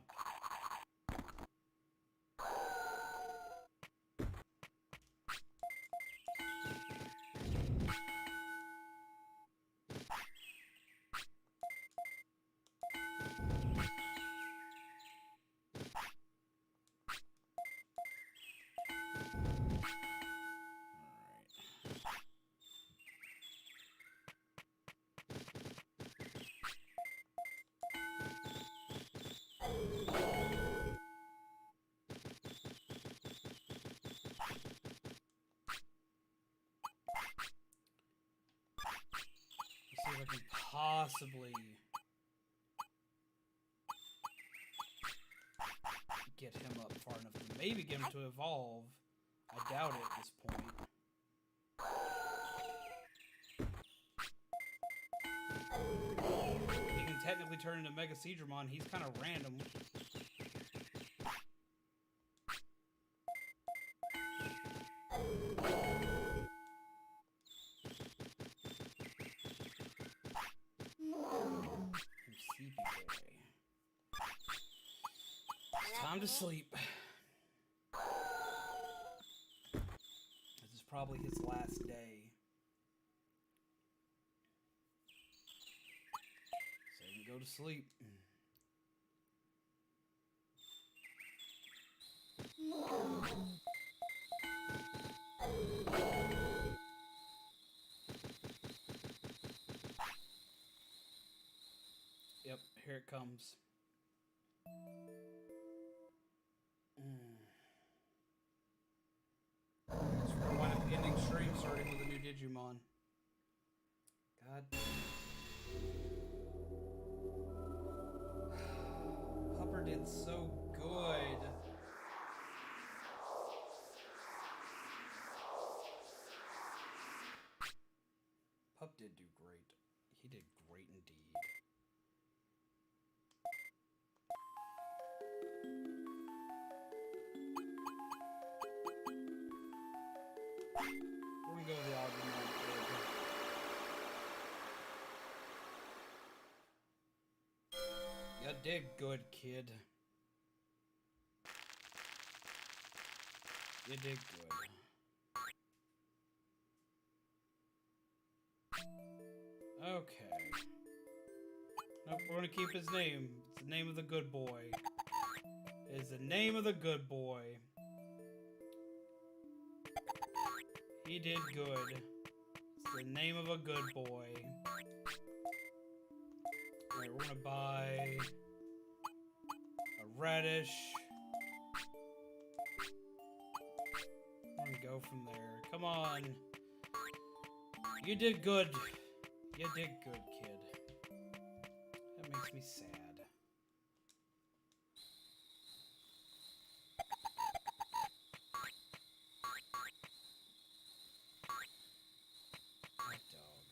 See if I can possibly get him up far enough to maybe get him to evolve. I doubt it at this point. He can technically turn into Mega Seedramon. He's kind of random. Time to sleep. This is probably his last day. So he can go to sleep. Yep, here it comes. That's why I'm ending stream starting with a new Digimon. God. Pupper did so good. Pup did do great. He did great indeed. We're gonna go with the Agumon. You did good, kid. You did good. Okay. Nope, we're gonna keep his name. It's the name of the good boy. It's the name of the good boy. He did good. It's the name of a good boy. Alright, we're gonna buy a radish. We're gonna go from there. Come on. You did good. You did good, kid. That makes me sad. Hot dog.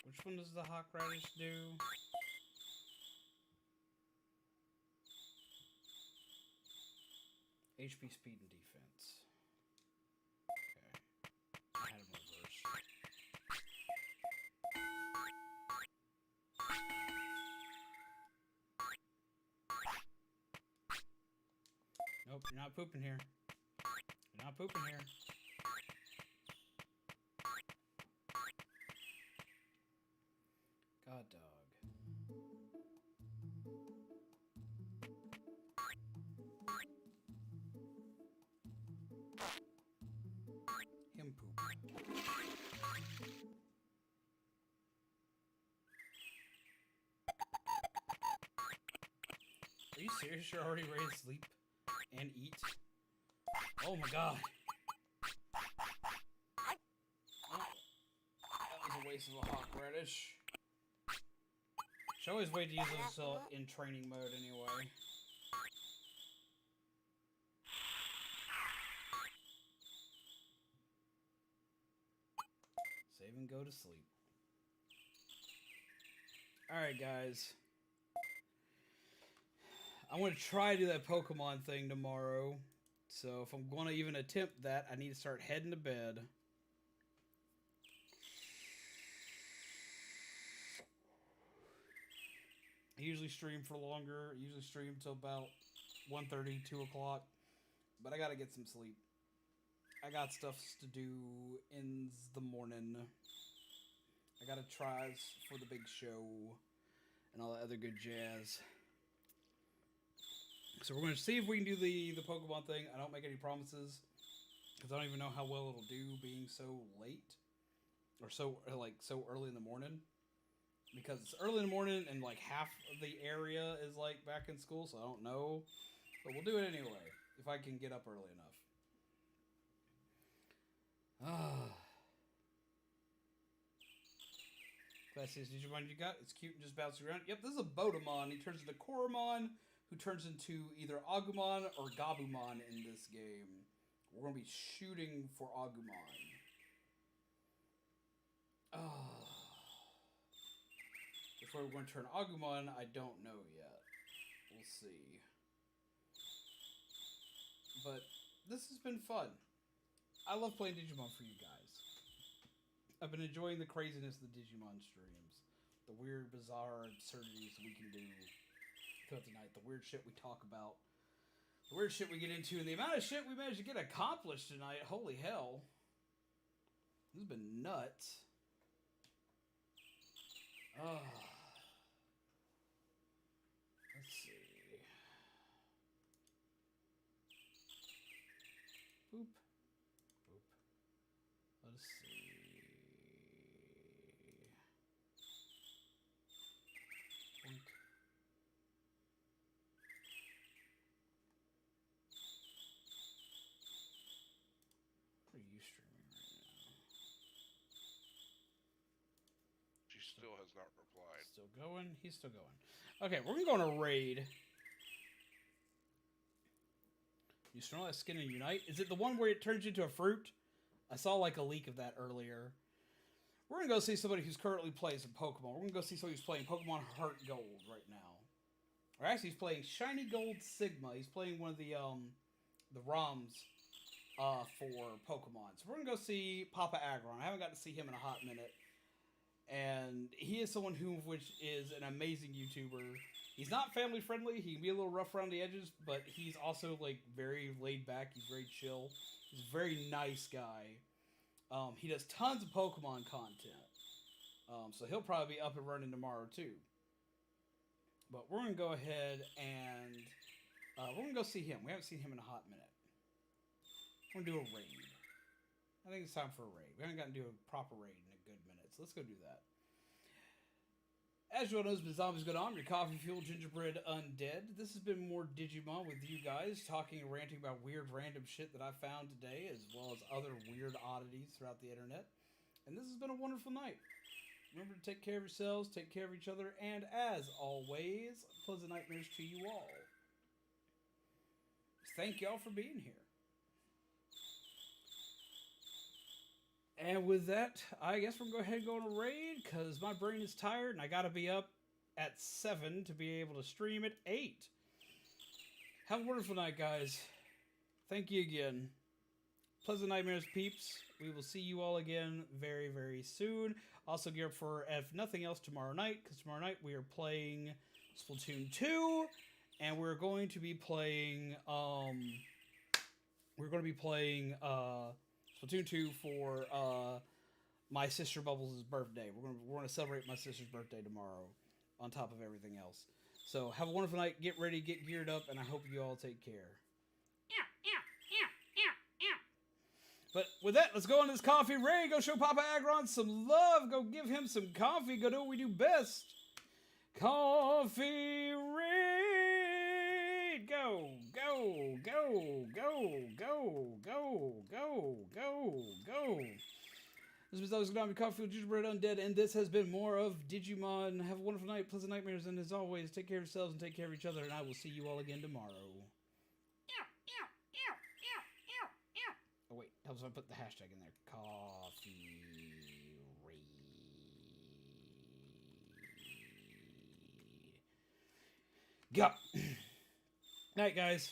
Which one does the hawk radish do? HP, speed, and defense. Okay. I had him reverse. Nope, you're not pooping here. You're not pooping here. God dog. Him poop. Are you serious? You're already ready to sleep and eat? Oh my god. Oh, that was a waste of a hawk radish. Should always wait to use this in training mode anyway. Save and go to sleep. Alright, guys. I'm going to try to do that Pokemon thing tomorrow. So if I'm going to even attempt that, I need to start heading to bed. I usually stream for longer. I usually stream till about 1:30, 2 o'clock. But I got to get some sleep. I got stuff to do in the morning. I got to try for the big show and all that other good jazz. So we're going to see if we can do the Pokemon thing. I don't make any promises because I don't even know how well it'll do being so late or so early in the morning. Because it's early in the morning and like half of the area is like back in school, so I don't know. But we'll do it anyway if I can get up early enough. Class is Digimon you got. It's cute and just bouncing around. Yep, this is a Bodemon. He turns into Koromon, who turns into either Agumon or Gabumon in this game. We're going to be shooting for Agumon. Which way we're going to turn Agumon, I don't know yet. We'll see. But this has been fun. I love playing Digimon for you guys. I've been enjoying the craziness of the Digimon streams. The weird, bizarre absurdities we can do throughout the night. The weird shit we talk about. The weird shit we get into. And the amount of shit we managed to get accomplished tonight. Holy hell. This has been nuts. Let's see. Boop. Boop. Let's see. Boink. What are you streaming right now? She still has not replied. Still going? He's still going. Okay, we're gonna go on a raid. You smell that skin and unite? Is it the one where it turns you into a fruit? I saw like a leak of that earlier. We're gonna go see somebody who's currently playing some Pokemon. We're gonna go see somebody who's playing Pokemon Heart Gold right now. Or actually, he's playing Shiny Gold Sigma. He's playing one of the ROMs for Pokemon. So we're gonna go see Papa Agron. I haven't got to see him in a hot minute. And he is someone which is an amazing YouTuber. He's not family friendly. He can be a little rough around the edges, but he's also like very laid back. He's very chill. He's a very nice guy. He does tons of Pokemon content. So he'll probably be up and running tomorrow too. But we're gonna go ahead and we're gonna go see him. We haven't seen him in a hot minute. We're gonna do a raid. I think it's time for a raid. We haven't gotten to do a proper raid in a good minute, so let's go do that. As you all know, it's been Zombies Good On, your coffee fueled gingerbread undead. This has been more Digimon with you guys, talking and ranting about weird random shit that I found today, as well as other weird oddities throughout the internet. And this has been a wonderful night. Remember to take care of yourselves, take care of each other, and as always, pleasant nightmares to you all. Thank y'all for being here. And with that, I guess we're going to go ahead and go on a raid, because my brain is tired, and I got to be up at 7 to be able to stream at 8. Have a wonderful night, guys. Thank you again. Pleasant nightmares, peeps. We will see you all again very, very soon. Also gear up for, if nothing else, tomorrow night, because tomorrow night we are playing Splatoon 2, and we're going to be playing, Splatoon 2 for my sister Bubbles' birthday. We're gonna celebrate my sister's birthday tomorrow, on top of everything else. So have a wonderful night. Get ready, get geared up, and I hope you all take care. But with that, let's go on this coffee raid. Go show Papa Agron some love. Go give him some coffee. Go do what we do best. Coffee raid. Go, go, go, go, go, go, go, go, go. This is always going to be Coffee with Gingerbread Undead, and this has been more of Digimon. Have a wonderful night, pleasant nightmares, and as always, take care of yourselves and take care of each other, and I will see you all again tomorrow. Oh wait, helps if I put the hashtag in there. Coffee raid. Go. Night, guys.